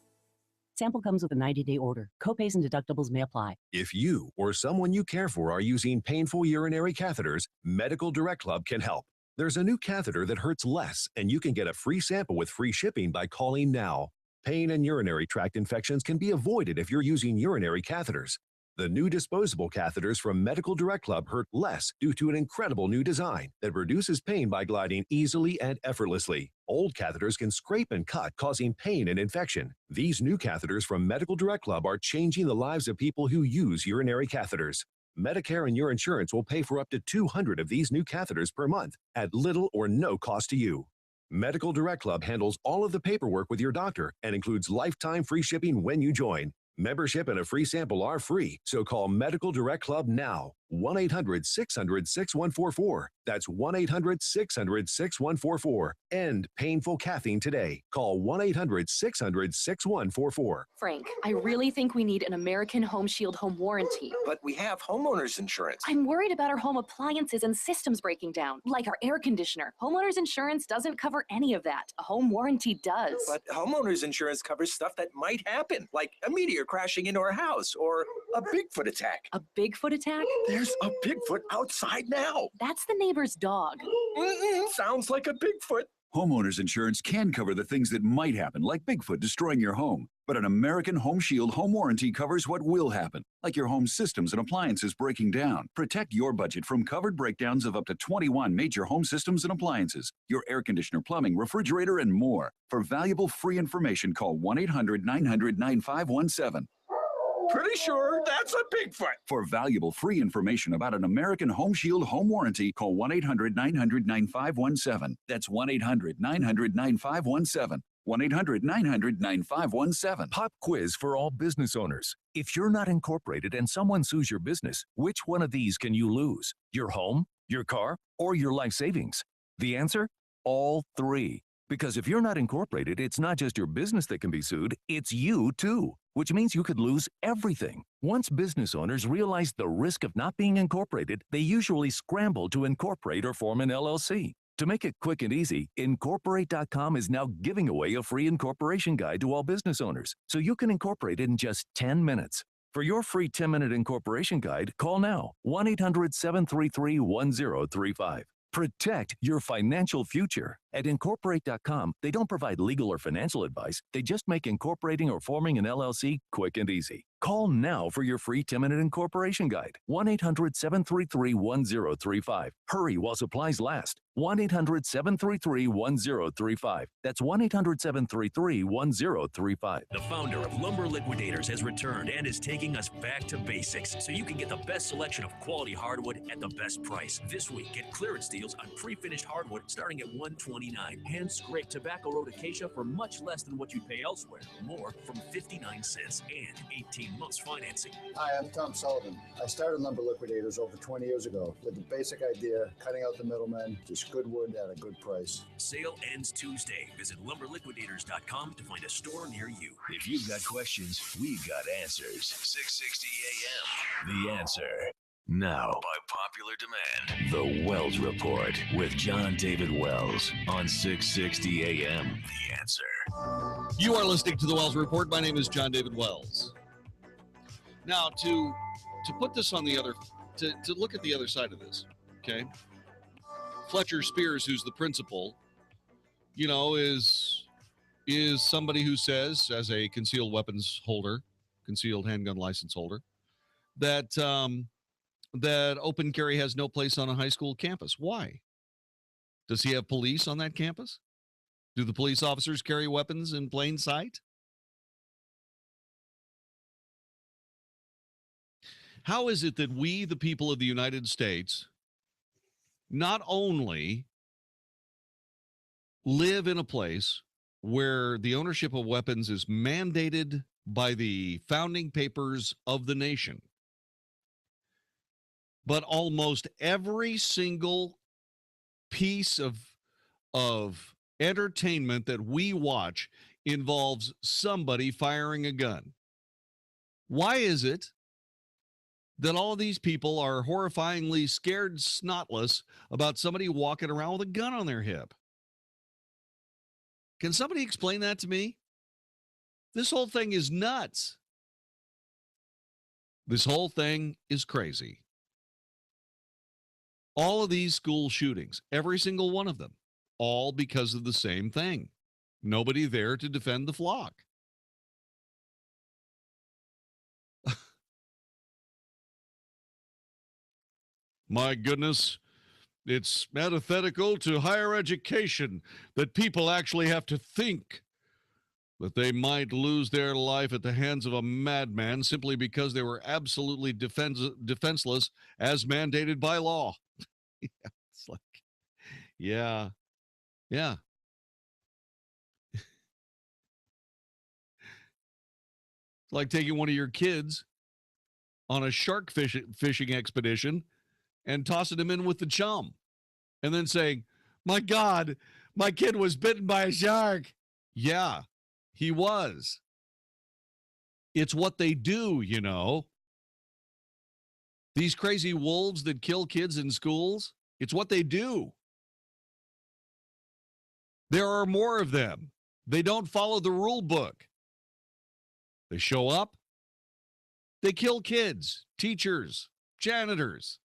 Sample comes with a 90-day order. Copays and deductibles may apply. If you or someone you care for are using painful urinary catheters, Medical Direct Club can help. There's a new catheter that hurts less, and you can get a free sample with free shipping by calling now. Pain and urinary tract infections can be avoided if you're using urinary catheters. The new disposable catheters from Medical Direct Club hurt less due to an incredible new design that reduces pain by gliding easily and effortlessly. Old catheters can scrape and cut, causing pain and infection. These new catheters from Medical Direct Club are changing the lives of people who use urinary catheters. Medicare and your insurance will pay for up to 200 of these new catheters per month at little or no cost to you. Medical Direct Club handles all of the paperwork with your doctor and includes lifetime free shipping when you join. Membership and a free sample are free, so call Medical Direct Club now. 1-800-600-6144. That's 1-800-600-6144. End painful caffeine today. Call 1-800-600-6144. Frank, I really think we need an American Home Shield home warranty. But we have homeowners insurance. I'm worried about our home appliances and systems breaking down, like our air conditioner. Homeowners insurance doesn't cover any of that. A home warranty does. But homeowners insurance covers stuff that might happen, like a meteor crashing into our house or a Bigfoot attack. A Bigfoot attack? There's a Bigfoot outside now. That's the neighbor's dog. Sounds like a Bigfoot. Homeowners insurance can cover the things that might happen, like Bigfoot destroying your home. But an American Home Shield home warranty covers what will happen, like your home systems and appliances breaking down. Protect your budget from covered breakdowns of up to 21 major home systems and appliances, your air conditioner, plumbing, refrigerator, and more. For valuable free information, call 1-800-900-9517. Pretty sure that's a Bigfoot. For valuable free information about an American Home Shield home warranty, call 1-800-900-9517. That's 1-800-900-9517. 1-800-900-9517. Pop quiz for all business owners. If you're not incorporated and someone sues your business, which one of these can you lose? Your home, your car, or your life savings? The answer? All three. Because if you're not incorporated, it's not just your business that can be sued, it's you too, which means you could lose everything. Once business owners realize the risk of not being incorporated, they usually scramble to incorporate or form an LLC. To make it quick and easy, Incorporate.com is now giving away a free incorporation guide to all business owners, so you can incorporate in just 10 minutes. For your free 10-minute incorporation guide, call now, 1-800-733-1035. Protect your financial future. At Incorporate.com, they don't provide legal or financial advice. They just make incorporating or forming an LLC quick and easy. Call now for your free 10-minute incorporation guide. 1-800-733-1035. Hurry while supplies last. 1-800-733-1035. That's 1-800-733-1035. The founder of Lumber Liquidators has returned and is taking us back to basics so you can get the best selection of quality hardwood at the best price. This week, get clearance deals on pre-finished hardwood starting at $129. Hand-scraped tobacco road acacia for much less than what you'd pay elsewhere. More from 59 cents and 18 months financing. Hi, I'm Tom Sullivan. I started Lumber Liquidators over 20 years ago with the basic idea, cutting out the middleman, just good wood at a good price. Sale ends Tuesday. Visit lumberliquidators.com to find a store near you. If you've got questions, we've got answers. 660 AM. The Answer. Now, by popular demand, The Wells Report with Jon-David Wells on 660 AM. The Answer. You are listening to The Wells Report. My name is Jon-David Wells. Now, to put this on the other, to look at the other side of this, okay? Fletcher Spears, who's the principal, you know, is somebody who says, as a concealed weapons holder, concealed handgun license holder, that that open carry has no place on a high school campus. Why? Does he have police on that campus? Do the police officers carry weapons in plain sight? How is it that we, the people of the United States, not only live in a place where the ownership of weapons is mandated by the founding papers of the nation, but almost every single piece of entertainment that we watch involves somebody firing a gun? Why is it that all of these people are horrifyingly scared snotless about somebody walking around with a gun on their hip? Can somebody explain that to me? This whole thing is nuts. This whole thing is crazy. All of these school shootings, every single one of them, all because of the same thing. Nobody there to defend the flock. My goodness, it's antithetical to higher education that people actually have to think that they might lose their life at the hands of a madman simply because they were absolutely defenseless as mandated by law. It's like, yeah. It's like taking one of your kids on a shark fishing expedition and tossing him in with the chum and then saying, my God, my kid was bitten by a shark. Yeah, he was. It's what they do, you know. These crazy wolves that kill kids in schools, it's what they do. There are more of them. They don't follow the rule book. They show up. They kill kids, teachers, janitors.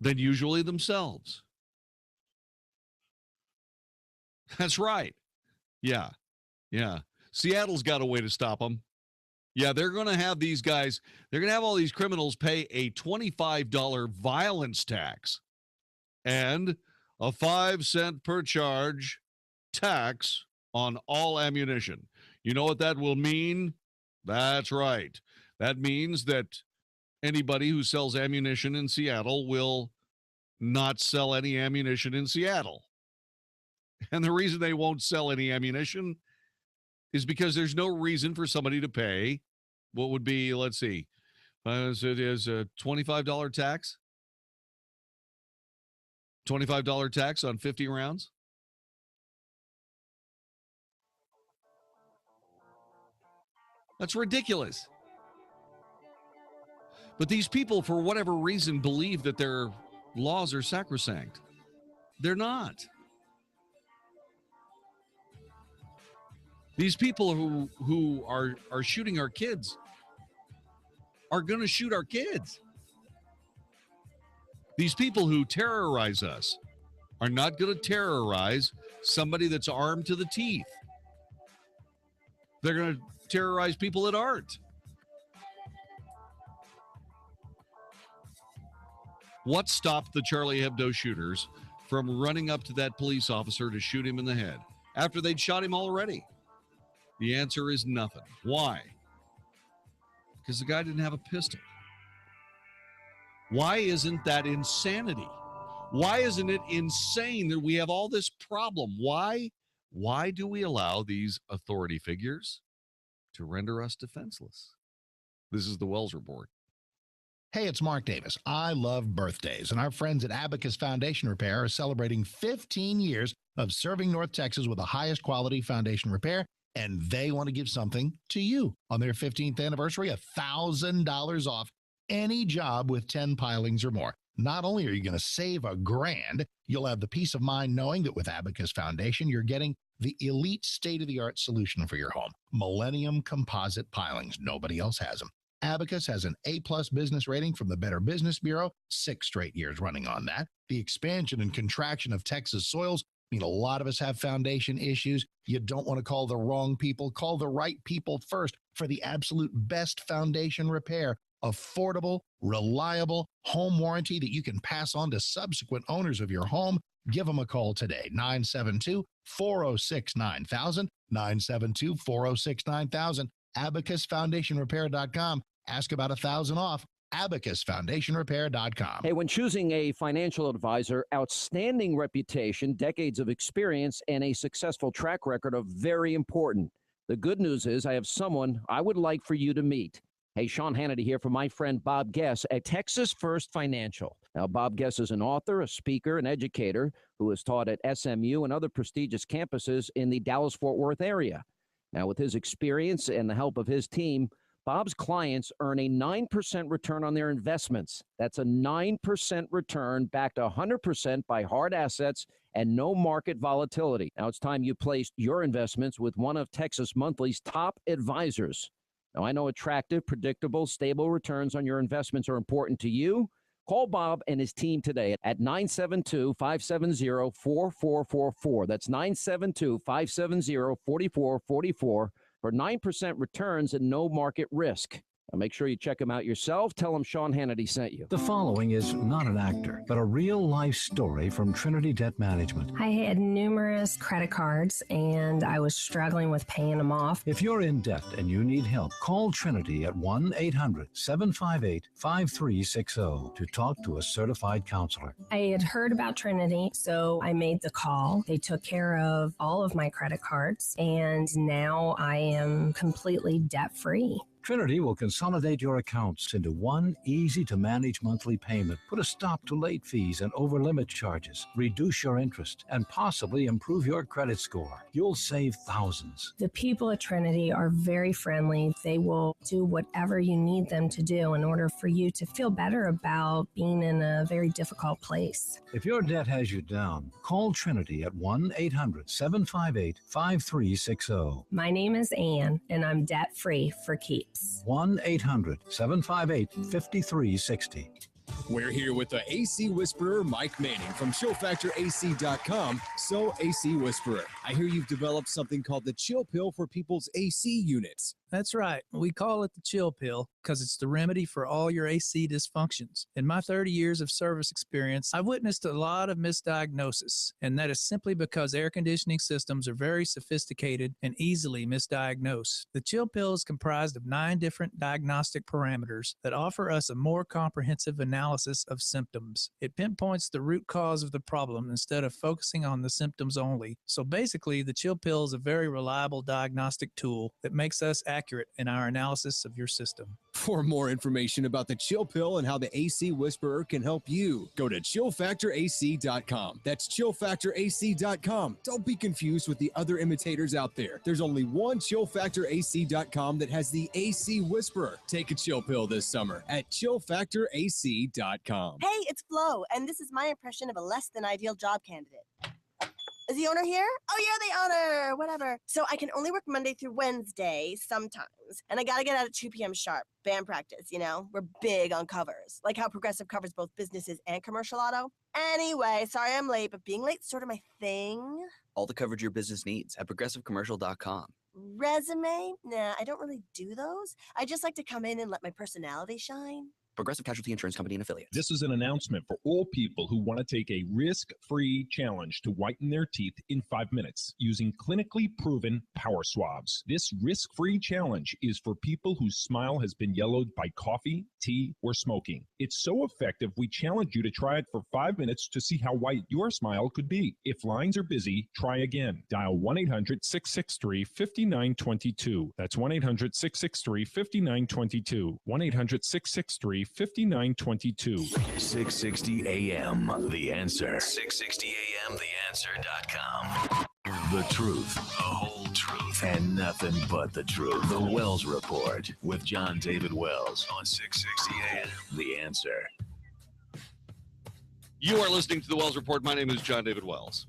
Then usually themselves. That's right. Yeah. Seattle's got a way to stop them. Yeah, they're going to have these guys, they're going to have all these criminals pay a $25 violence tax and a 5-cent per charge tax on all ammunition. You know what that will mean? That's right. That means that anybody who sells ammunition in Seattle will not sell any ammunition in Seattle. And the reason they won't sell any ammunition is because there's no reason for somebody to pay what would be, let's see, it is a $25 tax. $25 tax on 50 rounds. That's ridiculous. But these people, for whatever reason, believe that their laws are sacrosanct. They're not. These people who are shooting our kids are going to shoot our kids. These people who terrorize us are not going to terrorize somebody that's armed to the teeth. They're going to terrorize people that aren't. What stopped the Charlie Hebdo shooters from running up to that police officer to shoot him in the head after they'd shot him already? The answer is nothing. Why? Because the guy didn't have a pistol. Why isn't that insanity? Why isn't it insane that we have all this problem? Why do we allow these authority figures to render us defenseless? This is the Wells Report. Hey, it's Mark Davis. I love birthdays, and our friends at Abacus Foundation Repair are celebrating 15 years of serving North Texas with the highest quality foundation repair, and they want to give something to you. On their 15th anniversary, $1,000 off any job with 10 pilings or more. Not only are you going to save $1,000, you'll have the peace of mind knowing that with Abacus Foundation, you're getting the elite state-of-the-art solution for your home. Millennium composite pilings. Nobody else has them. Abacus has an A-plus business rating from the Better Business Bureau, 6 straight years running on that. The expansion and contraction of Texas soils mean a lot of us have foundation issues. You don't want to call the wrong people. Call the right people first for the absolute best foundation repair. Affordable, reliable home warranty that you can pass on to subsequent owners of your home. Give them a call today, 972-406-9000, 972-406-9000, abacusfoundationrepair.com. Ask about 1,000 off. abacusfoundationrepair.com. Hey, when choosing a financial advisor, outstanding reputation, decades of experience, and a successful track record are very important. The good news is I have someone I would like for you to meet. Hey, Sean Hannity here for my friend Bob Guess at Texas First Financial. Now, Bob Guess is an author, a speaker, an educator who has taught at SMU and other prestigious campuses in the Dallas-Fort Worth area. Now, with his experience and the help of his team, Bob's clients earn a 9% return on their investments. That's a 9% return backed 100% by hard assets and no market volatility. Now it's time you placed your investments with one of Texas Monthly's top advisors. Now I know attractive, predictable, stable returns on your investments are important to you. Call Bob and his team today at 972-570-4444. That's 972-570-4444 for 9% returns and no market risk. Now make sure you check him out yourself. Tell him Sean Hannity sent you. The following is not an actor, but a real-life story from Trinity Debt Management. I had numerous credit cards, and I was struggling with paying them off. If you're in debt and you need help, call Trinity at 1-800-758-5360 to talk to a certified counselor. I had heard about Trinity, so I made the call. They took care of all of my credit cards, and now I am completely debt-free. Trinity will consolidate your accounts into one easy-to-manage monthly payment, put a stop to late fees and over-limit charges, reduce your interest, and possibly improve your credit score. You'll save thousands. The people at Trinity are very friendly. They will do whatever you need them to do in order for you to feel better about being in a very difficult place. If your debt has you down, call Trinity at 1-800-758-5360. My name is Ann, and I'm debt-free for keeps. 1-800-758-5360. We're here with the AC Whisperer, Mike Manning from ChillFactorAC.com. So, AC Whisperer, I hear you've developed something called the Chill Pill for people's AC units. That's right. We call it the Chill Pill because it's the remedy for all your AC dysfunctions. In my 30 years of service experience, I've witnessed a lot of misdiagnosis, and that is simply because air conditioning systems are very sophisticated and easily misdiagnosed. The Chill Pill is comprised of 9 different diagnostic parameters that offer us a more comprehensive analysis of symptoms. It pinpoints the root cause of the problem instead of focusing on the symptoms only. So basically, the Chill Pill is a very reliable diagnostic tool that makes us accurate in our analysis of your system. For more information about the Chill Pill and how the AC Whisperer can help you, go to ChillFactorAC.com. That's ChillFactorAC.com. Don't be confused with the other imitators out there. There's only one ChillFactorAC.com that has the AC Whisperer. Take a Chill Pill this summer at ChillFactorAC.com. Hey, it's Flo, and this is my impression of a less than ideal job candidate. Is the owner here? Oh, you're the owner, whatever. So I can only work Monday through Wednesday sometimes, and I gotta get out at 2 p.m. sharp. Band practice, you know? We're big on covers, like how Progressive covers both businesses and commercial auto. Anyway, sorry I'm late, but being late's sort of my thing. All the coverage your business needs at progressivecommercial.com. Resume? Nah, I don't really do those. I just like to come in and let my personality shine. Progressive Casualty Insurance Company and Affiliates. This is an announcement for all people who want to take a risk-free challenge to whiten their teeth in 5 minutes using clinically proven power swabs. This risk-free challenge is for people whose smile has been yellowed by coffee, tea, or smoking. It's so effective, we challenge you to try it for 5 minutes to see how white your smile could be. If lines are busy, try again. Dial 1-800-663-5922. That's 1-800-663-5922. 1-800-663-5922. 660 AM, The Answer. 660 AM, TheAnswer.com. The truth, the whole truth, and nothing but the truth. The Wells Report with Jon-David Wells on 660 AM, The Answer. You are listening to the Wells Report. My name is Jon-David Wells.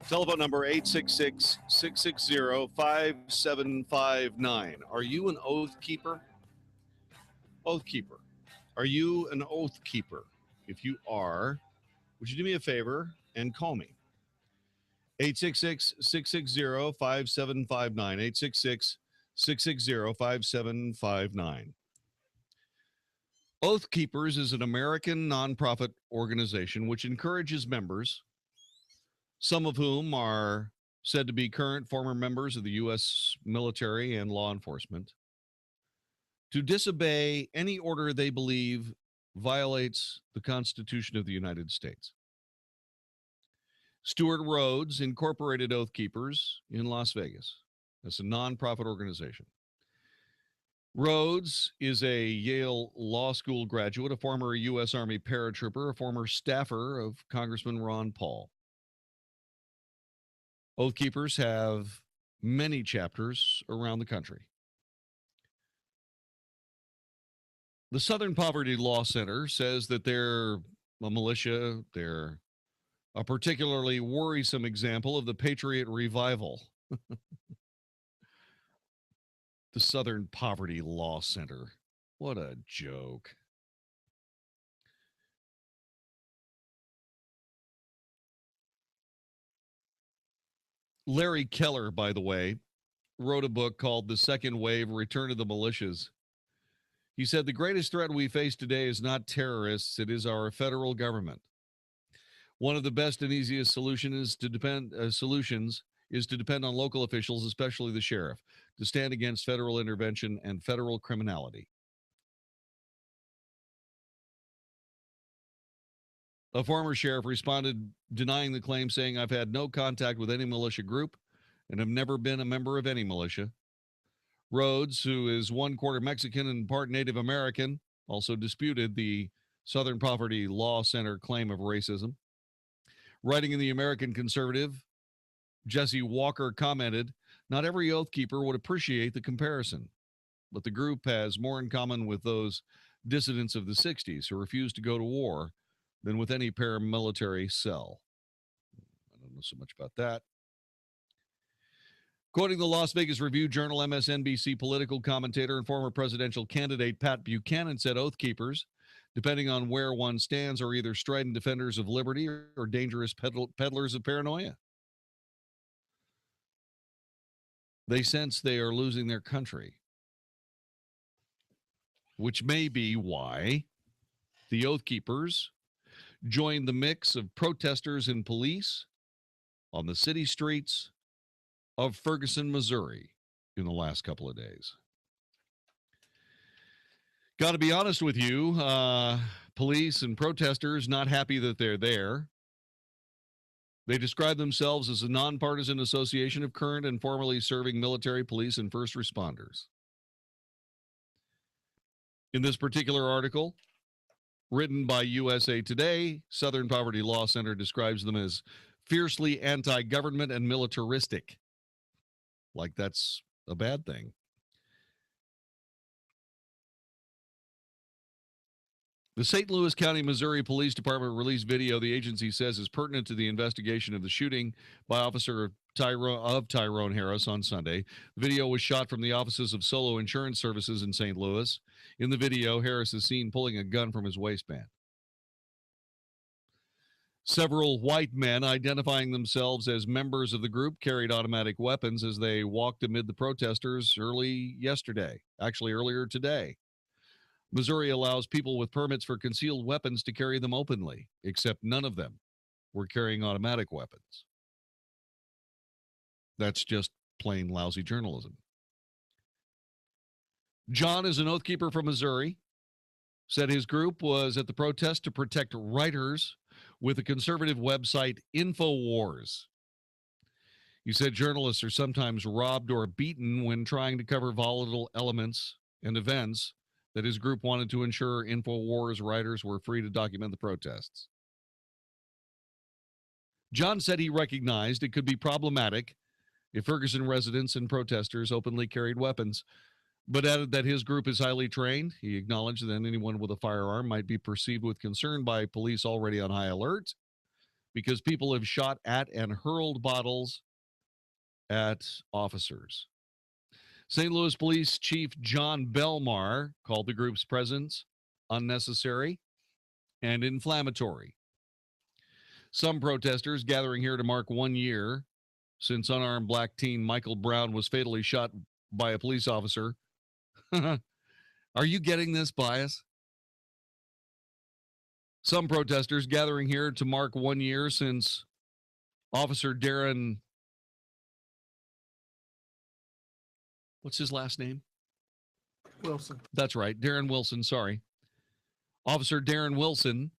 Telephone number 866-660-5759. Are you an oath keeper? Oath keeper. Are you an oath keeper? If you are, would you do me a favor and call me? 866-660-5759. 866-660-5759. Oath Keepers is an American nonprofit organization which encourages members, some of whom are said to be current former members of the U.S. military and law enforcement, to disobey any order they believe violates the Constitution of the United States. Stewart Rhodes incorporated Oath Keepers in Las Vegas. That's a nonprofit organization. Rhodes is a Yale Law School graduate, a former U.S. Army paratrooper, a former staffer of Congressman Ron Paul. Oath Keepers have many chapters around the country. The Southern Poverty Law Center says that they're a militia. They're a particularly worrisome example of the Patriot Revival. The Southern Poverty Law Center. What a joke. Larry Keller, by the way, wrote a book called The Second Wave, Return of the Militias. He said, the greatest threat we face today is not terrorists, it is our federal government. One of the best and easiest solutions is to depend on local officials, especially the sheriff, to stand against federal intervention and federal criminality. A former sheriff responded denying the claim, saying, I've had no contact with any militia group and have never been a member of any militia. Rhodes, who is 1/4 Mexican and part Native American, also disputed the Southern Poverty Law Center claim of racism. Writing in the American Conservative, Jesse Walker commented, "Not every Oath Keeper would appreciate the comparison, but the group has more in common with those dissidents of the 60s who refused to go to war than with any paramilitary cell." I don't know so much about that. Quoting the Las Vegas Review-Journal, MSNBC political commentator and former presidential candidate Pat Buchanan said Oath Keepers, depending on where one stands, are either strident defenders of liberty or dangerous peddlers of paranoia. They sense they are losing their country, which may be why the Oath Keepers joined the mix of protesters and police on the city streets of Ferguson, Missouri in the last couple of days. Got to be honest with you, police and protesters not happy that they're there. They describe themselves as a nonpartisan association of current and formerly serving military, police, and first responders. In this particular article, written by USA Today, Southern Poverty Law Center describes them as fiercely anti-government and militaristic. Like that's a bad thing. The St. Louis County, Missouri Police Department released video the agency says is pertinent to the investigation of the shooting by Officer Tyrone Harris on Sunday. The video was shot from the offices of Solo Insurance Services in St. Louis. In the video, Harris is seen pulling a gun from his waistband. Several white men identifying themselves as members of the group carried automatic weapons as they walked amid the protesters earlier today. Missouri allows people with permits for concealed weapons to carry them openly, except none of them were carrying automatic weapons. That's just plain lousy journalism. John is an Oath Keeper from Missouri, said his group was at the protest to protect writers with the conservative website InfoWars. He said journalists are sometimes robbed or beaten when trying to cover volatile elements and events that his group wanted to ensure InfoWars writers were free to document the protests. John said he recognized it could be problematic if Ferguson residents and protesters openly carried weapons, but added that his group is highly trained. He acknowledged that anyone with a firearm might be perceived with concern by police already on high alert because people have shot at and hurled bottles at officers. St. Louis Police Chief John Belmar called the group's presence unnecessary and inflammatory. Some protesters gathering here to mark 1 year since unarmed black teen Michael Brown was fatally shot by a police officer. Are you getting this bias? Some protesters gathering here to mark 1 year since Officer Darren, what's his last name? Wilson. That's right, Darren Wilson, sorry. Officer Darren Wilson.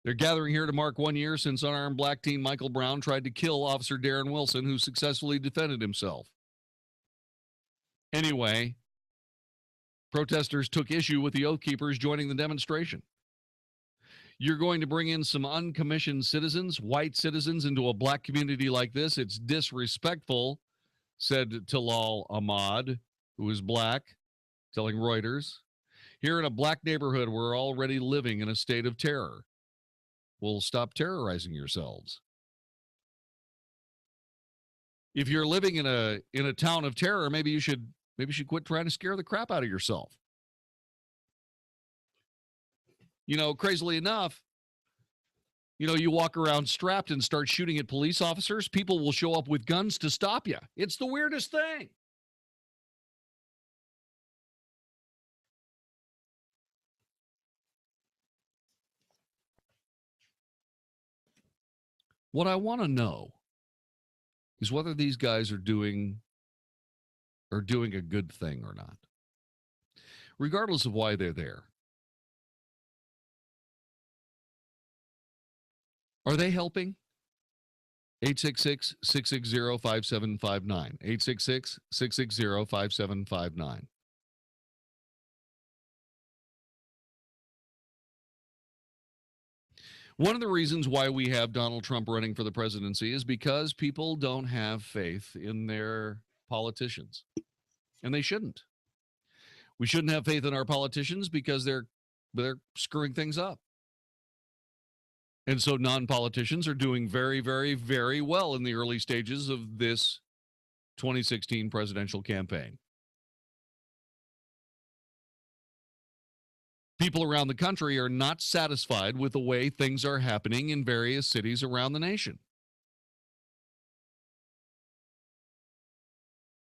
They're gathering here to mark 1 year since unarmed black teen Michael Brown tried to kill Officer Darren Wilson, who successfully defended himself. Anyway, protesters took issue with the Oath Keepers joining the demonstration. You're going to bring in some uncommissioned citizens, white citizens, into a black community like this. It's disrespectful, said Talal Ahmad, who is black, telling Reuters. Here in a black neighborhood, we're already living in a state of terror. Well, stop terrorizing yourselves. If you're living in a town of terror, maybe you should quit trying to scare the crap out of yourself. You know, crazily enough, you walk around strapped and start shooting at police officers, people will show up with guns to stop you. It's the weirdest thing. What I want to know is whether these guys are doing a good thing or not, regardless of why they're there. Are they helping? 866-660-5759. 866-660-5759. One of the reasons why we have Donald Trump running for the presidency is because people don't have faith in their politicians. And they shouldn't. We shouldn't have faith in our politicians because they're screwing things up. And so non-politicians are doing very, very, very well in the early stages of this 2016 presidential campaign. People around the country are not satisfied with the way things are happening in various cities around the nation.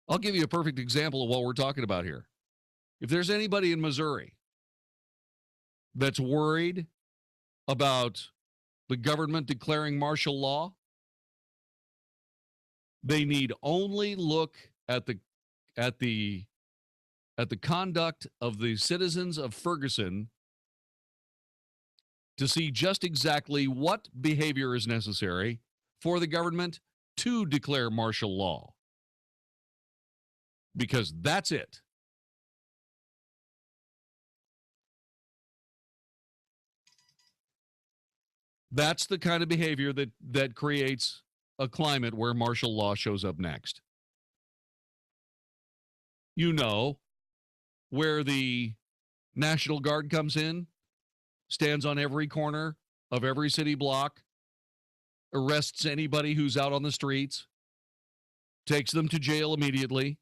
I'll give you a perfect example of what we're talking about here. If there's anybody in Missouri that's worried about the government declaring martial law, they need only look at the conduct of the citizens of Ferguson to see just exactly what behavior is necessary for the government to declare martial law. Because that's it. That's the kind of behavior that creates a climate where martial law shows up next. You know, where the National Guard comes in, stands on every corner of every city block, arrests anybody who's out on the streets, takes them to jail immediately.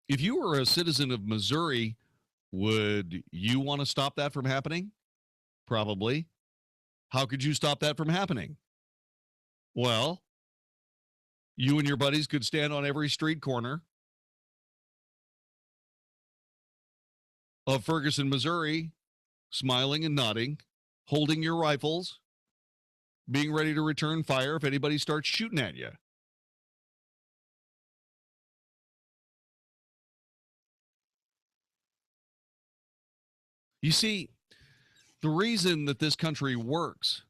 If you were a citizen of Missouri, would you want to stop that from happening? Probably. How could you stop that from happening? Well, you and your buddies could stand on every street corner of Ferguson, Missouri, smiling and nodding, holding your rifles, being ready to return fire if anybody starts shooting at you. You see, the reason that this country works,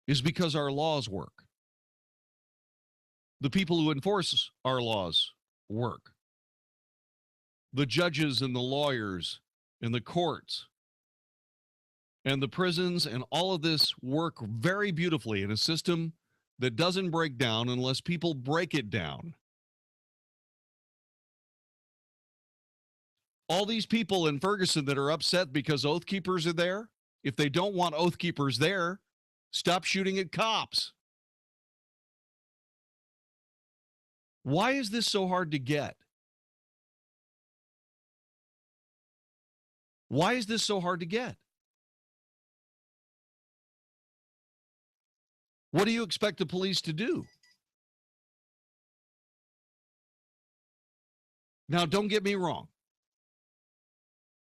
is because our laws work. The people who enforce our laws work. The judges and the lawyers and the courts and the prisons and all of this work very beautifully in a system that doesn't break down unless people break it down. All these people in Ferguson that are upset because Oath Keepers are there, if they don't want Oath Keepers there, stop shooting at cops. Why is this so hard to get? Why is this so hard to get? What do you expect the police to do? Now, don't get me wrong.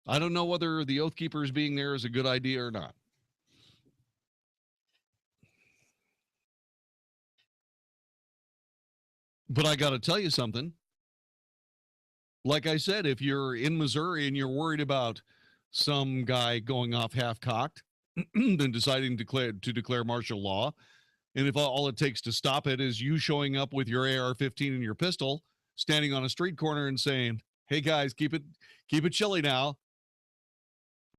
I don't know whether the Oath Keepers being there is a good idea or not. But I got to tell you something. Like I said, if you're in Missouri and you're worried about some guy going off half-cocked and deciding to declare martial law, and if all it takes to stop it is you showing up with your AR-15 and your pistol, standing on a street corner and saying, "Hey guys, keep it chilly now,"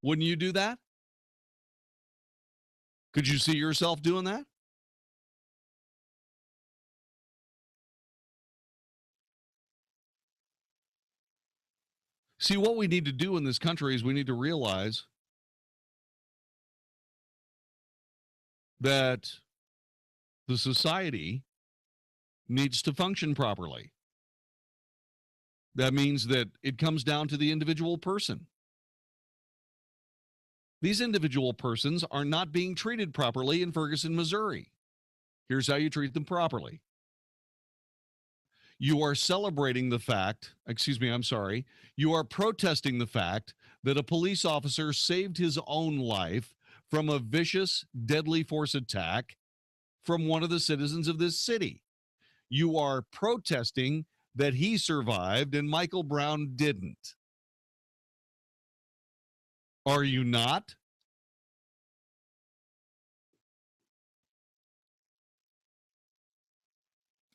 wouldn't you do that? Could you see yourself doing that? See, what we need to do in this country is we need to realize that the society needs to function properly. That means that it comes down to the individual person. These individual persons are not being treated properly in Ferguson, Missouri. Here's how you treat them properly. You are celebrating the fact, you are protesting the fact that a police officer saved his own life from a vicious, deadly force attack from one of the citizens of this city. You are protesting that he survived and Michael Brown didn't. Are you not?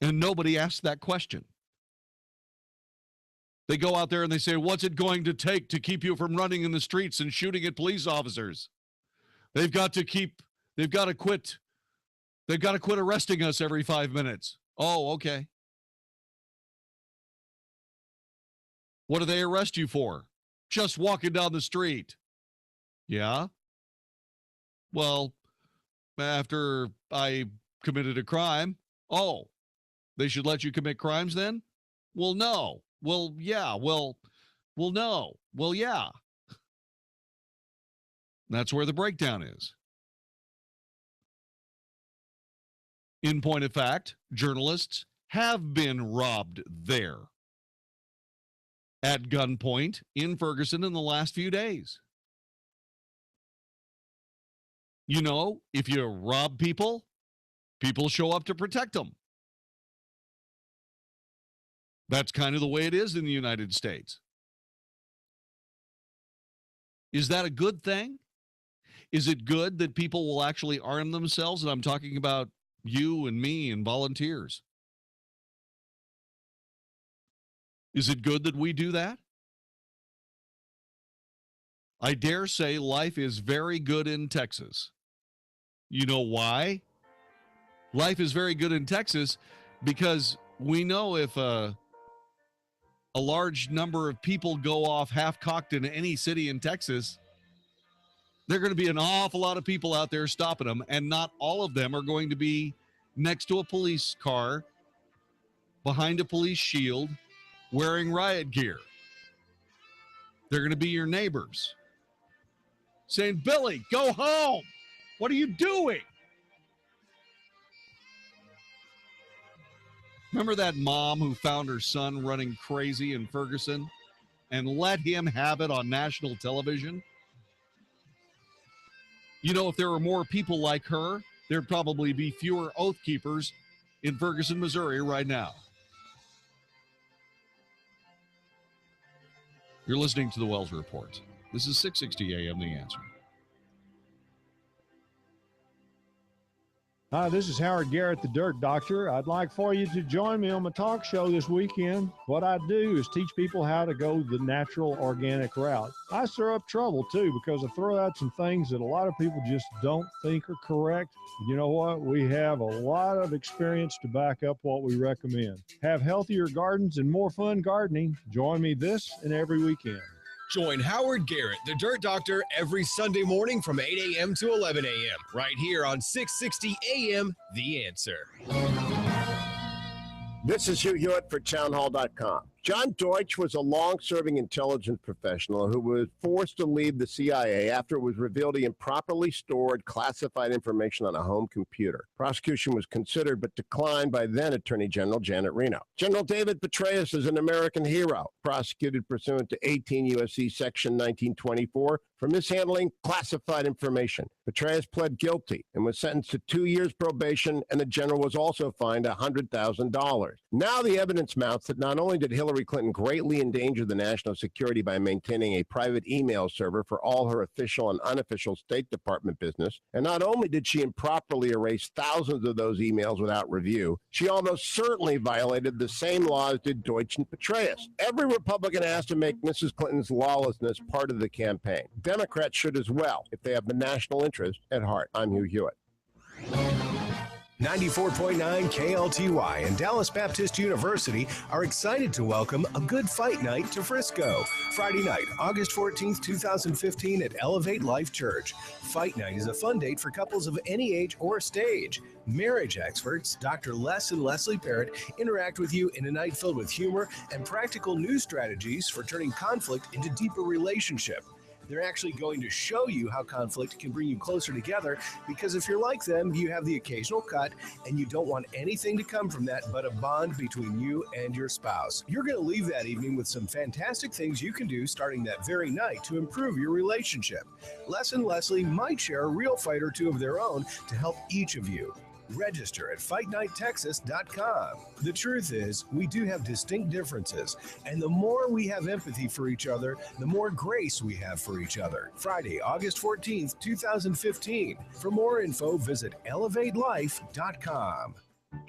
And nobody asked that question. They go out there and they say, what's it going to take to keep you from running in the streets and shooting at police officers? They've got to quit arresting us every 5 minutes. Oh, okay. What do they arrest you for? Just walking down the street. Yeah? Well, after I committed a crime, oh, they should let you commit crimes then? Well, no. Well, yeah. Well, no. Well, yeah. That's where the breakdown is. In point of fact, journalists have been robbed there at gunpoint in Ferguson in the last few days. You know, if you rob people, people show up to protect them. That's kind of the way it is in the United States. Is that a good thing? Is it good that people will actually arm themselves? And I'm talking about you and me and volunteers. Is it good that we do that? I dare say life is very good in Texas. You know why? Life is very good in Texas because we know if a large number of people go off half-cocked in any city in Texas, there are going to be an awful lot of people out there stopping them, and not all of them are going to be next to a police car, behind a police shield, wearing riot gear. They're going to be your neighbors saying, Billy, go home. What are you doing? Remember that mom who found her son running crazy in Ferguson and let him have it on national television? You know, if there were more people like her, there'd probably be fewer Oath Keepers in Ferguson, Missouri right now. You're listening to the Wells Report. This is 660 AM The Answer. Hi, this is Howard Garrett, the Dirt Doctor. I'd like for you to join me on my talk show this weekend. What I do is teach people how to go the natural, organic route. I stir up trouble, too, because I throw out some things that a lot of people just don't think are correct. You know what? We have a lot of experience to back up what we recommend. Have healthier gardens and more fun gardening. Join me this and every weekend. Join Howard Garrett, the Dirt Doctor, every Sunday morning from 8 a.m. to 11 a.m. right here on 660 AM The Answer. This is Hugh Hewitt for townhall.com. John Deutsch was a long-serving intelligence professional who was forced to leave the CIA after it was revealed he improperly stored classified information on a home computer. Prosecution was considered but declined by then Attorney General Janet Reno. General David Petraeus is an American hero, prosecuted pursuant to 18 U.S.C. Section 1924 for mishandling classified information. Petraeus pled guilty and was sentenced to 2 years probation, and the general was also fined $100,000. Now the evidence mounts that not only did Hillary Clinton greatly endanger the national security by maintaining a private email server for all her official and unofficial State Department business, and not only did she improperly erase thousands of those emails without review, she almost certainly violated the same laws did Deutsch and Petraeus. Every Republican has to make Mrs. Clinton's lawlessness part of the campaign. Democrats should as well, if they have the national interest at heart. I'm Hugh Hewitt. 94.9 KLTY and Dallas Baptist University are excited to welcome a Good Fight Night to Frisco. Friday night, August 14th, 2015 at Elevate Life Church. Fight Night is a fun date for couples of any age or stage. Marriage experts, Dr. Les and Leslie Parrott, interact with you in a night filled with humor and practical new strategies for turning conflict into deeper relationship. They're actually going to show you how conflict can bring you closer together, because if you're like them, you have the occasional cut and you don't want anything to come from that but a bond between you and your spouse. You're going to leave that evening with some fantastic things you can do starting that very night to improve your relationship. Les and Leslie might share a real fight or two of their own to help each of you. Register at FightNightTexas.com. The truth is, we do have distinct differences, and the more we have empathy for each other, the more grace we have for each other. Friday, August 14th, 2015. For more info, visit ElevateLife.com.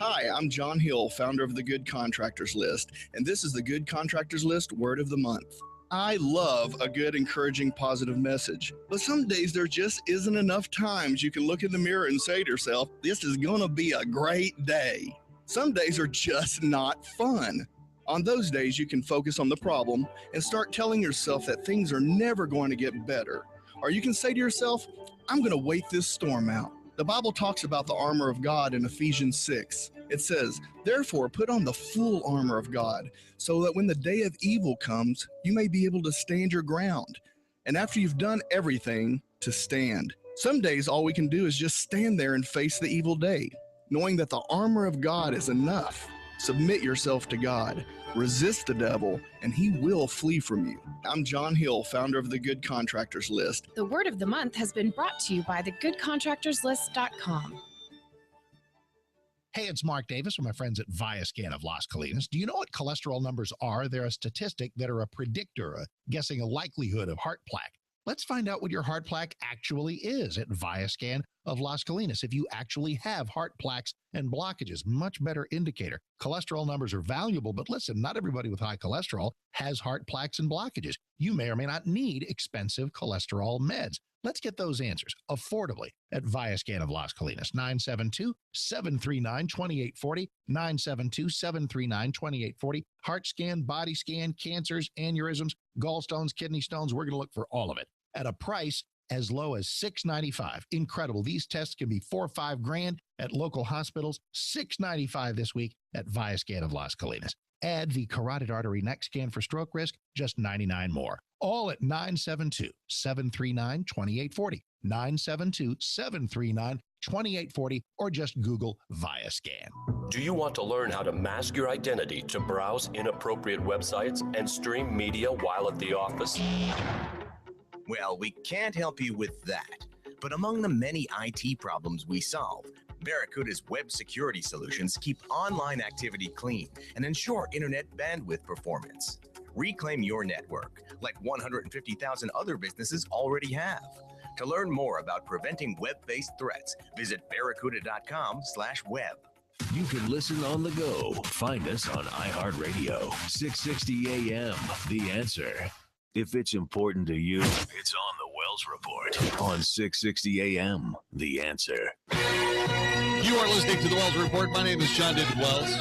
Hi, I'm John Hill, founder of the Good Contractors List, and this is the Good Contractors List Word of the Month. I love a good, encouraging, positive message, but some days there just isn't enough times you can look in the mirror and say to yourself, this is going to be a great day. Some days are just not fun. On those days, you can focus on the problem and start telling yourself that things are never going to get better. Or you can say to yourself, I'm going to wait this storm out. The Bible talks about the armor of God in Ephesians 6. It says, therefore, put on the full armor of God, so that when the day of evil comes, you may be able to stand your ground. And after you've done everything, to stand. Some days, all we can do is just stand there and face the evil day, knowing that the armor of God is enough. Submit yourself to God. Resist the devil, and he will flee from you. I'm John Hill, founder of the Good Contractors List. The word of the month has been brought to you by thegoodcontractorslist.com. Hey, it's Mark Davis from my friends at Viascan of Las Colinas. Do you know what cholesterol numbers are? They're a statistic that are a predictor, guessing a likelihood of heart plaque. Let's find out what your heart plaque actually is at Viascan of Las Colinas. If you actually have heart plaques and blockages, much better indicator. Cholesterol numbers are valuable, but listen, not everybody with high cholesterol has heart plaques and blockages. You may or may not need expensive cholesterol meds. Let's get those answers affordably at Viascan of Las Colinas, 972-739-2840, 972-739-2840. Heart scan, body scan, cancers, aneurysms, gallstones, kidney stones. We're going to look for all of it at a price as low as $695. Incredible. These tests can be $4 or $5 grand at local hospitals. $695 this week at Viascan of Las Colinas. Add the carotid artery neck scan for stroke risk, just $99 more. All at 972-739-2840, 972-739-2840, or just Google Viascan. Do you want to learn how to mask your identity to browse inappropriate websites and stream media while at the office? Well, we can't help you with that. But among the many IT problems we solve, Barracuda's web security solutions keep online activity clean and ensure internet bandwidth performance. Reclaim your network, like 150,000 other businesses already have. To learn more about preventing web-based threats, visit barracuda.com/web. You can listen on the go. Find us on iHeartRadio, 660 AM, The Answer. If it's important to you, it's on the Wells Report on 660 AM, The Answer. You are listening to the Wells Report. My name is Jon-David Wells.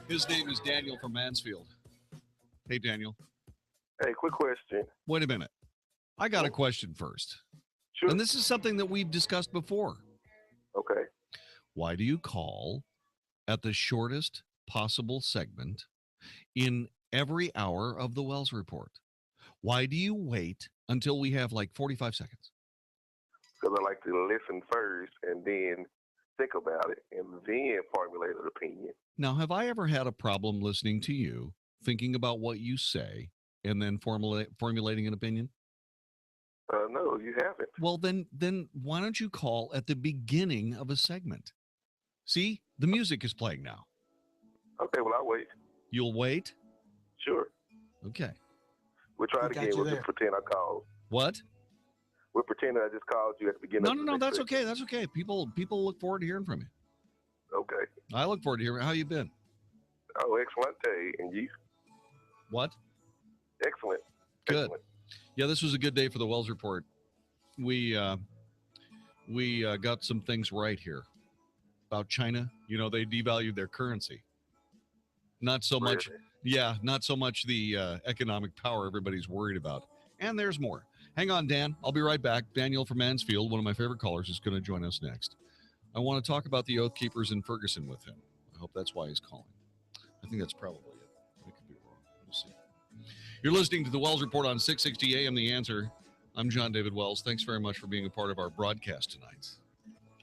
His name is Daniel from Mansfield. Hey, Daniel. Hey, quick question. Wait a minute. I got a question first. Sure. And this is something that we've discussed before. Okay. Why do you call at the shortest possible segment in every hour of the Wells Report? Why do you wait until we have like 45 seconds? Because I like to listen first and then think about it and then formulate an opinion. Now, have I ever had a problem listening to you, thinking about what you say, and then formulating an opinion? No, you haven't. Well, then why don't you call at the beginning of a segment? See, the music is playing now. Okay, well, I'll wait. You'll wait? Sure. Okay. We'll try it again. We'll just pretend I called. What? We'll pretend I just called you at the beginning. No, that's okay. That's okay. People look forward to hearing from you. Okay. I look forward to hearing. How you been? Oh, excellent day. And you? What? Excellent. Good. Excellent. Yeah, this was a good day for the Wells Report. We got some things right here about China. You know, they devalued their currency. Not so much. Yeah, not so much the economic power everybody's worried about. And there's more. Hang on, Dan. I'll be right back. Daniel from Mansfield, one of my favorite callers, is going to join us next. I want to talk about the Oath Keepers in Ferguson with him. I hope that's why he's calling. I think that's probably it. I could be wrong. We'll see. You're listening to the Wells Report on 660 AM The Answer. I'm Jon-David Wells. Thanks very much for being a part of our broadcast tonight.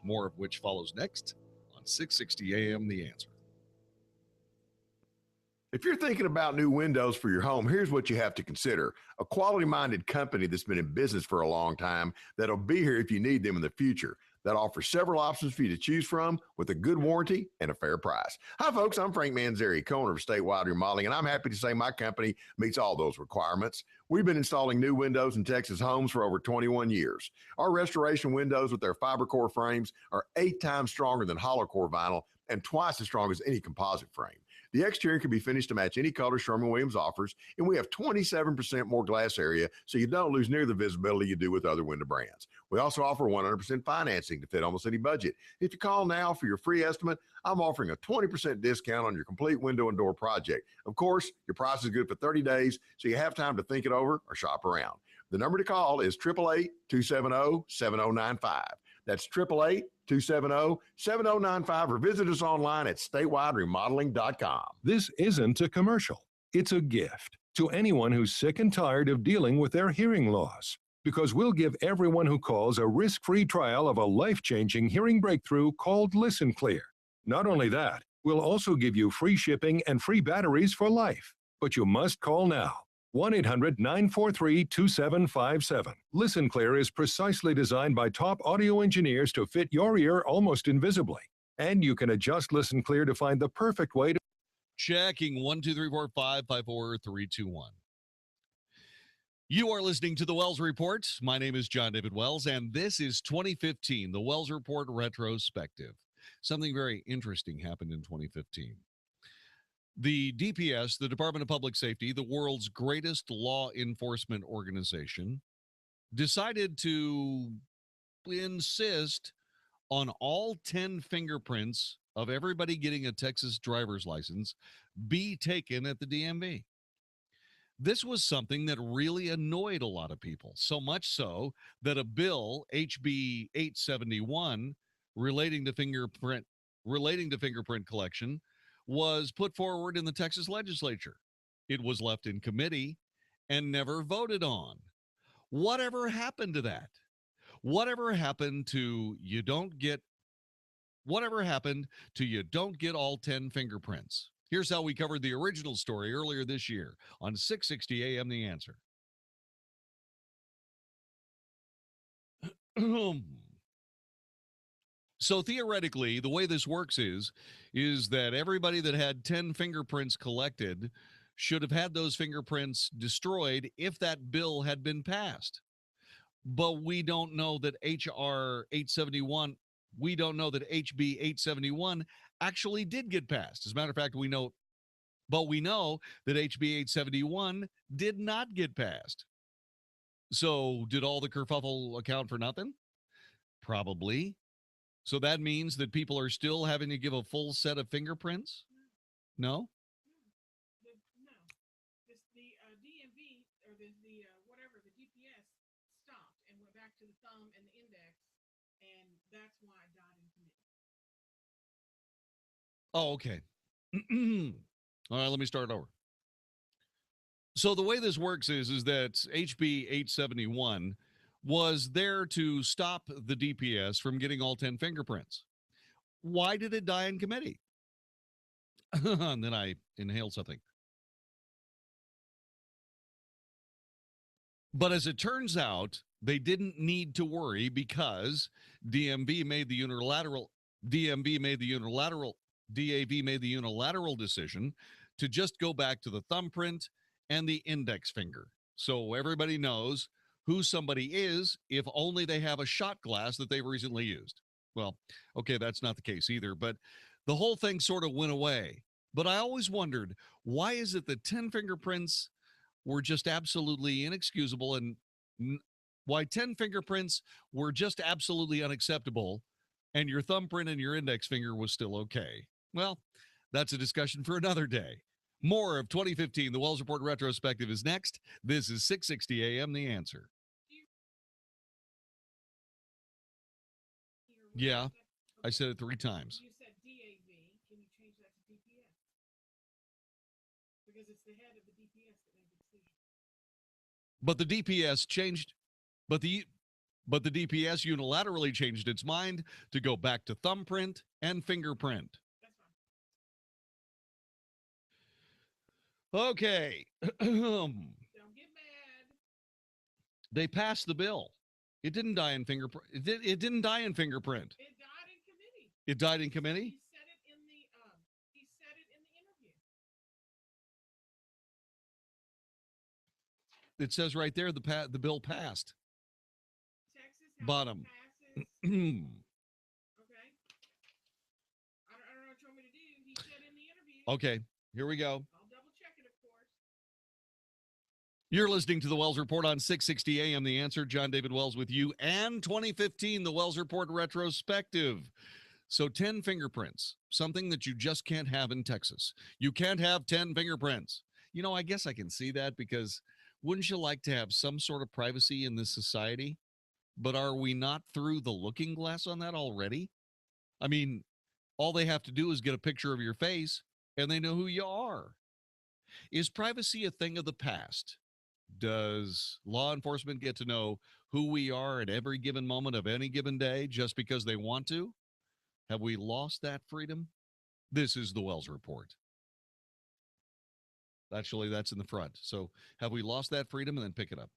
More of which follows next on 660 AM The Answer. If you're thinking about new windows for your home, here's what you have to consider. A quality-minded company that's been in business for a long time that'll be here if you need them in the future. that offers several options for you to choose from with a good warranty and a fair price. Hi, folks. I'm Frank Manzeri, co-owner of Statewide Remodeling, and I'm happy to say my company meets all those requirements. We've been installing new windows in Texas homes for over 21 years. Our restoration windows with their fiber core frames are 8 times stronger than hollow core vinyl and twice as strong as any composite frame. The exterior can be finished to match any color Sherwin-Williams offers, and we have 27% more glass area, so you don't lose near the visibility you do with other window brands. We also offer 100% financing to fit almost any budget. If you call now for your free estimate, I'm offering a 20% discount on your complete window and door project. Of course, your price is good for 30 days, so you have time to think it over or shop around. The number to call is 888-270-7095. That's 888-270-7095, or visit us online at statewideremodeling.com. This isn't a commercial. It's a gift to anyone who's sick and tired of dealing with their hearing loss. Because we'll give everyone who calls a risk-free trial of a life-changing hearing breakthrough called Listen Clear. Not only that, we'll also give you free shipping and free batteries for life. But you must call now. 1-800-943-2757. Listen Clear is precisely designed by top audio engineers to fit your ear almost invisibly. And you can adjust Listen Clear to find the perfect way to... Checking 1, 2, 3, 4, 5, 5, 4, 3, 2, 1. You are listening to the Wells Report. My name is Jon-David Wells, and this is 2015, the Wells Report retrospective. Something very interesting happened in 2015. The DPS, the Department of Public Safety, the world's greatest law enforcement organization, decided to insist on all 10 fingerprints of everybody getting a Texas driver's license be taken at the DMV. This was something that really annoyed a lot of people, so much so that a bill, HB 871, relating to fingerprint collection, was put forward in the Texas legislature. It was left in committee and never voted on. Whatever happened to that? Whatever happened to you don't get all 10 fingerprints? Here's how we covered the original story earlier this year on 660 AM The Answer. So theoretically, the way this works is that everybody that had 10 fingerprints collected should have had those fingerprints destroyed if that bill had been passed. But we don't know that HR 871, we don't know that HB 871 actually did get passed. As a matter of fact, we know that HB 871 did not get passed. So did all the kerfuffle account for nothing? Probably. So that means that people are still having to give a full set of fingerprints? No? The DMV or the DPS stopped and went back to the thumb and the index, and that's why it died in committee. Oh, okay. All right, let me start over. So the way this works is that HB 871 was there to stop the DPS from getting all 10 fingerprints. Why did it die in committee? And then I inhaled something. But as it turns out, they didn't need to worry because DAV made the unilateral decision to just go back to the thumbprint and the index finger. So everybody knows who somebody is if only they have a shot glass that they've recently used. Well, okay, that's not the case either, but the whole thing sort of went away. But I always wondered, why is it that 10 fingerprints were just absolutely inexcusable, and why 10 fingerprints were just absolutely unacceptable and your thumbprint and your index finger was still okay? Well, that's a discussion for another day. More of 2015, the Wells Report retrospective is next. This is 660 AM The Answer. Yeah, I said it 3 times. You said DAV. Can you change that to DPS? Because it's the head of the DPS that made the decision. But the DPS changed, but the DPS unilaterally changed its mind to go back to thumbprint and fingerprint. Okay. Don't get mad. They passed the bill. It didn't die in fingerprint. It didn't die in fingerprint. It died in committee. It died in committee? He said it in the interview. It says right there the bill passed. Texas Bottom. passes. Okay. I don't know what you want me to do. He said in the interview. Okay, here we go. I'll double check it, of course. You're listening to the Wells Report on 660 AM. The Answer. John David Wells with you. And 2015, the Wells Report retrospective. So 10 fingerprints, something that you just can't have in Texas. You can't have 10 fingerprints. You know, I guess I can see that, because wouldn't you like to have some sort of privacy in this society? But are we not through the looking glass on that already? I mean, all they have to do is get a picture of your face and they know who you are. Is privacy a thing of the past? Does law enforcement get to know who we are at every given moment of any given day just because they want to? Have we lost that freedom? This is the Wells Report. Actually, that's in the front. So have we lost that freedom? And then pick it up.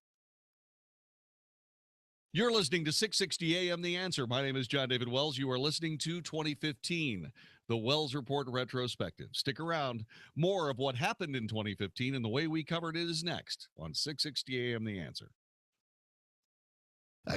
You're listening to 660 AM The Answer. My name is John David Wells. You are listening to 2015, the Wells Report retrospective. Stick around. More of what happened in 2015 and the way we covered it is next on 660 AM The Answer.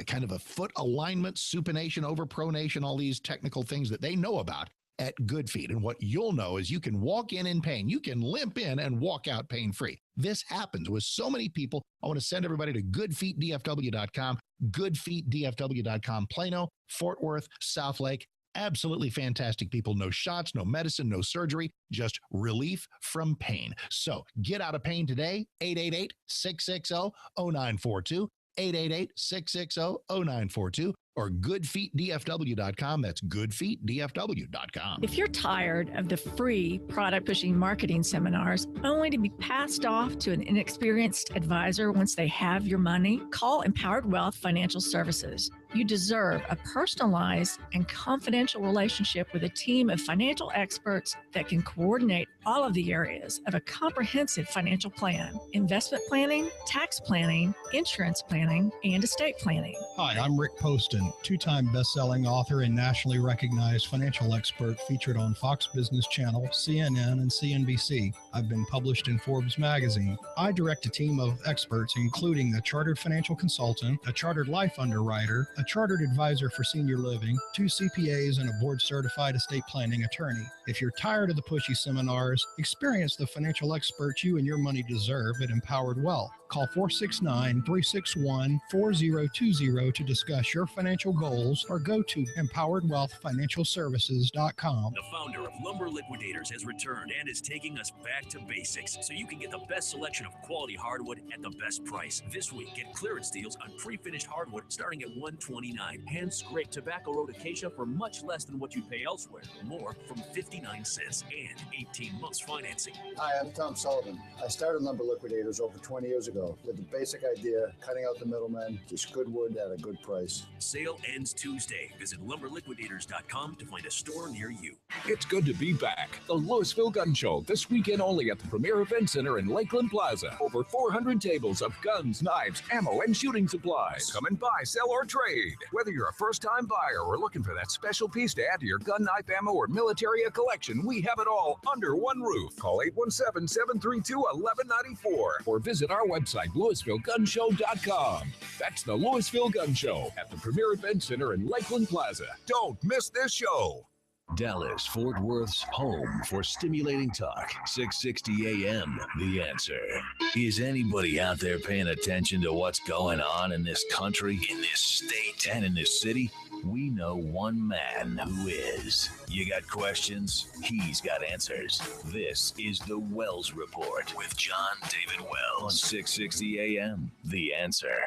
Kind of a foot alignment, supination, overpronation, all these technical things that they know about at Good Feet. And what you'll know is you can walk in pain. You can limp in and walk out pain-free. This happens with so many people. I want to send everybody to goodfeetdfw.com, goodfeetdfw.com, Plano, Fort Worth, South Lake. Absolutely fantastic people. No shots, no medicine, no surgery, just relief from pain. So get out of pain today, 888-660-0942. 888-660-0942 or goodfeetdfw.com. That's goodfeetdfw.com. If you're tired of the free product pushing marketing seminars only to be passed off to an inexperienced advisor once they have your money, call Empowered Wealth Financial Services. You deserve a personalized and confidential relationship with a team of financial experts that can coordinate all of the areas of a comprehensive financial plan: investment planning, tax planning, insurance planning, and estate planning. Hi, I'm Rick Poston, two-time best-selling author and nationally recognized financial expert featured on Fox Business Channel, CNN, and CNBC. I've been published in Forbes magazine. I direct a team of experts, including a chartered financial consultant, a chartered life underwriter, a chartered advisor for senior living, 2 CPAs, and a board-certified estate planning attorney. If you're tired of the pushy seminars, experience the financial experts you and your money deserve at Empowered Wealth. Call 469-361-4020 to discuss your financial goals or go to empoweredwealthfinancialservices.com. The founder of Lumber Liquidators has returned and is taking us back to basics so you can get the best selection of quality hardwood at the best price. This week, get clearance deals on pre-finished hardwood starting at $129. Hand-scraped tobacco road acacia for much less than what you'd pay elsewhere. More from 59 cents and 18 months financing. Hi, I'm Tom Sullivan. I started Lumber Liquidators over 20 years ago with the basic idea, cutting out the middleman, just good wood at a good price. Sale ends Tuesday. Visit lumberliquidators.com to find a store near you. It's good to be back. The Louisville Gun Show, this weekend only at the Premier Event Center in Lakeland Plaza. Over 400 tables of guns, knives, ammo, and shooting supplies. Come and buy, sell, or trade. Whether you're a first-time buyer or looking for that special piece to add to your gun, knife, ammo, or military collection, we have it all under one roof. Call 817-732-1194 or visit our website, LouisvilleGunShow.com. That's the Louisville Gun Show at the Premier Event Center in Lakeland Plaza. Don't miss this show. Dallas, Fort Worth's home for stimulating talk. 660 AM, The Answer. Is anybody out there paying attention to what's going on in this country, in this state, and in this city? We know one man who is. You got questions? He's got answers. This is the Wells Report with Jon-David Wells on 660 AM, The Answer.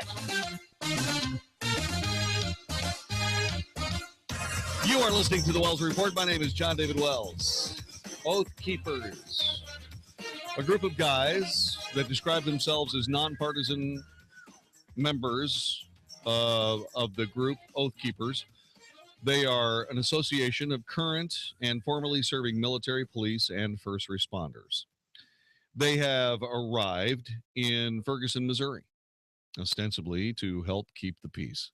You are listening to the Wells Report. My name is Jon-David Wells. Oath Keepers, a group of guys that describe themselves as nonpartisan members of the group Oath Keepers. They are an association of current and formerly serving military, police, and first responders. They have arrived in Ferguson, Missouri, ostensibly to help keep the peace.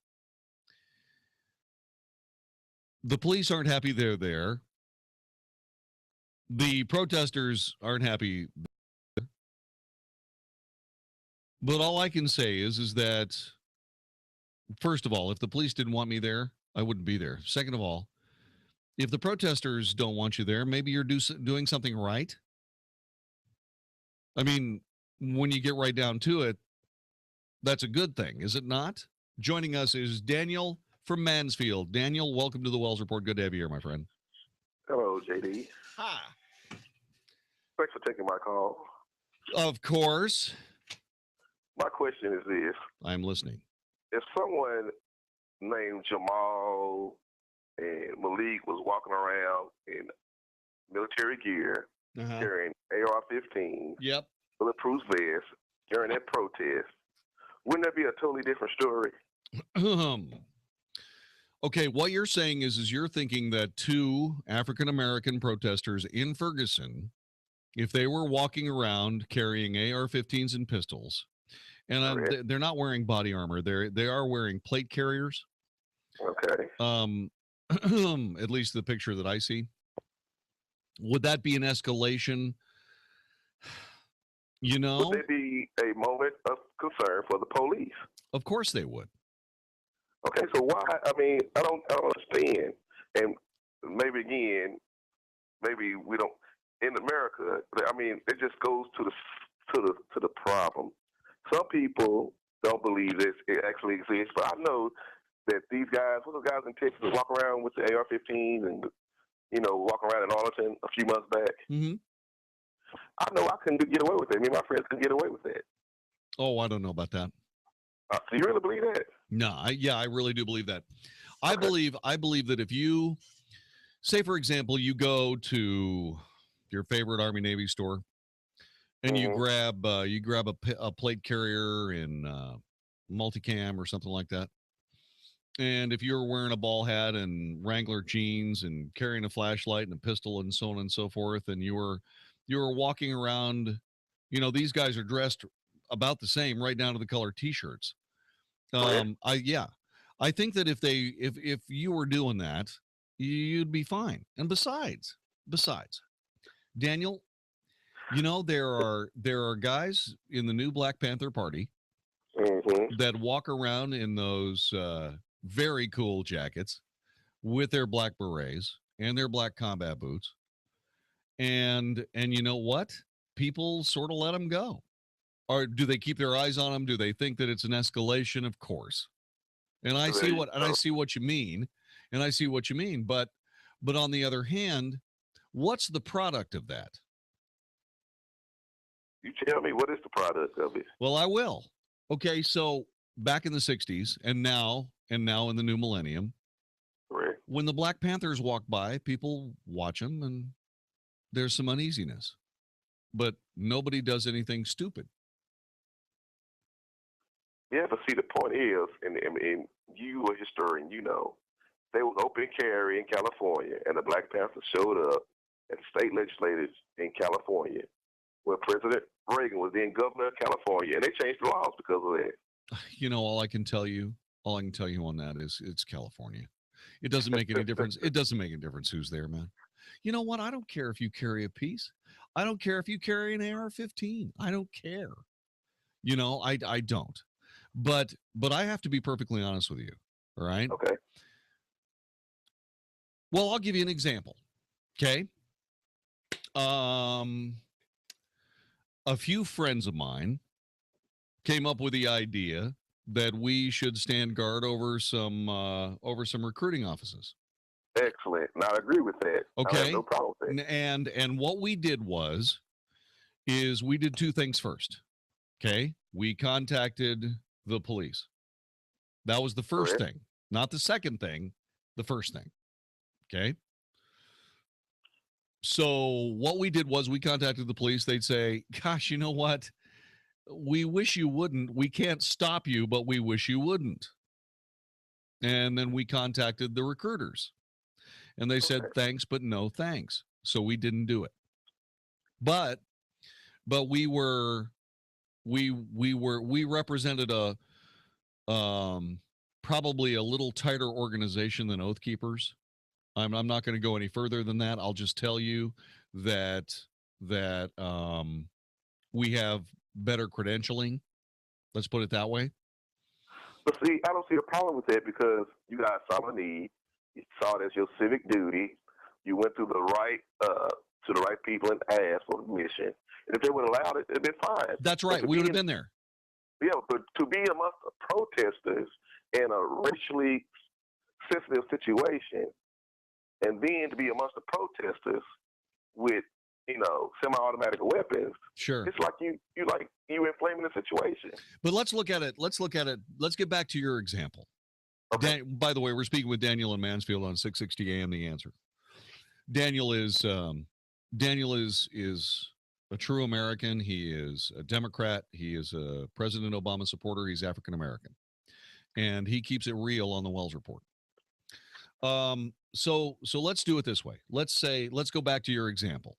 The police aren't happy they're there. The protesters aren't happy. But all I can say is that, first of all, if the police didn't want me there, I wouldn't be there. Second of all, if the protesters don't want you there, maybe you're doing something right. I mean, when you get right down to it, that's a good thing, is it not? Joining us is Daniel from Mansfield. Daniel, welcome to the Wells Report. Good to have you here, my friend. Hello, JD. Hi. Thanks for taking my call. Of course. My question is this. I'm listening. If someone named Jamal and Malik was walking around in military gear, carrying AR-15, bulletproof vests during that protest, wouldn't that be a totally different story? Okay, what you're saying is you're thinking that two African-American protesters in Ferguson, if they were walking around carrying AR-15s and pistols, and they're not wearing body armor, they are wearing plate carriers. Okay. At least the picture that I see. Would that be an escalation? You know? Would there be a moment of concern for the police? Of course they would. Okay, so why? I mean, I don't understand. And maybe again, maybe we don't. In America, I mean, it just goes to the problem. Some people don't believe this it actually exists, but I know that these guys, what the guys in Texas walk around with the AR-15s and walk around in Arlington a few months back. Mm-hmm. I know I couldn't get away with that. Me and my friends couldn't get away with that. Oh, I don't know about that. Do you really believe that? No, I really do believe that. I believe that if you, say for example, you go to your favorite Army Navy store and you grab a plate carrier in multicam or something like that, and if you're wearing a ball hat and Wrangler jeans and carrying a flashlight and a pistol and so on and so forth, and you were walking around, these guys are dressed about the same, right down to the color T-shirts. I think that if you were doing that, you'd be fine. And besides, Daniel, there are guys in the new Black Panther Party that walk around in those very cool jackets with their black berets and their black combat boots. And you know what? People sort of let them go. Or do they keep their eyes on them? Do they think that it's an escalation? Of course. And I see what you mean. But on the other hand, what's the product of that? You tell me, what is the product of it? Well, I will. Okay, so back in the 60s and now in the new millennium, when the Black Panthers walk by, people watch them and there's some uneasiness. But nobody does anything stupid. Yeah, but see, the point is, and you a historian, they was open carry in California, and the Black Panthers showed up at the state legislators in California, where President Reagan was then governor of California, and they changed the laws because of that. All I can tell you on that is it's California. It doesn't make any difference. It doesn't make any difference who's there, man. You know what? I don't care if you carry a piece. I don't care if you carry an AR-15. I don't care. I don't. But I have to be perfectly honest with you. All right. Okay. Well, I'll give you an example. Okay. A few friends of mine came up with the idea that we should stand guard over some recruiting offices. Excellent. And I agree with that. Okay. I have no problem with that. And what we did is we did two things first. Okay. We contacted the police. That was the first thing, not the second thing, the first thing. Okay. So what we did was we contacted the police. They'd say, gosh, you know what? We wish you wouldn't. We can't stop you, but we wish you wouldn't. And then we contacted the recruiters and they said, thanks, but no thanks. So we didn't do it. But we represented a probably a little tighter organization than Oath Keepers. I'm not going to go any further than that. I'll just tell you that we have better credentialing. Let's put it that way. But see, I don't see a problem with that because you guys saw a need. You saw it as your civic duty. You went through the right to the right people and asked for permission. And if they would allow it, it'd been fine. That's right. We would have been there. Yeah, but to be amongst the protesters in a racially sensitive situation, and then to be amongst the protesters with, semi-automatic weapons. Sure. It's like you inflaming the situation. But let's look at it. Let's get back to your example. Okay. By the way, we're speaking with Daniel in Mansfield on 660 AM The Answer. Daniel is a true American. He is a Democrat. He is a President Obama supporter. He's African American, and he keeps it real on the Wells Report. So let's do it this way. Let's go back to your example.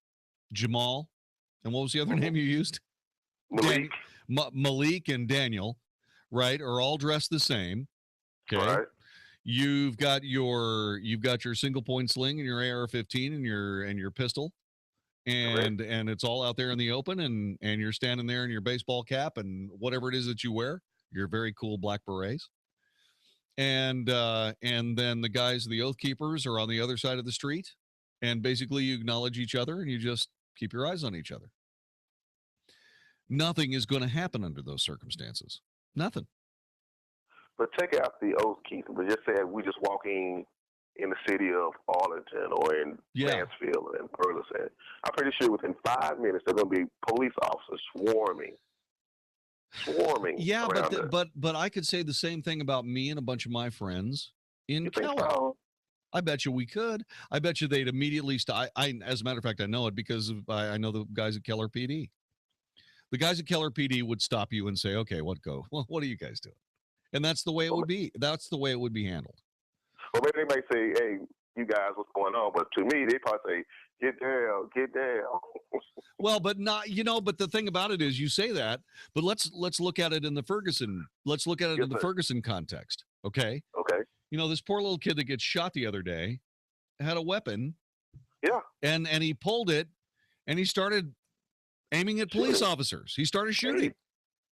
Jamal, and what was the other name you used? Malik. Malik and Daniel, right, are all dressed the same. Okay. Right. You've got your single point sling and your AR-15 and your pistol, and it's all out there in the open, and you're standing there in your baseball cap and whatever it is that you wear, your very cool black berets. And then the guys, the Oath Keepers, are on the other side of the street, and basically you acknowledge each other and you just keep your eyes on each other. Nothing is going to happen under those circumstances. Nothing. But take out the Oath Keepers, but just say we just walking in the city of Arlington or in Mansfield and Burleson. I'm pretty sure within 5 minutes there's going to be police officers swarming. Yeah, but I could say the same thing about me and a bunch of my friends in Keller. So? I bet you we could. I bet you they'd immediately stop. As a matter of fact, I know it because I know the guys at Keller PD. The guys at Keller PD would stop you and say, "Okay, what are you guys doing?" And that's the way it would be. That's the way it would be handled. Or maybe they might say, "Hey, you guys, what's going on?" But to me, they probably say, "Get down, get down." Well, but not, but the thing about it is, you say that, but let's look at it in the Ferguson. Let's look at it in the Ferguson context. Okay. Okay. This poor little kid that gets shot the other day had a weapon. Yeah. And he pulled it, and he started aiming at police officers. He started shooting.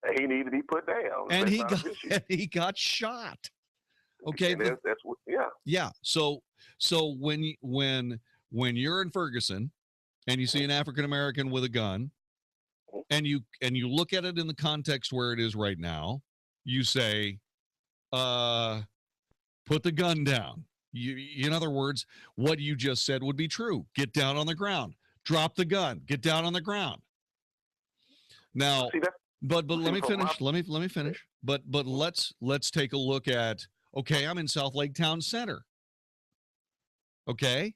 And he needed to be put down. And he got shot. Okay. And that's what, yeah. Yeah. So when you're in Ferguson and you see an African American with a gun, and you look at it in the context where it is right now, you say, put the gun down. In other words, what you just said would be true. Get down on the ground. Drop the gun. Get down on the ground. Now, but let me finish. Let me finish. But let's take a look at. Okay, I'm in South Lake Town Center. Okay,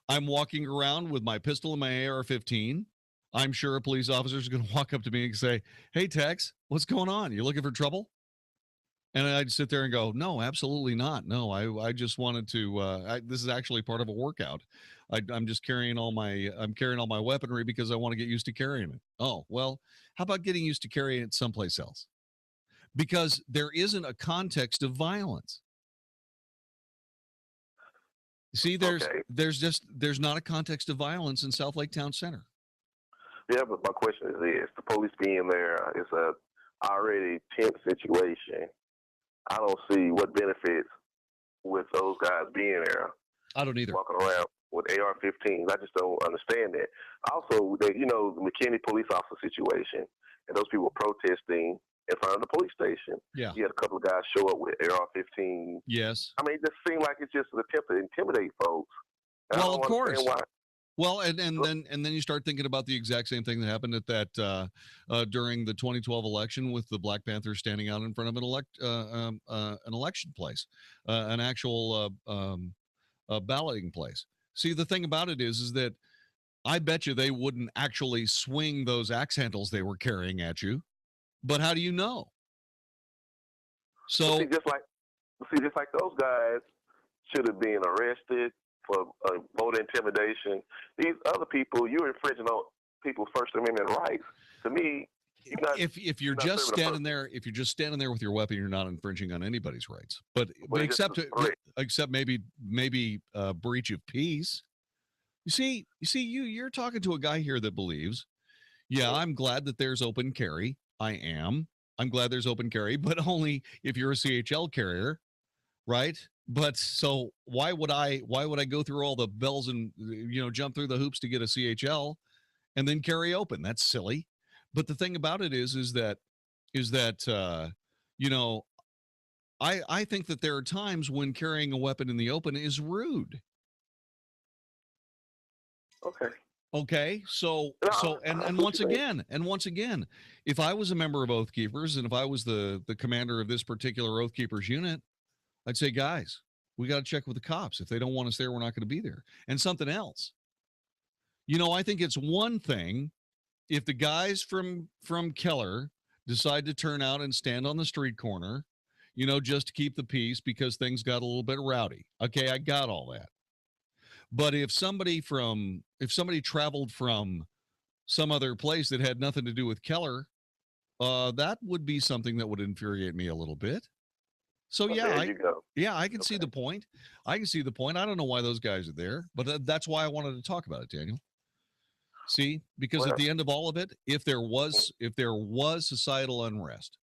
I'm walking around with my pistol and my AR-15. I'm sure a police officer is going to walk up to me and say, "Hey, Tex, what's going on? You looking for trouble?" And I'd sit there and go, "No, absolutely not. No, I just wanted to. This is actually part of a workout. I'm just carrying all my weaponry because I want to get used to carrying it." Oh, well, how about getting used to carrying it someplace else? Because there isn't a context of violence. See, there's not a context of violence in South Lake Town Center. Yeah, but my question is this: the police being there is a already tense situation. I don't see what benefits with those guys being there. I don't either. Walking around with AR-15s. I just don't understand that. Also, the McKinney police officer situation and those people protesting in front of the police station. Yeah. You had a couple of guys show up with AR-15s. Yes. I mean, it just seemed like it's just an attempt to intimidate folks. Well, of course. Why. Well, and then you start thinking about the exact same thing that happened at that during the 2012 election with the Black Panthers standing out in front of an election place, an actual balloting place. See, the thing about it is that I bet you they wouldn't actually swing those axe handles they were carrying at you, but how do you know? So just like those guys should have been arrested for voter intimidation. These other people, you're infringing on people's First Amendment rights. To me, if you're just standing there, with your weapon, you're not infringing on anybody's rights. But except maybe breach of peace. You're talking to a guy here that believes, I'm glad that there's open carry. I'm glad there's open carry, but only if you're a CHL carrier, right? But so why would I go through all the bells and jump through the hoops to get a CHL and then carry open? That's silly. But the thing about it is that I think that there are times when carrying a weapon in the open is rude. Okay. So once again, if I was a member of Oath Keepers and if I was the commander of this particular Oath Keepers unit, I'd say, guys, we got to check with the cops. If they don't want us there, we're not going to be there. And something else, I think it's one thing if the guys from Keller decide to turn out and stand on the street corner, just to keep the peace because things got a little bit rowdy. Okay, I got all that. But if somebody traveled from some other place that had nothing to do with Keller, that would be something that would infuriate me a little bit. So I can see the point. I don't know why those guys are there, but that's why I wanted to talk about it, Daniel. See, because at the end of all of it, if there was societal unrest,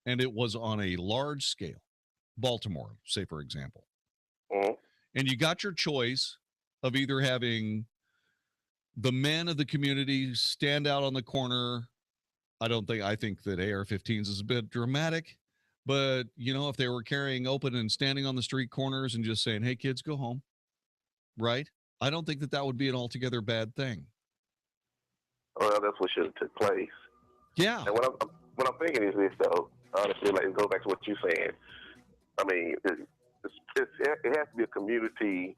and it was on a large scale, Baltimore, say for example, and you got your choice of either having the men of the community stand out on the corner. I think that AR-15s is a bit dramatic, but if they were carrying open and standing on the street corners and just saying, "Hey kids, go home," right? I don't think that would be an altogether bad thing. Well, that's what should have took place. Yeah. And what I'm thinking is this, though. Honestly, like, it goes back to what you're saying. I mean, it has to be a community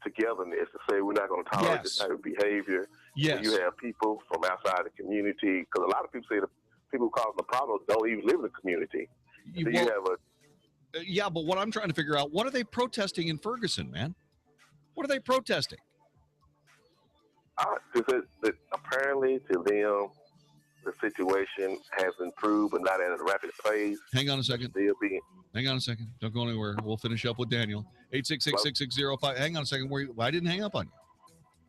togetherness to say we're not going to tolerate this type of behavior. Yes. You have people from outside the community, because a lot of people say the people who cause the problem don't even live in the community. But what I'm trying to figure out, what are they protesting in Ferguson, man? What are they protesting? Apparently to them, the situation has improved, but not at a rapid pace. Hang on a second. Don't go anywhere. We'll finish up with Daniel. 866-6605. Hang on a second. I didn't hang up on you.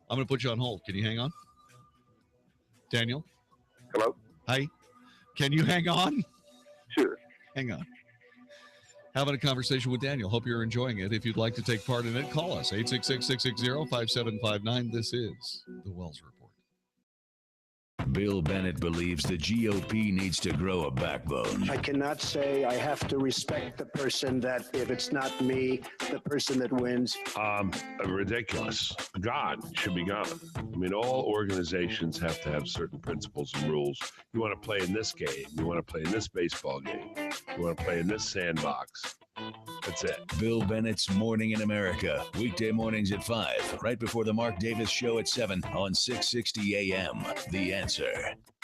I'm going to put you on hold. Can you hang on? Daniel? Hello? Hi. Can you hang on? Sure. Hang on. Having a conversation with Daniel. Hope you're enjoying it. If you'd like to take part in it, call us. 866-660-5759. This is The Wells Report. Bill Bennett believes the GOP needs to grow a backbone. I cannot say I have to respect the person that, if it's not me, the person that wins. Ridiculous. God should be God. I mean, all organizations have to have certain principles and rules. You want to play in this game. You want to play in this baseball game. You want to play in this sandbox. That's it. Bill Bennett's Morning in America. Weekday mornings at 5, right before the Mark Davis Show at 7 on 660 AM. The Answer.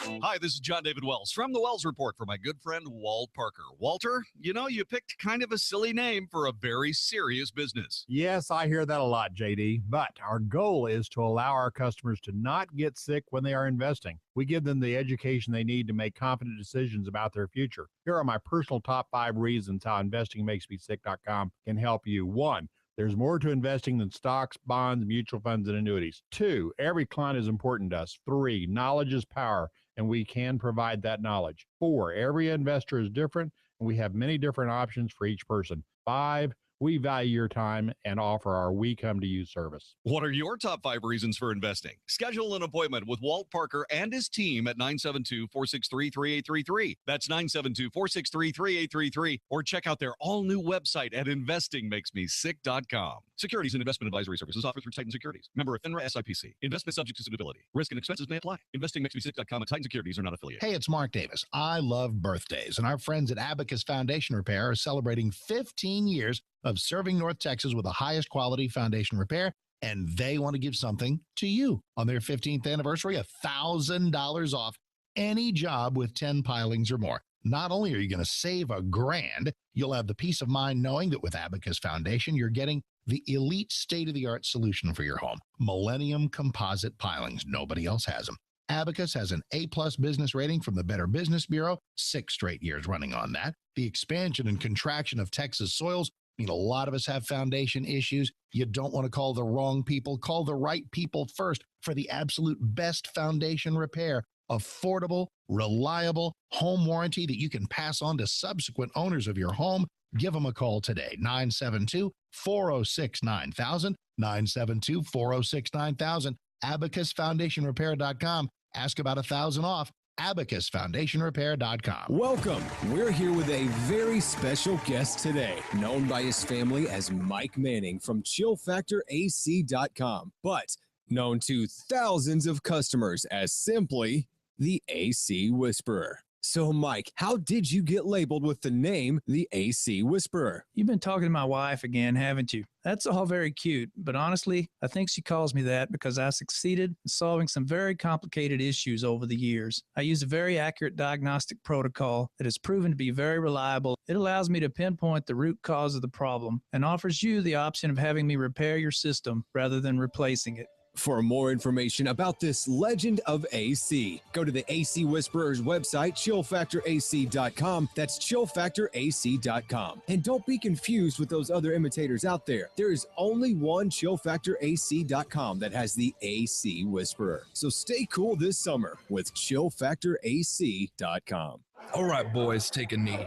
Hi, this is Jon-David Wells from The Wells Report for my good friend Walt Parker. Walter, you picked kind of a silly name for a very serious business. Yes, I hear that a lot, JD. But our goal is to allow our customers to not get sick when they are investing. We give them the education they need to make confident decisions about their future. Here are my personal top 5 reasons how investingmakesmesick.com can help you. 1, there's more to investing than stocks, bonds, mutual funds, and annuities. 2, every client is important to us. 3, knowledge is power, and we can provide that knowledge. 4, every investor is different, and we have many different options for each person. 5, we value your time and offer our We Come to You service. What are your top 5 reasons for investing? Schedule an appointment with Walt Parker and his team at 972-463-3833. That's 972-463-3833. Or check out their all-new website at investingmakesmesick.com. Securities and investment advisory services offered through Titan Securities. Member of FINRA SIPC. Investment subject to suitability. Risk and expenses may apply. Investingmakesmesick.com and Titan Securities are not affiliated. Hey, it's Mark Davis. I love birthdays, and our friends at Abacus Foundation Repair are celebrating 15 years of serving North Texas with the highest quality foundation repair, and they want to give something to you. On their 15th anniversary, $1,000 off any job with 10 pilings or more. Not only are you going to save $1,000, you'll have the peace of mind knowing that with Abacus Foundation, you're getting the elite state-of-the-art solution for your home. Millennium composite pilings. Nobody else has them. Abacus has an A-plus business rating from the Better Business Bureau, 6 straight years running on that. The expansion and contraction of Texas soils mean a lot of us have foundation issues. You don't want to call the wrong people. Call the right people first for the absolute best foundation repair. Affordable, reliable home warranty that you can pass on to subsequent owners of your home. Give them a call today, 972-406-9000, 972-406-9000, abacusfoundationrepair.com. Ask about 1,000 off, abacusfoundationrepair.com. Welcome. We're here with a very special guest today, known by his family as Mike Manning from ChillFactorAC.com, but known to thousands of customers as simply the AC Whisperer. So, Mike, how did you get labeled with the name the AC Whisperer? You've been talking to my wife again, haven't you? That's all very cute, but honestly, I think she calls me that because I succeeded in solving some very complicated issues over the years. I use a very accurate diagnostic protocol that has proven to be very reliable. It allows me to pinpoint the root cause of the problem and offers you the option of having me repair your system rather than replacing it. For more information about this legend of AC, go to the AC Whisperer's website, chillfactorac.com. That's chillfactorac.com. And don't be confused with those other imitators out there. There is only one chillfactorac.com that has the AC Whisperer. So stay cool this summer with chillfactorac.com. All right, boys, take a knee.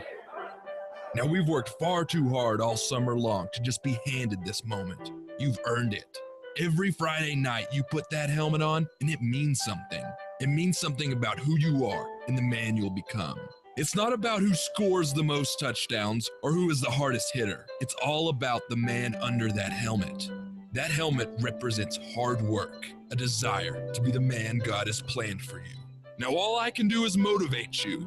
Now, we've worked far too hard all summer long to just be handed this moment. You've earned it. Every Friday night, you put that helmet on, and it means something. It means something about who you are and the man you'll become. It's not about who scores the most touchdowns or who is the hardest hitter. It's all about the man under that helmet. That helmet represents hard work, a desire to be the man God has planned for you. Now, all I can do is motivate you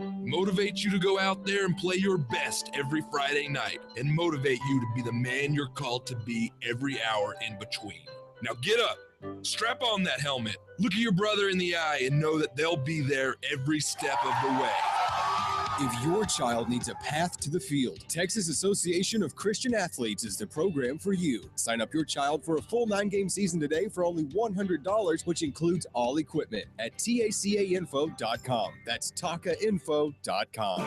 to go out there and play your best every Friday night, and motivate you to be the man you're called to be every hour in between. Now get up, strap on that helmet, look at your brother in the eye, and know that they'll be there every step of the way. If your child needs a path to the field, Texas Association of Christian Athletes is the program for you. Sign up your child for a full 9-game season today for only $100, which includes all equipment at tacainfo.com. That's tacainfo.com.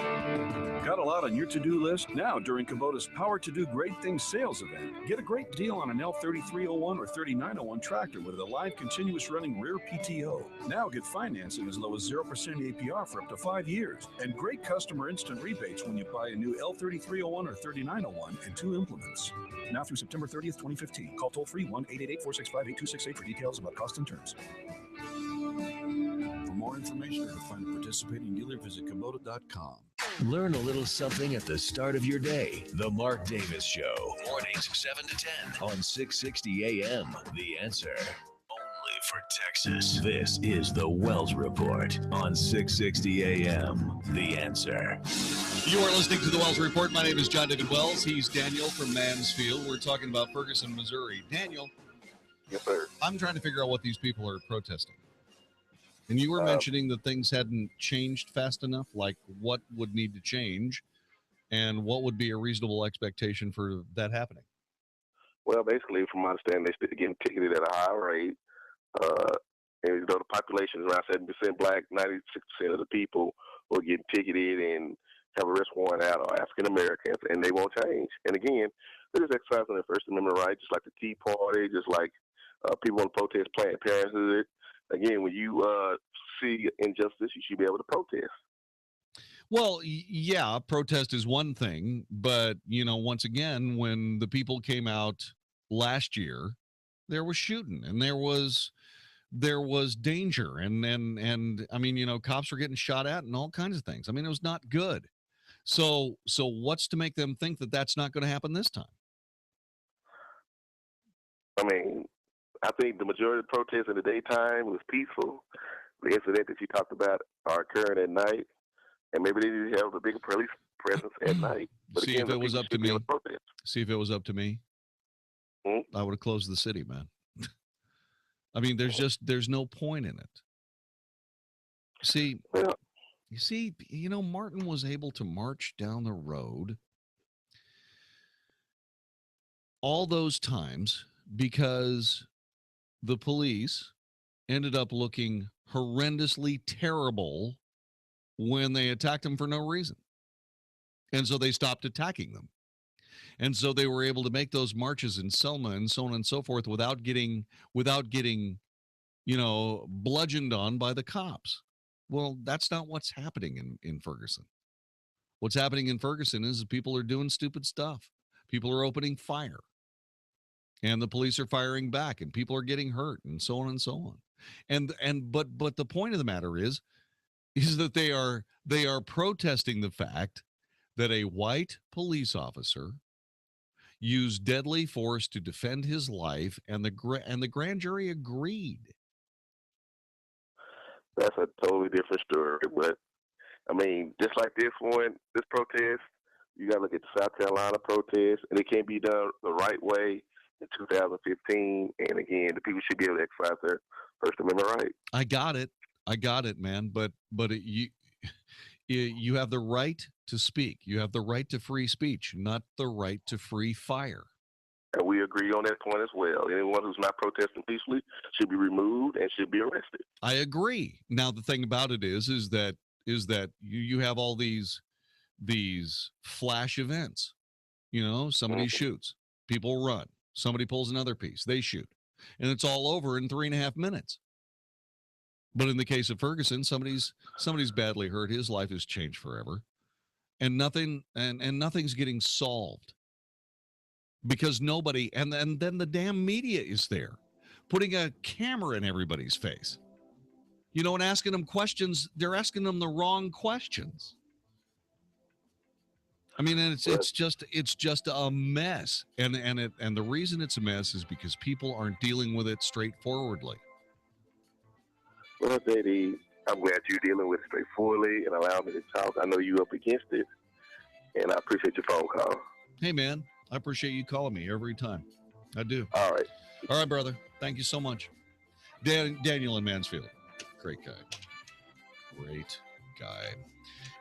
Got a lot on your to-do list? Now, during Kubota's Power to Do Great Things sales event, get a great deal on an L3301 or 3901 tractor with a live continuous running rear PTO. Now get financing as low as 0% APR for up to 5 years, and great customer instant rebates when you buy a new L3301 or 3901 and 2 implements. Now through September 30th, 2015. Call toll-free 1-888-465-8268 for details about cost and terms. For more information or to find a participating dealer, visit Kubota.com. Learn a little something at the start of your day. The Mark Davis Show. Mornings 7 to 10 on 660 AM. The Answer. Only for Texas. This is the Wells Report on 660 AM. The Answer. You are listening to the Wells Report. My name is Jon-David Wells. He's Daniel from Mansfield. We're talking about Ferguson, Missouri. Daniel. Yes, sir. I'm trying to figure out what these people are protesting. And you were mentioning that things hadn't changed fast enough, like what would need to change and what would be a reasonable expectation for that happening. Well, basically, from my understanding, they're still getting ticketed at a high rate. And you know, the population is around 7% black, 96% of the people who are getting ticketed and have a arrest warrant out are African Americans, and they won't change. And again, they're just exercising their First Amendment right, just like the Tea Party, just like people want to protest Planned Parenthood. Again, when you see injustice, you should be able to protest. Well, yeah, protest is one thing, but, you know, once again, when the people came out last year, there was shooting and there was danger and I mean, you know, cops were getting shot at and all kinds of things. I mean, it was not good. So what's to make them think that that's not going to happen this time? I mean, I think the majority of the protests in the daytime was peaceful. The incident that you talked about are occurring at night, and maybe they need to have a bigger police presence at night. But See, again, if it was up to me, Hmm? I would have closed the city, man. I mean, there's no point in it. See, you know, Martin was able to march down the road all those times because the police ended up looking horrendously terrible when they attacked them for no reason. And so they stopped attacking them. And so they were able to make those marches in Selma and so on and so forth without getting, bludgeoned on by the cops. Well, that's not what's happening in Ferguson. What's happening in Ferguson is people are doing stupid stuff. People are opening fire. And the police are firing back, and people are getting hurt, and so on and so on. But the point of the matter is that they are protesting the fact that a white police officer used deadly force to defend his life, and the grand jury agreed. That's a totally different story. But I mean, just like this protest, you got to look at the South Carolina protest, and it can't be done the right way in 2015. And again, the people should be able to exercise their First Amendment right. I got it, man. But you have the right to speak. You have the right to free speech, not the right to free fire. And we agree on that point as well. Anyone who's not protesting peacefully should be removed and should be arrested. I agree. Now, the thing about it is that you have all these flash events. Somebody shoots, people run, somebody pulls another piece, they shoot, and it's all over in 3.5 minutes. But in the case of Ferguson, somebody's badly hurt. His life has changed forever, and nothing's getting solved because nobody. And then the damn media is there, putting a camera in everybody's face, and asking them questions. They're asking them the wrong questions. I mean, and it's just a mess, and the reason it's a mess is because people aren't dealing with it straightforwardly. Well, JD, I'm glad you're dealing with it straightforwardly and allow me to talk. I know you're up against it, and I appreciate your phone call. Hey, man, I appreciate you calling me every time. I do. All right, brother. Thank you so much. Daniel in Mansfield. Great guy.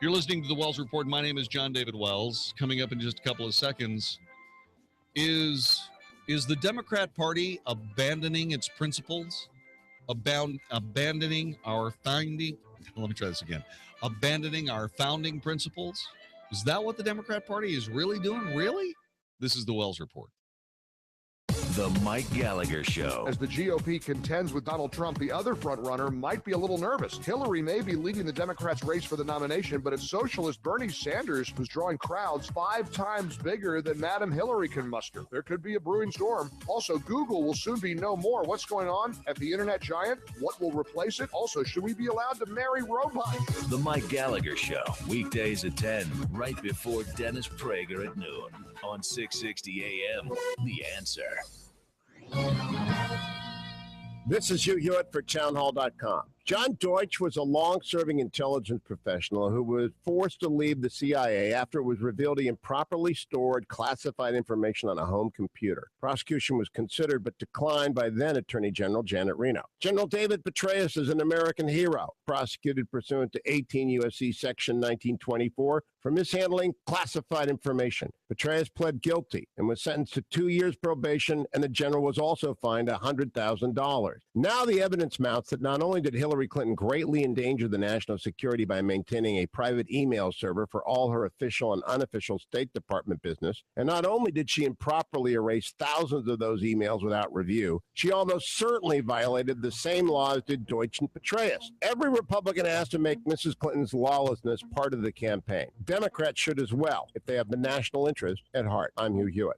You're listening to the Wells Report. My name is Jon-David Wells. Coming up in just a couple of seconds, is the Democrat Party abandoning its principles? Abandoning our founding. Let me try this again. Abandoning our founding principles. Is that what the Democrat Party is really doing? Really? This is the Wells Report. The Mike Gallagher Show. As the GOP contends with Donald Trump, the other frontrunner might be a little nervous. Hillary may be leading the Democrats' race for the nomination, but it's socialist Bernie Sanders who's drawing crowds 5 times bigger than Madam Hillary can muster. There could be a brewing storm. Also, Google will soon be no more. What's going on at the internet giant? What will replace it? Also, should we be allowed to marry robots? The Mike Gallagher Show, weekdays at 10, right before Dennis Prager at noon on 660 AM. The Answer. This is Hugh Hewitt for townhall.com. John Deutsch was a long-serving intelligence professional who was forced to leave the CIA after it was revealed he improperly stored classified information on a home computer. Prosecution was considered but declined by then Attorney General Janet Reno. General David Petraeus is an American hero, prosecuted pursuant to 18 U.S.C. Section 1924 for mishandling classified information. Petraeus pled guilty and was sentenced to 2 years probation, and the general was also fined $100,000. Now the evidence mounts that not only did Hillary Clinton greatly endanger the national security by maintaining a private email server for all her official and unofficial State Department business, and not only did she improperly erase thousands of those emails without review, she almost certainly violated the same laws did Deutsch and Petraeus. Every Republican has to make Mrs. Clinton's lawlessness part of the campaign. Democrats should as well, if they have the national interest at heart. I'm Hugh Hewitt.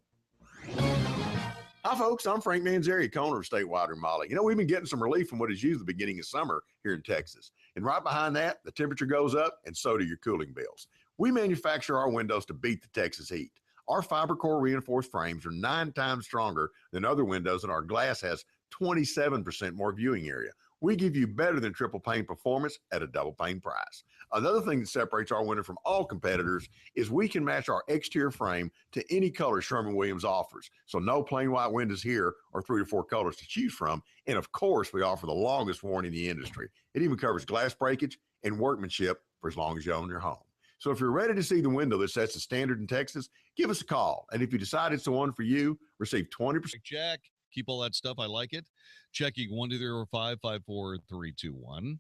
Hi, folks. I'm Frank Manzeri, owner of Statewide Remodeling. We've been getting some relief from what is usually the beginning of summer here in Texas. And right behind that, the temperature goes up, and so do your cooling bills. We manufacture our windows to beat the Texas heat. Our fiber core reinforced frames are 9 times stronger than other windows, and our glass has 27% more viewing area. We give you better than triple pane performance at a double pane price. Another thing that separates our window from all competitors is we can match our exterior frame to any color Sherwin-Williams offers. So no plain white windows here or 3 or 4 colors to choose from. And of course, we offer the longest warranty in the industry. It even covers glass breakage and workmanship for as long as you own your home. So if you're ready to see the window that sets the standard in Texas, give us a call. And if you decide it's the one for you, receive 20%. Jack Keep all that stuff. I like it. Checking 1-2-3-4-5-5-4-3-2-1.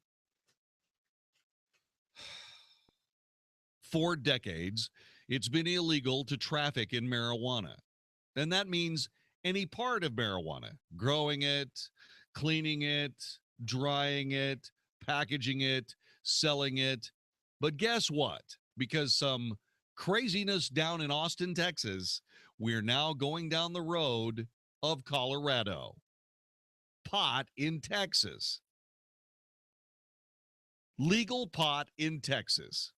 For decades, it's been illegal to traffic in marijuana. And that means any part of marijuana, growing it, cleaning it, drying it, packaging it, selling it. But guess what? Because some craziness down in Austin, Texas, we're now going down the road of Colorado. Pot in Texas. Legal pot in Texas.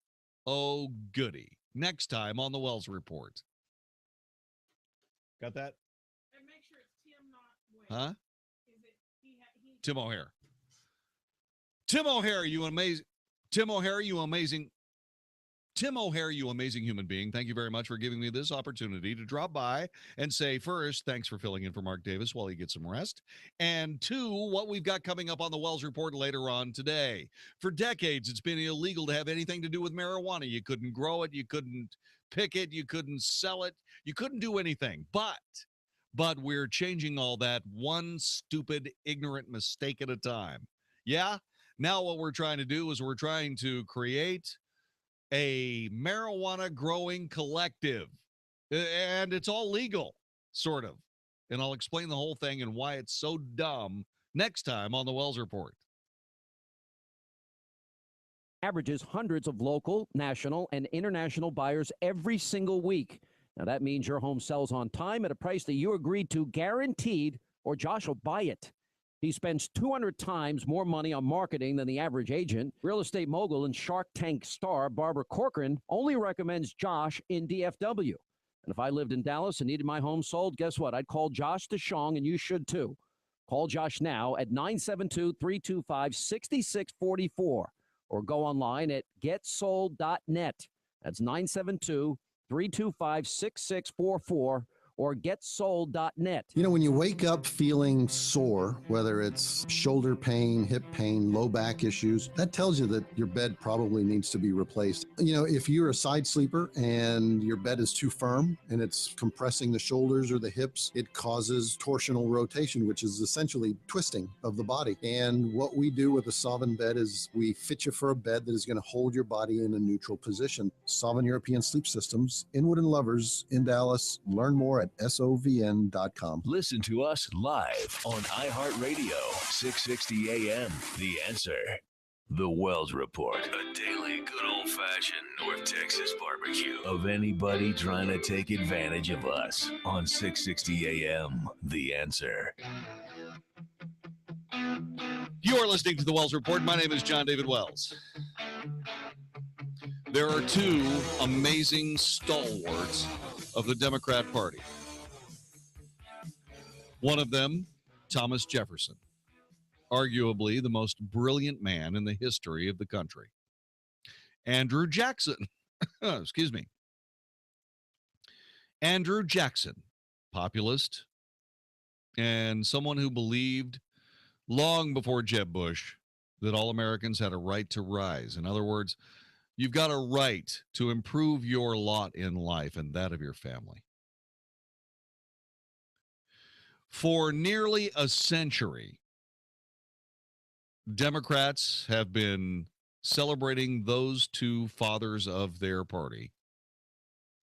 Oh, goody. Next time on the Wells Report. Got that? And make sure it's Tim, not Wade. Huh? Is it Tim O'Hare. Tim O'Hare, you amazing. Tim O'Hare, you amazing. Tim O'Hare, you amazing human being. Thank you very much for giving me this opportunity to drop by and say, first, thanks for filling in for Mark Davis while he gets some rest. And two, what we've got coming up on the Wells Report later on today. For decades, it's been illegal to have anything to do with marijuana. You couldn't grow it. You couldn't pick it. You couldn't sell it. You couldn't do anything. But we're changing all that one stupid, ignorant mistake at a time. Yeah? Now what we're trying to do is we're trying to create a marijuana growing collective, and it's all legal, sort of. And I'll explain the whole thing and why it's so dumb next time on the Wells Report. Averages hundreds of local, national, and international buyers every single week. Now that means your home sells on time at a price that you agreed to, guaranteed, or Josh will buy it. He spends 200 times more money on marketing than the average agent. Real estate mogul and Shark Tank star Barbara Corcoran only recommends Josh in DFW. And if I lived in Dallas and needed my home sold, guess what? I'd call Josh DeShong, and you should too. Call Josh now at 972-325-6644 or go online at getsold.net. That's 972-325-6644. or getsold.net. You know, when you wake up feeling sore, whether it's shoulder pain, hip pain, low back issues, that tells you that your bed probably needs to be replaced. You know, if you're a side sleeper and your bed is too firm and it's compressing the shoulders or the hips, it causes torsional rotation, which is essentially twisting of the body. And what we do with a Sovin bed is we fit you for a bed that is going to hold your body in a neutral position. Sovin European Sleep Systems, Inwood and Lovers in Dallas. Learn more at SOVN.com. Listen to us live on iHeartRadio, 660 AM. The Answer. The Wells Report, a daily good old-fashioned North Texas barbecue of anybody trying to take advantage of us on 660 AM. The Answer. You are listening to the Wells Report. My name is Jon-David Wells. There are two amazing stalwarts of the Democrat Party. One of them, Thomas Jefferson, arguably the most brilliant man in the history of the country. Andrew Jackson, excuse me. Andrew Jackson, populist and someone who believed long before Jeb Bush that all Americans had a right to rise. In other words, you've got a right to improve your lot in life and that of your family. For nearly a century, Democrats have been celebrating those two fathers of their party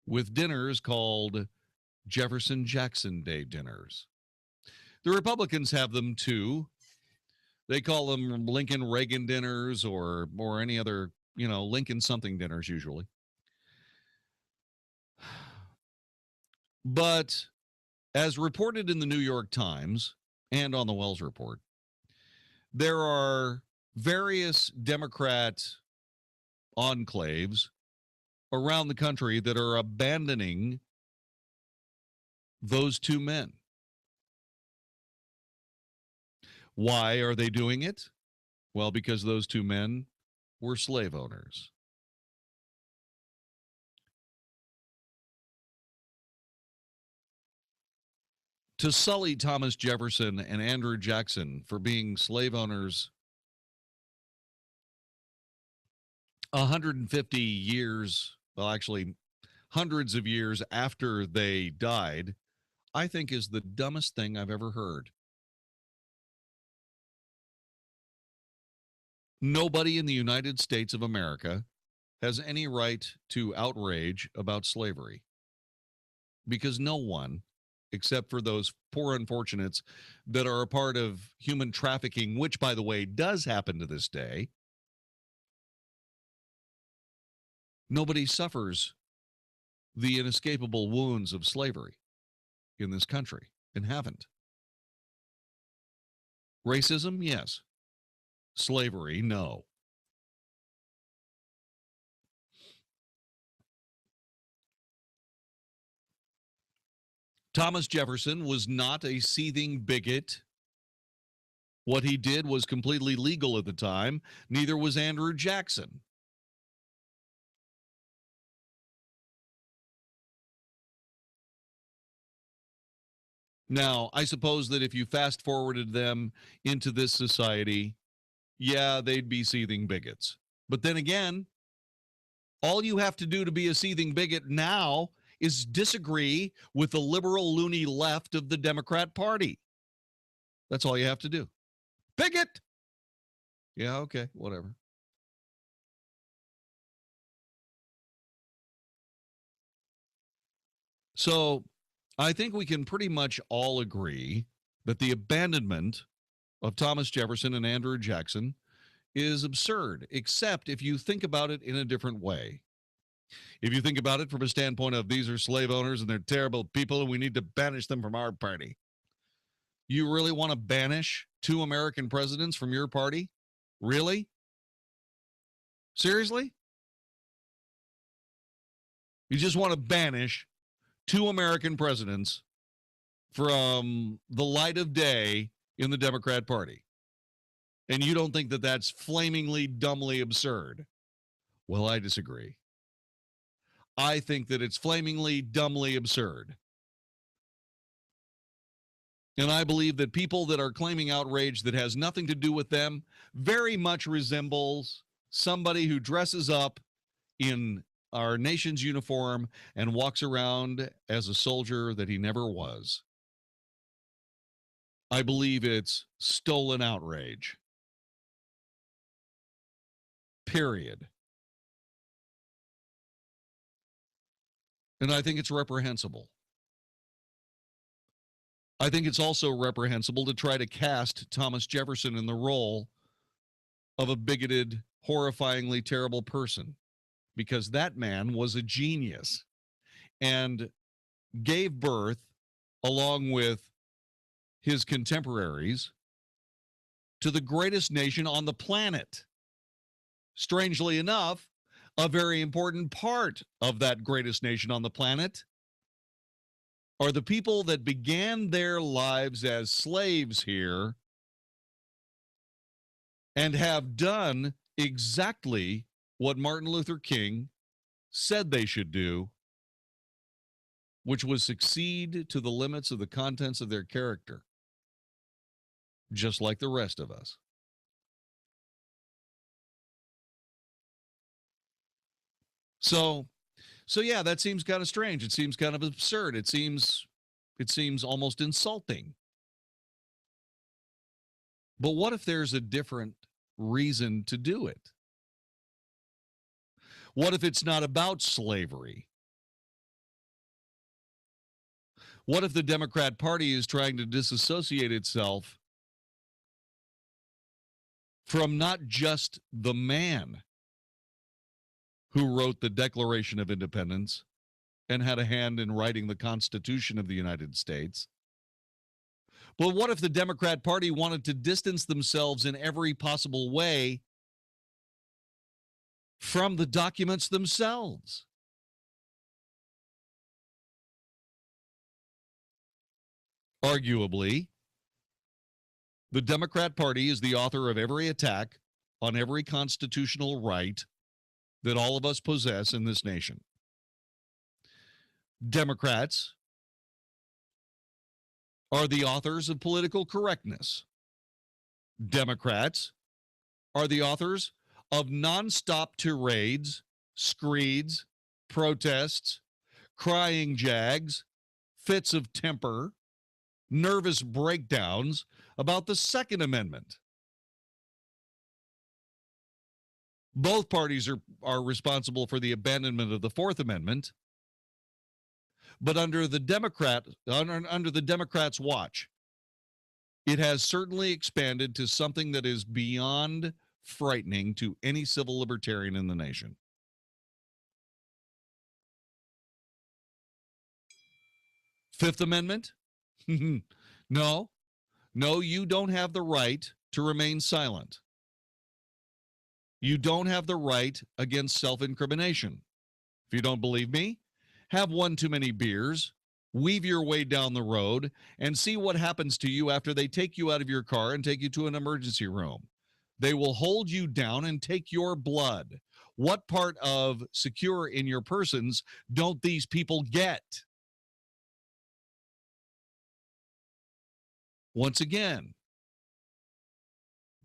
with dinners called Jefferson-Jackson Day dinners. The Republicans have them too. They call them Lincoln-Reagan dinners or any other, Lincoln something dinners usually. But as reported in the New York Times and on the Wells Report, there are various Democrat enclaves around the country that are abandoning those two men. Why are they doing it? Well, because those two men were slave owners. To sully Thomas Jefferson and Andrew Jackson for being slave owners 150 years, well, actually hundreds of years after they died, I think is the dumbest thing I've ever heard. Nobody in the United States of America has any right to outrage about slavery, because no one, except for those poor unfortunates that are a part of human trafficking, which, by the way, does happen to this day, nobody suffers the inescapable wounds of slavery in this country and haven't. Racism, yes. Slavery, no. Thomas Jefferson was not a seething bigot. What he did was completely legal at the time. Neither was Andrew Jackson. Now, I suppose that if you fast forwarded them into this society, yeah, they'd be seething bigots. But then again, all you have to do to be a seething bigot now is disagree with the liberal loony left of the Democrat Party. That's all you have to do. Bigot! Yeah, okay, whatever. So I think we can pretty much all agree that the abandonment of Thomas Jefferson and Andrew Jackson is absurd, except if you think about it in a different way. If you think about it from a standpoint of these are slave owners and they're terrible people and we need to banish them from our party. You really want to banish 2 American presidents from your party? Really? Seriously? You just want to banish 2 American presidents from the light of day in the Democrat Party. And you don't think that that's flamingly, dumbly absurd? Well, I disagree. I think that it's flamingly, dumbly absurd. And I believe that people that are claiming outrage that has nothing to do with them very much resembles somebody who dresses up in our nation's uniform and walks around as a soldier that he never was. I believe it's stolen outrage. Period. And I think it's reprehensible. I think it's also reprehensible to try to cast Thomas Jefferson in the role of a bigoted, horrifyingly terrible person, because that man was a genius and gave birth, along with his contemporaries, to the greatest nation on the planet. Strangely enough, a very important part of that greatest nation on the planet are the people that began their lives as slaves here and have done exactly what Martin Luther King said they should do, which was succeed to the limits of the contents of their character, just like the rest of us. So yeah, that seems kind of strange. It seems kind of absurd. It seems almost insulting. But what if there's a different reason to do it? What if it's not about slavery? What if the Democrat Party is trying to disassociate itself from not just the man who wrote the Declaration of Independence and had a hand in writing the Constitution of the United States? But what if the Democrat Party wanted to distance themselves in every possible way from the documents themselves? Arguably, the Democrat Party is the author of every attack on every constitutional right that all of us possess in this nation. Democrats are the authors of political correctness. Democrats are the authors of nonstop tirades, screeds, protests, crying jags, fits of temper, nervous breakdowns about the Second Amendment. Both parties are responsible for the abandonment of the Fourth Amendment, but under the Democrats' watch, it has certainly expanded to something that is beyond frightening to any civil libertarian in the nation. Fifth Amendment? No, you don't have the right to remain silent. You don't have the right against self-incrimination. If you don't believe me, have one too many beers, weave your way down the road, and see what happens to you after they take you out of your car and take you to an emergency room. They will hold you down and take your blood. What part of secure in your persons don't these people get? Once again,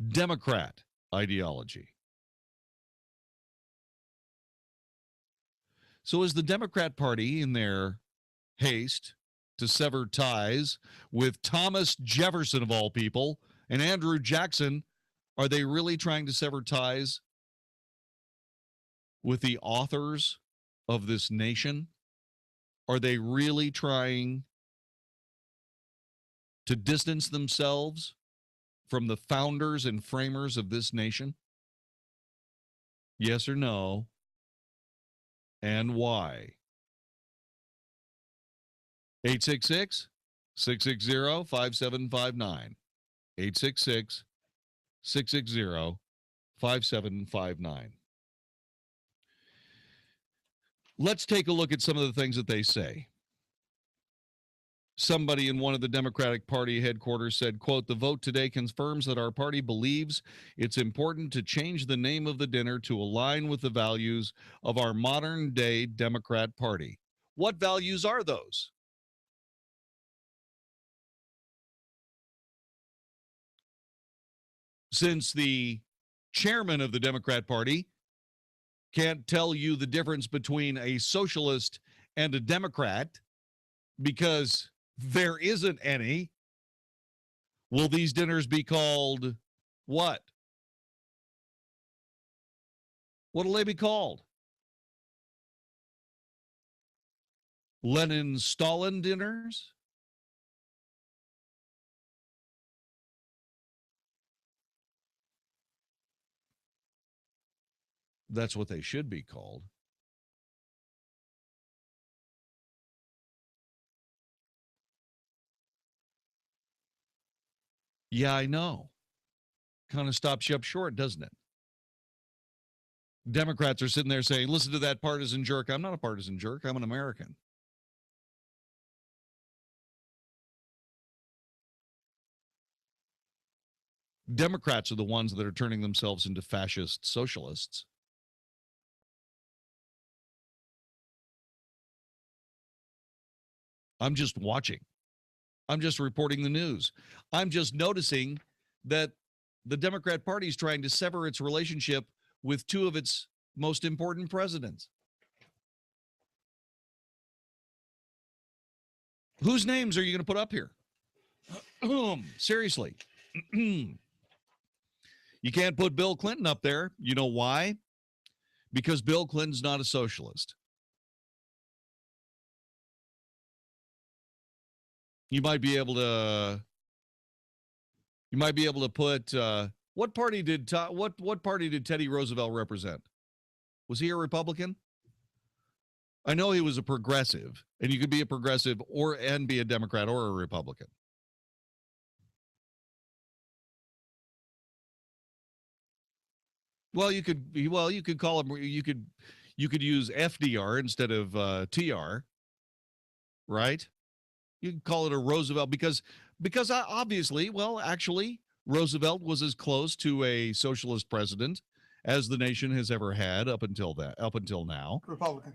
Democrat ideology. So is the Democrat Party, in their haste to sever ties with Thomas Jefferson, of all people, and Andrew Jackson, are they really trying to sever ties with the authors of this nation? Are they really trying to distance themselves from the founders and framers of this nation? Yes or no? And why? 866-660-5759. 866-660-5759. Let's take a look at some of the things that they say. Somebody in one of the Democratic Party headquarters said, quote, "The vote today confirms that our party believes it's important to change the name of the dinner to align with the values of our modern-day Democrat Party." What values are those? Since the chairman of the Democrat Party can't tell you the difference between a socialist and a Democrat because there isn't any, will these dinners be called what? What'll they be called? Lenin-Stalin dinners? That's what they should be called. Yeah, I know. Kind of stops you up short, doesn't it? Democrats are sitting there saying, listen to that partisan jerk. I'm not a partisan jerk. I'm an American. Democrats are the ones that are turning themselves into fascist socialists. I'm just watching. I'm just reporting the news. I'm just noticing that the Democrat Party is trying to sever its relationship with two of its most important presidents. Whose names are you going to put up here? Seriously. You can't put Bill Clinton up there. You know why? Because Bill Clinton's not a socialist. You might be able to put what party did Teddy Roosevelt represent? Was he a Republican? I know he was a progressive, and you could be a progressive and be a Democrat or a Republican. Well, you could call him, you could use FDR instead of TR, right? You can call it a Roosevelt because obviously, well, actually, Roosevelt was as close to a socialist president as the nation has ever had up until now. Republican.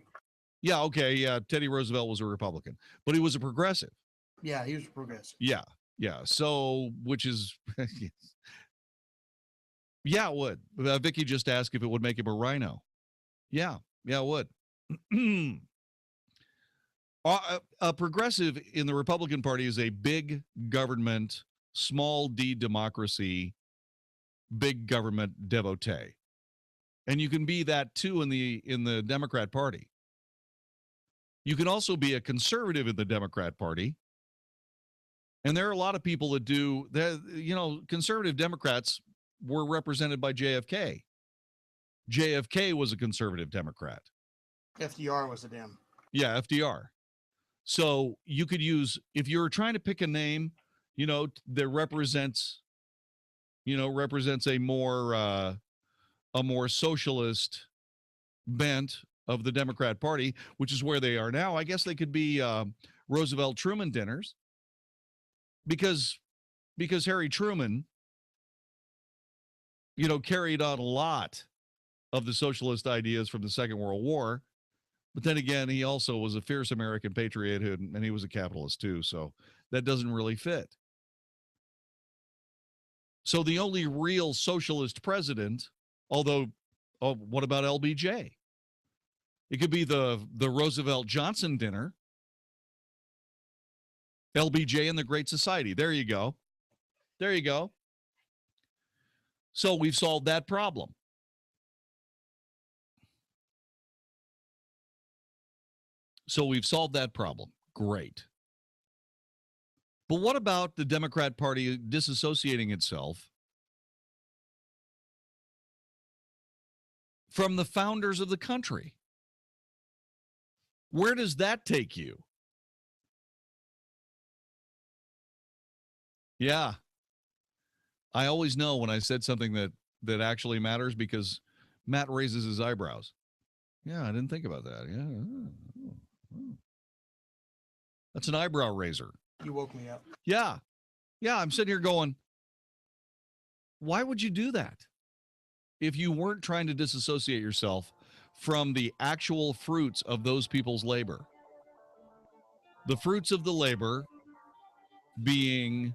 Yeah, okay, yeah, Teddy Roosevelt was a Republican, but he was a progressive. Yeah, he was a progressive. Yeah. So, which is, yeah, it would. Vicky just asked if it would make him a rhino. Yeah, it would. A progressive in the Republican Party is a big government, small d democracy, big government devotee. And you can be that too in the Democrat Party. You can also be a conservative in the Democrat Party. And there are a lot of people that do that. Conservative Democrats were represented by JFK. JFK was a conservative Democrat. FDR was a Dem. Yeah, FDR. So you could use, if you're trying to pick a name, that represents a more socialist bent of the Democrat Party, which is where they are now. I guess they could be Roosevelt Truman dinners, because Harry Truman, carried on a lot of the socialist ideas from the Second World War. But then again, he also was a fierce American patriot, and he was a capitalist too. So that doesn't really fit. So the only real socialist president, what about LBJ? It could be the Roosevelt Johnson dinner. LBJ and the Great Society. There you go. There you go. So we've solved that problem. Great. But what about the Democrat Party disassociating itself from the founders of the country? Where does that take you? Yeah. I always know when I said something that actually matters, because Matt raises his eyebrows. Yeah, I didn't think about that. Yeah. That's an eyebrow raiser. You woke me up. Yeah. Yeah, I'm sitting here going, why would you do that if you weren't trying to disassociate yourself from the actual fruits of those people's labor? The fruits of the labor being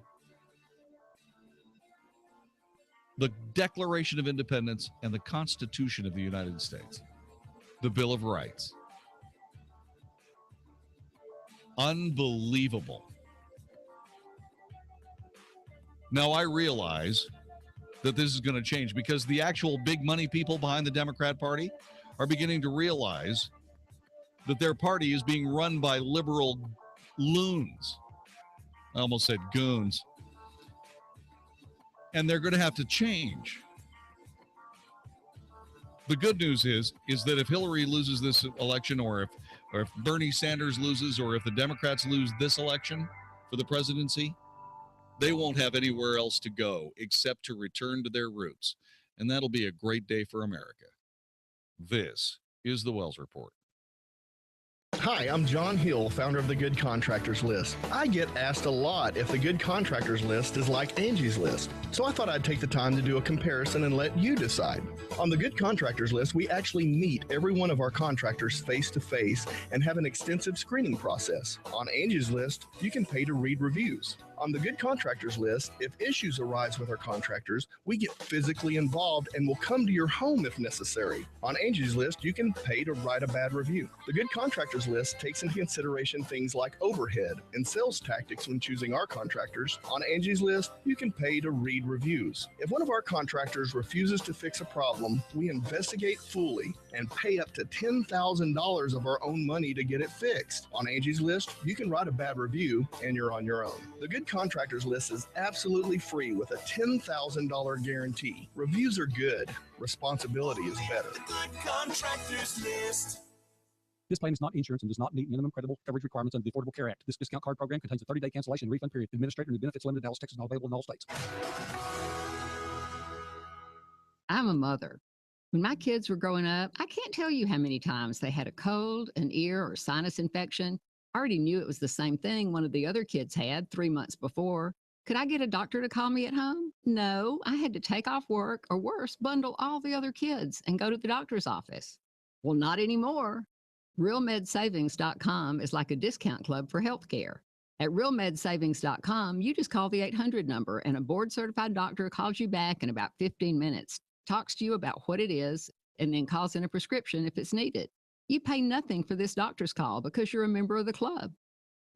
the Declaration of Independence and the Constitution of the United States, the Bill of Rights. Unbelievable. Now, I realize that this is going to change, because the actual big money people behind the Democrat Party are beginning to realize that their party is being run by liberal loons. I almost said goons. And they're going to have to change. The good news is that if Hillary loses this election, or if Bernie Sanders loses, or if the Democrats lose this election for the presidency, they won't have anywhere else to go except to return to their roots. And that'll be a great day for America. This is the Wells Report. Hi, I'm John Hill, founder of the Good Contractors List. I get asked a lot if the Good Contractors List is like Angie's List, so I thought I'd take the time to do a comparison and let you decide. On the Good Contractors List, we actually meet every one of our contractors face-to-face and have an extensive screening process. On Angie's List, you can pay to read reviews. On the Good Contractors List, if issues arise with our contractors, we get physically involved and will come to your home if necessary. On Angie's List, you can pay to write a bad review. The Good Contractors List takes into consideration things like overhead and sales tactics when choosing our contractors. On Angie's List, you can pay to read reviews. If one of our contractors refuses to fix a problem, we investigate fully and pay up to $10,000 of our own money to get it fixed. On Angie's List, you can write a bad review and you're on your own. The Good Contractors List is absolutely free with a $10,000 guarantee. Reviews are good. Responsibility is better. Good Contractors List. This plan is not insurance and does not meet minimum credible coverage requirements under the Affordable Care Act. This discount card program contains a 30-day cancellation and refund period. Administrator and benefits limited, Dallas, Texas, not available in all states. I'm a mother. When my kids were growing up, I can't tell you how many times they had a cold, an ear, or sinus infection. I already knew it was the same thing one of the other kids had 3 months before. Could I get a doctor to call me at home? No, I had to take off work, or worse, bundle all the other kids and go to the doctor's office. Well, not anymore. RealMedSavings.com is like a discount club for healthcare. At RealMedSavings.com, you just call the 800 number and a board-certified doctor calls you back in about 15 minutes, talks to you about what it is, and then calls in a prescription if it's needed. You pay nothing for this doctor's call because you're a member of the club.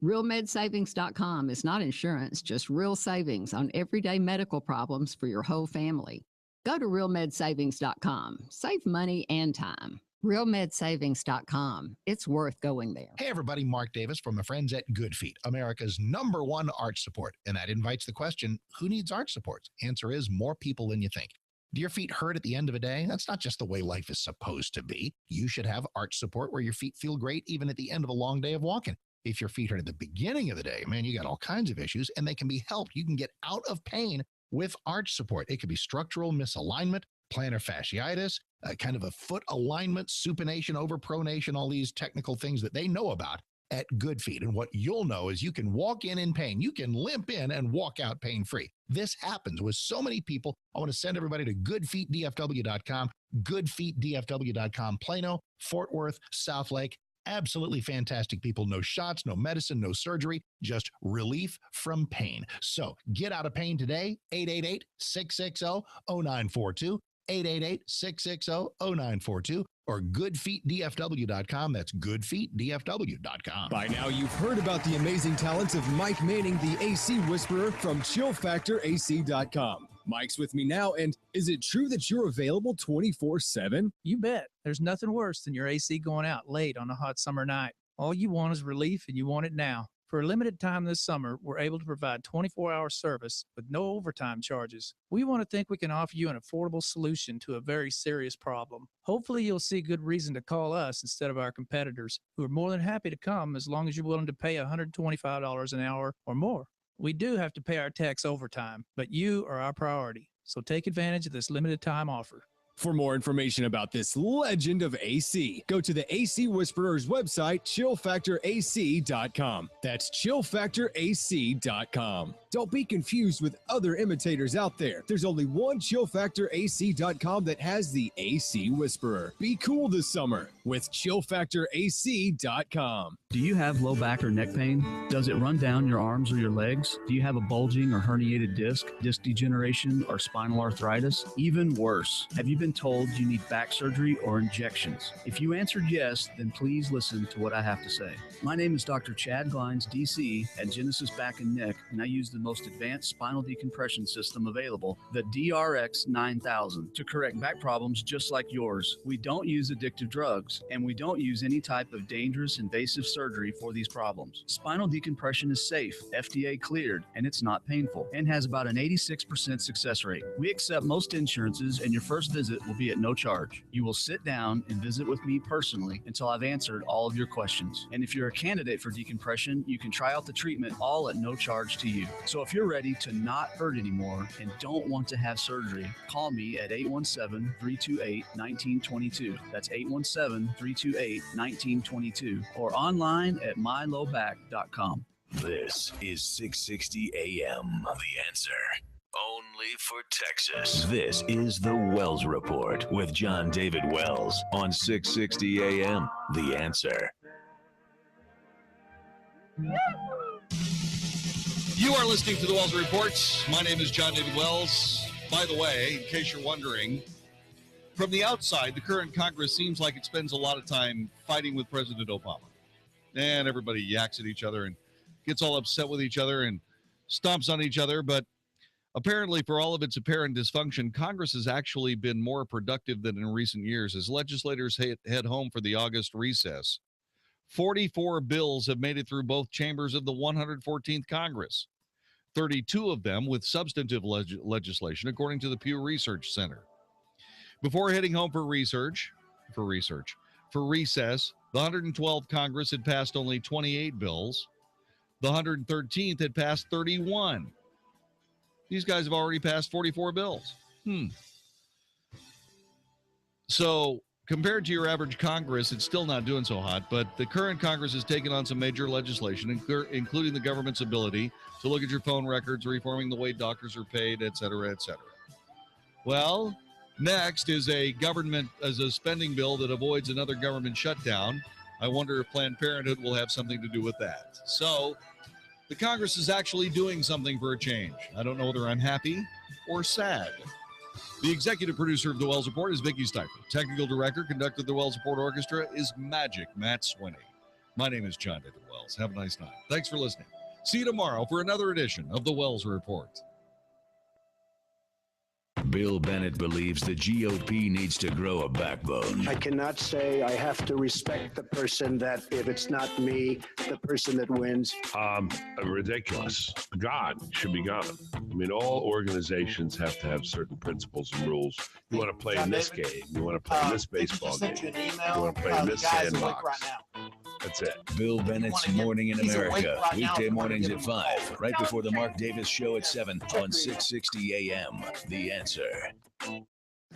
RealMedSavings.com is not insurance, just real savings on everyday medical problems for your whole family. Go to RealMedSavings.com. Save money and time. RealMedSavings.com. It's worth going there. Hey, everybody, Mark Davis from the friends at Good Feet, America's #1 arch support. And that invites the question, who needs arch supports? Answer is more people than you think. Do your feet hurt at the end of a day? That's not just the way life is supposed to be. You should have arch support where your feet feel great even at the end of a long day of walking. If your feet hurt at the beginning of the day, man, you got all kinds of issues and they can be helped. You can get out of pain with arch support. It could be structural misalignment, plantar fasciitis, kind of a foot alignment, supination, overpronation, all these technical things that they know about at Good Feet. And what you'll know is you can walk in pain. You can limp in and walk out pain-free. This happens with so many people. I want to send everybody to goodfeetdfw.com, goodfeetdfw.com, Plano, Fort Worth, South Lake. Absolutely fantastic people. No shots, no medicine, no surgery, just relief from pain. So get out of pain today. 888-660-0942, 888-660-0942, or goodfeetdfw.com. That's goodfeetdfw.com. By now, you've heard about the amazing talents of Mike Manning, the AC Whisperer from ChillFactorAC.com. Mike's with me now, and is it true that you're available 24/7? You bet. There's nothing worse than your AC going out late on a hot summer night. All you want is relief, and you want it now. For a limited time this summer, we're able to provide 24-hour service with no overtime charges. We want to think we can offer you an affordable solution to a very serious problem. Hopefully, you'll see good reason to call us instead of our competitors, who are more than happy to come as long as you're willing to pay $125 an hour or more. We do have to pay our techs overtime, but you are our priority. So take advantage of this limited time offer. For more information about this legend of AC, go to the AC Whisperer's website, chillfactorac.com. That's chillfactorac.com. Don't be confused with other imitators out there. There's only one chillfactorac.com that has the AC Whisperer. Be cool this summer with chillfactorac.com. Do you have low back or neck pain? Does it run down your arms or your legs? Do you have a bulging or herniated disc degeneration, or spinal arthritis? Even worse, have you been told you need back surgery or injections? If you answered yes, then please listen to what I have to say. My name is Dr. Chad Glines, DC, at Genesis Back and Neck, and I use the most advanced spinal decompression system available, the DRX 9000, to correct back problems just like yours. We don't use addictive drugs, and we don't use any type of dangerous, invasive surgery for these problems. Spinal decompression is safe, FDA cleared, and it's not painful, and has about an 86% success rate. We accept most insurances, and your first visit will be at no charge. You will sit down and visit with me personally until I've answered all of your questions. And if you're a candidate for decompression, you can try out the treatment all at no charge to you. So if you're ready to not hurt anymore and don't want to have surgery, call me at 817-328-1922. That's 817-328-1922, or online at mylowback.com. This is 660 AM. The Answer. Only for Texas. This is the Wells Report with Jon-David Wells on 660 AM. The Answer. You are listening to the Wells Report. My name is Jon-David Wells. By the way, in case you're wondering, from the outside, the current Congress seems like it spends a lot of time fighting with President Obama. And everybody yaks at each other and gets all upset with each other and stomps on each other. But apparently, for all of its apparent dysfunction, Congress has actually been more productive than in recent years as legislators head home for the August recess. 44 bills have made it through both chambers of the 114th Congress, 32 of them with substantive legislation, according to the Pew Research Center. Before heading home for recess, the 112th Congress had passed only 28 bills. The 113th had passed 31. These guys have already passed 44 bills. So compared to your average Congress, it's still not doing so hot, but the current Congress has taken on some major legislation, including the government's ability to look at your phone records, reforming the way doctors are paid, et cetera, et cetera. Well, next is a spending bill that avoids another government shutdown. I wonder if Planned Parenthood will have something to do with that. So the Congress is actually doing something for a change. I don't know whether I'm happy or sad. The executive producer of the Wells Report is Vicki Steifer. Technical director, conductor of the Wells Report Orchestra is Magic Matt Swinney. My name is Jon-David Wells. Have a nice night. Thanks for listening. See you tomorrow for another edition of the Wells Report. Bill Bennett believes the GOP needs to grow a backbone. I cannot say I have to respect the person that if it's not me, the person that wins. Ridiculous. God should be gone. I mean, all organizations have to have certain principles and rules. You want to play in this game. You want to play in this baseball game. You want to play in this sandbox. That's it. Bill Bennett's Morning in America. Weekday mornings at 5, right before the Mark Davis Show at 7 on 660 AM. The Answer.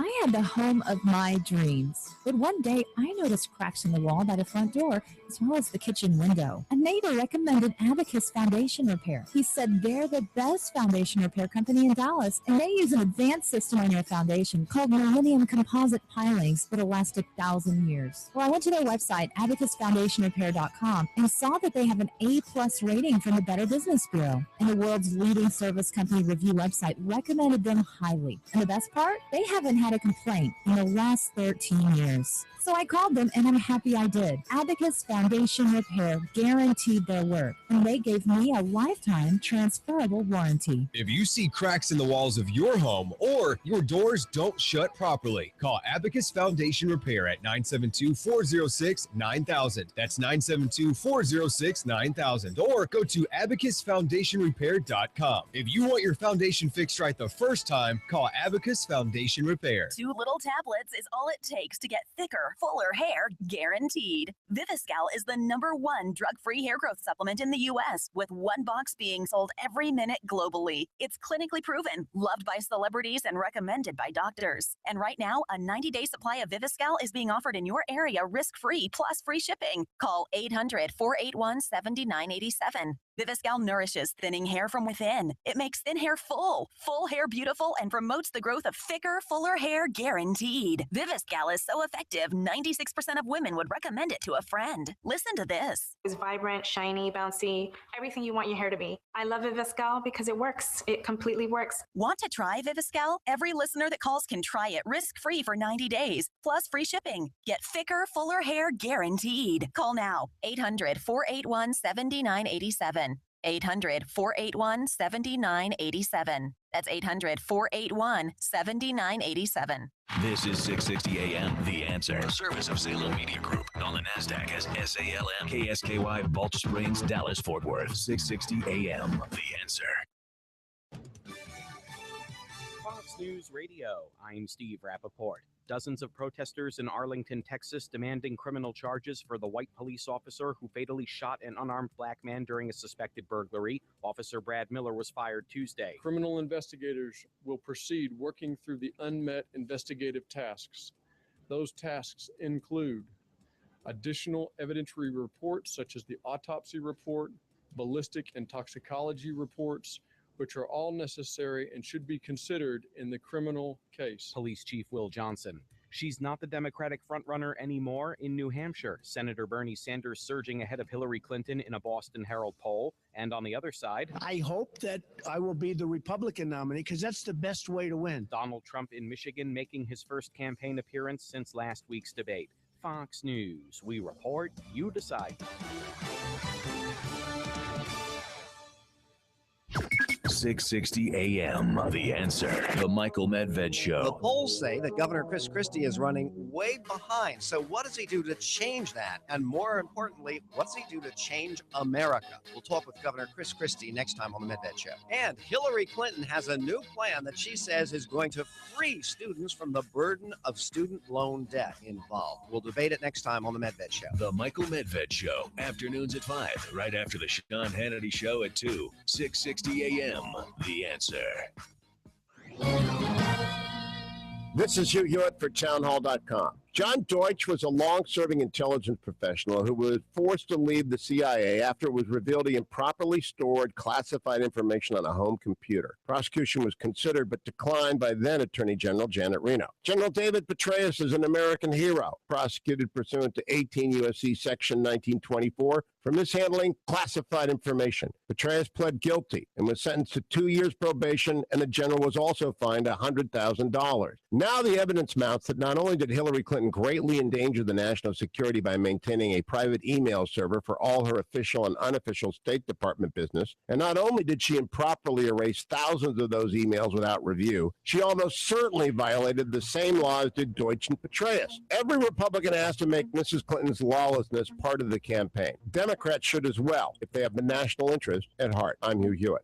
I had the home of my dreams, but one day I noticed cracks in the wall by the front door as well as the kitchen window. A neighbor recommended Abacus Foundation Repair. He said they're the best foundation repair company in Dallas, and they use an advanced system on your foundation called Millennium Composite Pilings that'll last 1,000 years. Well, I went to their website, abacusfoundationrepair.com, and saw that they have an A+ rating from the Better Business Bureau, and the world's leading service company review website recommended them highly. And the best part? They haven't had a complaint in the last 13 years. So I called them, and I'm happy I did. Abacus Foundation Repair guaranteed their work, and they gave me a lifetime transferable warranty. If you see cracks in the walls of your home or your doors don't shut properly, call Abacus Foundation Repair at 972-406-9000. That's 972-406-9000. Or go to abacusfoundationrepair.com. If you want your foundation fixed right the first time, call Abacus Foundation Repair. 2 little tablets is all it takes to get thicker, fuller hair, guaranteed. Viviscal is the #1 drug-free hair growth supplement in the U.S., with 1 box being sold every minute globally. It's clinically proven, loved by celebrities, and recommended by doctors. And right now, a 90-day supply of Viviscal is being offered in your area risk-free plus free shipping. Call 800-481-7987. Viviscal nourishes thinning hair from within. It makes thin hair full hair beautiful, and promotes the growth of thicker, fuller hair guaranteed. Viviscal is so effective, 96% of women would recommend it to a friend. Listen to this. It's vibrant, shiny, bouncy, everything you want your hair to be. I love Viviscal because it works. It completely works. Want to try Viviscal? Every listener that calls can try it risk-free for 90 days, plus free shipping. Get thicker, fuller hair guaranteed. Call now, 800-481-7987. 800-481-7987. That's 800-481-7987. This is 660 AM, The Answer. A service of Salem Media Group. On the NASDAQ as SALM, KSKY, Balch Springs, Dallas, Fort Worth. 660 AM, The Answer. Fox News Radio. I'm Steve Rappaport. Dozens of protesters in Arlington, Texas, demanding criminal charges for the white police officer who fatally shot an unarmed black man during a suspected burglary. Officer Brad Miller was fired Tuesday. Criminal investigators will proceed working through the unmet investigative tasks. Those tasks include additional evidentiary reports such as the autopsy report, ballistic and toxicology reports, which are all necessary and should be considered in the criminal case. Police Chief Will Johnson. She's not the Democratic frontrunner anymore in New Hampshire. Senator Bernie Sanders surging ahead of Hillary Clinton in a Boston Herald poll. And on the other side, I hope that I will be the Republican nominee because that's the best way to win. Donald Trump in Michigan making his first campaign appearance since last week's debate. Fox News. We report, you decide. 660 AM, The Answer. The Michael Medved The Show. polls say that Governor Chris Christie is running way behind. So what does he do to change that? And more importantly, what does he do to change America? We'll talk with Governor Chris Christie next time on the Medved Show. And Hillary Clinton has a new plan that she says is going to free students from the burden of student loan debt involved. We'll debate it next time on the Medved Show. The Michael Medved Show. Afternoons at 5, right after the Sean Hannity Show at 2. 660 AM, The Answer. This is Hugh Hewitt for townhall.com. John Deutsch was a long-serving intelligence professional who was forced to leave the CIA after it was revealed he improperly stored classified information on a home computer. Prosecution was considered but declined by then Attorney General Janet Reno. General David Petraeus is an American hero, prosecuted pursuant to 18 U.S.C. Section 1924 for mishandling classified information. Petraeus pled guilty and was sentenced to 2 years probation, and the general was also fined $100,000. Now the evidence mounts that not only did Hillary Clinton greatly endanger the national security by maintaining a private email server for all her official and unofficial State Department business, and not only did she improperly erase thousands of those emails without review, she almost certainly violated the same laws did Deutsch and Petraeus. Every Republican has to make Mrs. Clinton's lawlessness part of the campaign. Democrats should as well, if they have the national interest at heart. I'm Hugh Hewitt.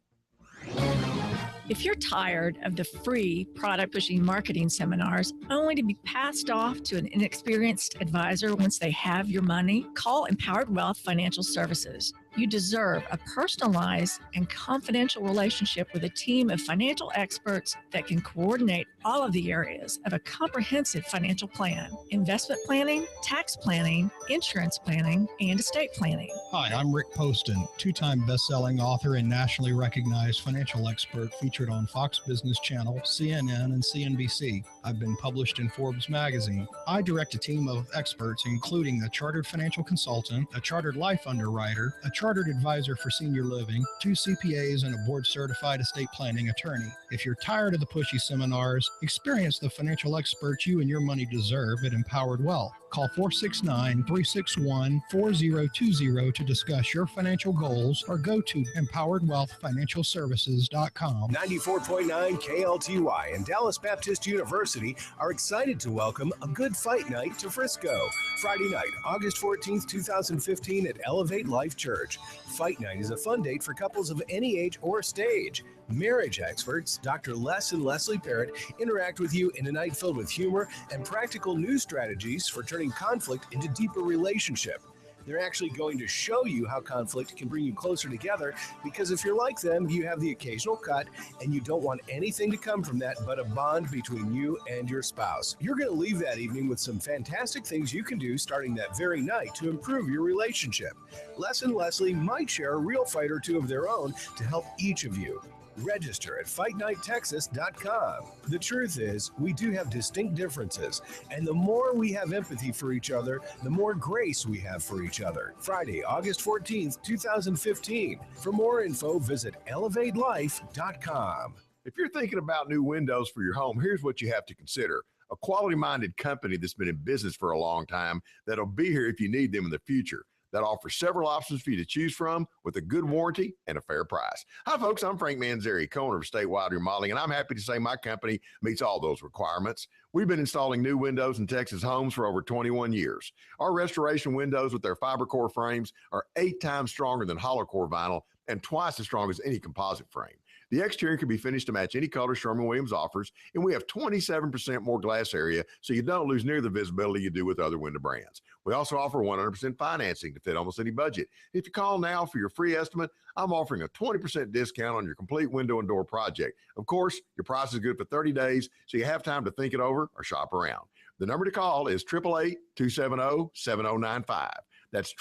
If you're tired of the free product pushing marketing seminars only to be passed off to an inexperienced advisor once they have your money, call Empowered Wealth Financial Services. You deserve a personalized and confidential relationship with a team of financial experts that can coordinate all of the areas of a comprehensive financial plan: investment planning, tax planning, insurance planning, and estate planning. Hi, I'm Rick Poston, two-time best-selling author and nationally recognized financial expert featured on Fox Business Channel, CNN, and CNBC. I've been published in Forbes magazine. I direct a team of experts, including a chartered financial consultant, a chartered life underwriter, a chartered advisor for senior living, 2 CPAs, and a board-certified estate planning attorney. If you're tired of the pushy seminars, experience the financial experts you and your money deserve at Empowered Wealth. Call 469-361-4020 to discuss your financial goals or go to empoweredwealthfinancialservices.com. 94.9 KLTY and Dallas Baptist University are excited to welcome a Good Fight Night to Frisco. Friday night, August 14th, 2015 at Elevate Life Church. Fight Night is a fun date for couples of any age or stage. Marriage experts, Dr. Les and Leslie Parrott, interact with you in a night filled with humor and practical new strategies for turning conflict into deeper relationship. They're actually going to show you how conflict can bring you closer together, because if you're like them, you have the occasional cut and you don't want anything to come from that but a bond between you and your spouse. You're going to leave that evening with some fantastic things you can do starting that very night to improve your relationship. Les and Leslie might share a real fight or two of their own to help each of you. Register at FightNightTexas.com. The truth is, we do have distinct differences, and the more we have empathy for each other, the more grace we have for each other. Friday, August 14th, 2015. For more info, visit ElevateLife.com. If you're thinking about new windows for your home, here's what you have to consider. A quality-minded company that's been in business for a long time that'll be here if you need them in the future. That offers several options for you to choose from with a good warranty and a fair price. Hi, folks. I'm Frank Manzeri, co-owner of Statewide Remodeling, and I'm happy to say my company meets all those requirements. We've been installing new windows in Texas homes for over 21 years. Our restoration windows with their fiber core frames are 8 times stronger than hollow core vinyl and twice as strong as any composite frame. The exterior can be finished to match any color Sherwin-Williams offers, and we have 27% more glass area, so you don't lose near the visibility you do with other window brands. We also offer 100% financing to fit almost any budget. If you call now for your free estimate, I'm offering a 20% discount on your complete window and door project. Of course, your price is good for 30 days, so you have time to think it over or shop around. The number to call is 888-270-7095. That's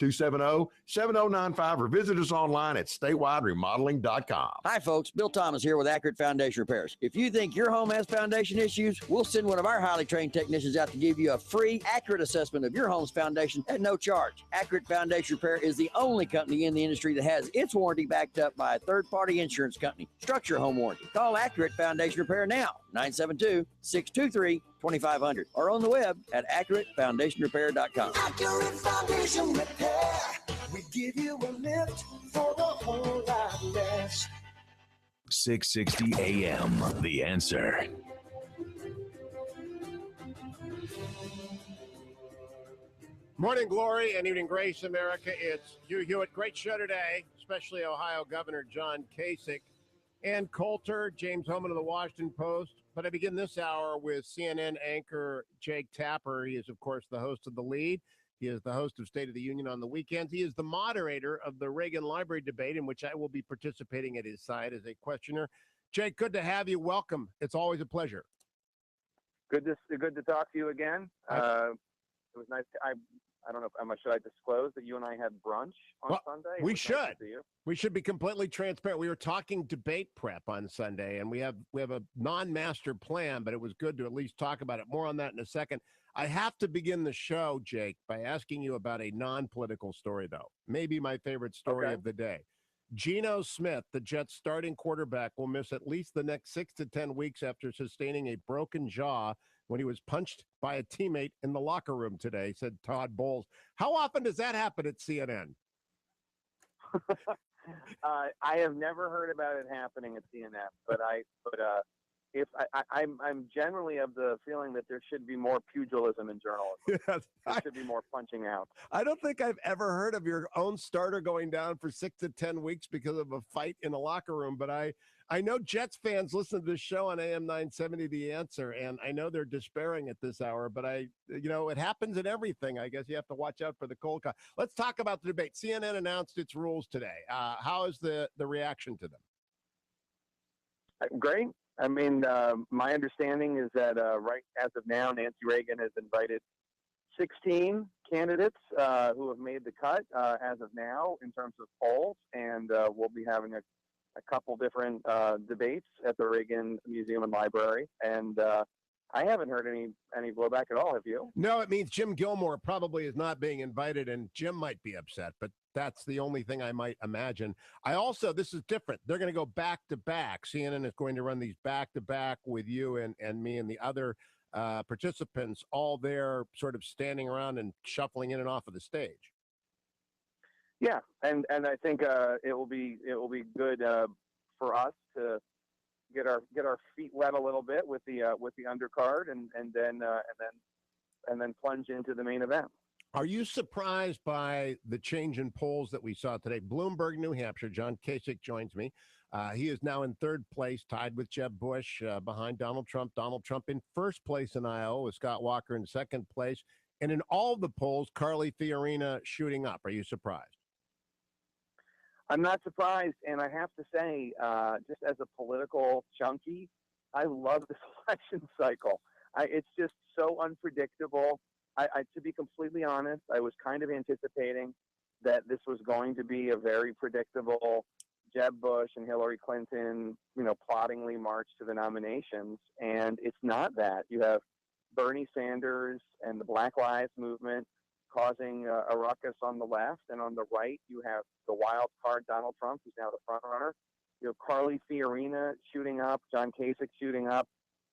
888-270-7095, or visit us online at statewideremodeling.com. Hi, folks. Bill Thomas here with Accurate Foundation Repairs. If you think your home has foundation issues, we'll send one of our highly trained technicians out to give you a free, accurate assessment of your home's foundation at no charge. Accurate Foundation Repair is the only company in the industry that has its warranty backed up by a third-party insurance company. Structure home warranty. Call Accurate Foundation Repair now, 972-623-2500, or on the web at accuratefoundationrepair.com. Accurate Foundation Repair. We give you a lift for the whole lot less. 660 AM, The Answer. Morning glory and evening grace, America. It's Hugh Hewitt. Great show today, especially Ohio Governor John Kasich and Coulter, James Homan of the Washington Post. But I begin this hour with CNN anchor Jake Tapper. He is, of course, the host of The Lead. He is the host of State of the Union on the weekends. He is the moderator of the Reagan Library debate, in which I will be participating at his side as a questioner. Jake, good to have you. Welcome. It's always a pleasure. Good to talk to you again. It was nice. I don't know. Should I disclose that you and I had brunch on Sunday? We should. We should be completely transparent. We were talking debate prep on Sunday, and we have a non-master plan, but it was good to at least talk about it. More on that in a second. I have to begin the show, Jake, by asking you about a non-political story, though. Maybe my favorite story of the day. Geno Smith, the Jets' starting quarterback, will miss at least the next 6 to 10 weeks after sustaining a broken jaw when he was punched by a teammate in the locker room today, said Todd Bowles. How often does that happen at CNN? I have never heard about it happening at CNN, but I'm generally of the feeling that there should be more pugilism in journalism. Yes, there should be more punching out. I don't think I've ever heard of your own starter going down for 6 to 10 weeks because of a fight in a locker room, but I know Jets fans listen to this show on AM 970, The Answer, and I know they're despairing at this hour, but it happens in everything. I guess you have to watch out for the cold cut. Let's talk about the debate. CNN announced its rules today. How is the reaction to them? Great. I mean, my understanding is that right as of now, Nancy Reagan has invited 16 candidates who have made the cut as of now in terms of polls, and we'll be having a couple different debates at the Reagan Museum and Library, and I haven't heard any blowback at all. Have you? No, it means Jim Gilmore probably is not being invited, and Jim might be upset, but that's the only thing I might imagine. This is different. They're going to go back to back. CNN is going to run these back to back with you and me and the other participants, all there sort of standing around and shuffling in and off of the stage. Yeah, and I think it will be good for us to get our feet wet a little bit with the undercard and then plunge into the main event. Are you surprised by the change in polls that we saw today? Bloomberg, New Hampshire, John Kasich joins me. He is now in third place, tied with Jeb Bush, behind Donald Trump. Donald Trump in first place in Iowa, with Scott Walker in second place. And in all the polls, Carly Fiorina shooting up. Are you surprised? I'm not surprised, and I have to say, just as a political junkie, I love this election cycle. It's just so unpredictable. To be completely honest, I was kind of anticipating that this was going to be a very predictable Jeb Bush and Hillary Clinton, ploddingly march to the nominations, and it's not that. You have Bernie Sanders and the Black Lives Movement causing a ruckus on the left, and on the right, you have the wild card Donald Trump, who's now the front runner. You have Carly Fiorina shooting up, John Kasich shooting up,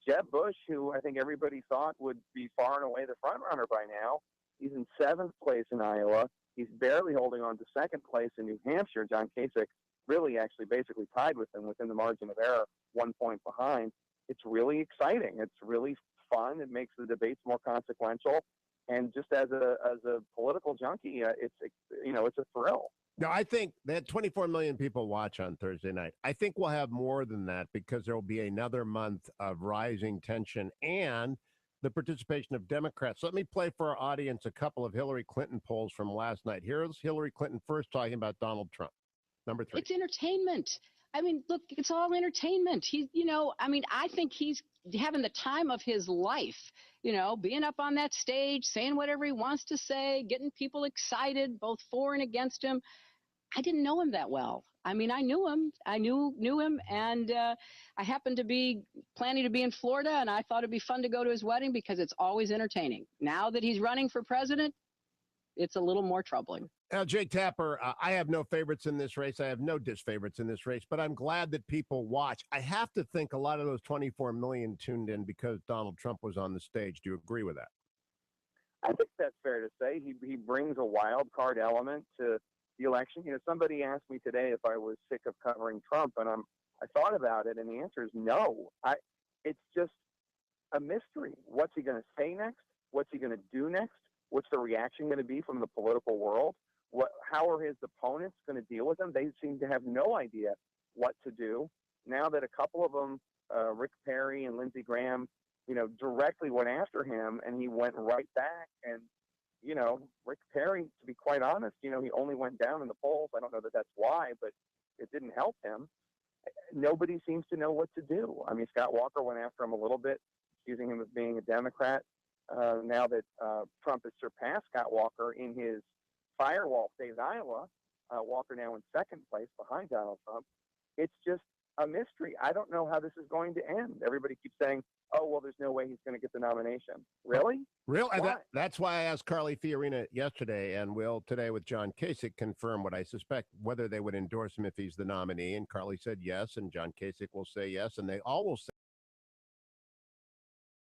Jeb Bush, who I think everybody thought would be far and away the front runner by now. He's in seventh place in Iowa. He's barely holding on to second place in New Hampshire. John Kasich really actually basically tied with him within the margin of error, 1 point behind. It's really exciting. It's really fun. It makes the debates more consequential. And just as a political junkie, it's a thrill. No, I think they had 24 million people watch on Thursday night. I think we'll have more than that because there will be another month of rising tension and the participation of Democrats. Let me play for our audience a couple of Hillary Clinton polls from last night. Here's Hillary Clinton first talking about Donald Trump. Number 3. It's entertainment. I mean, look, it's all entertainment. I think he's having the time of his life, being up on that stage, saying whatever he wants to say, getting people excited, both for and against him. I didn't know him that well. I mean, I knew him. I knew him, and I happened to be planning to be in Florida, and I thought it'd be fun to go to his wedding because it's always entertaining. Now that he's running for president, it's a little more troubling. Now, Jake Tapper, I have no favorites in this race. I have no disfavorites in this race, but I'm glad that people watch. I have to think a lot of those 24 million tuned in because Donald Trump was on the stage. Do you agree with that? I think that's fair to say. He brings a wild card element to the election. Somebody asked me today if I was sick of covering Trump, and I thought about it, and the answer is no. It's just a mystery. What's he going to say next? What's he going to do next? What's the reaction going to be from the political world? How are his opponents going to deal with him? They seem to have no idea what to do. Now that a couple of them, Rick Perry and Lindsey Graham, directly went after him, and he went right back. And, Rick Perry, to be quite honest, he only went down in the polls. I don't know that that's why, but it didn't help him. Nobody seems to know what to do. I mean, Scott Walker went after him a little bit. accusing him of being a Democrat. Now that Trump has surpassed Scott Walker in his firewall state of Iowa, Walker now in second place behind Donald Trump. It's just a mystery. I don't know how this is going to end. Everybody keeps saying, oh, well, there's no way he's going to get the nomination. Really? Really? That's why I asked Carly Fiorina yesterday, and will today with John Kasich confirm what I suspect, whether they would endorse him if he's the nominee. And Carly said yes, and John Kasich will say yes, and they all will say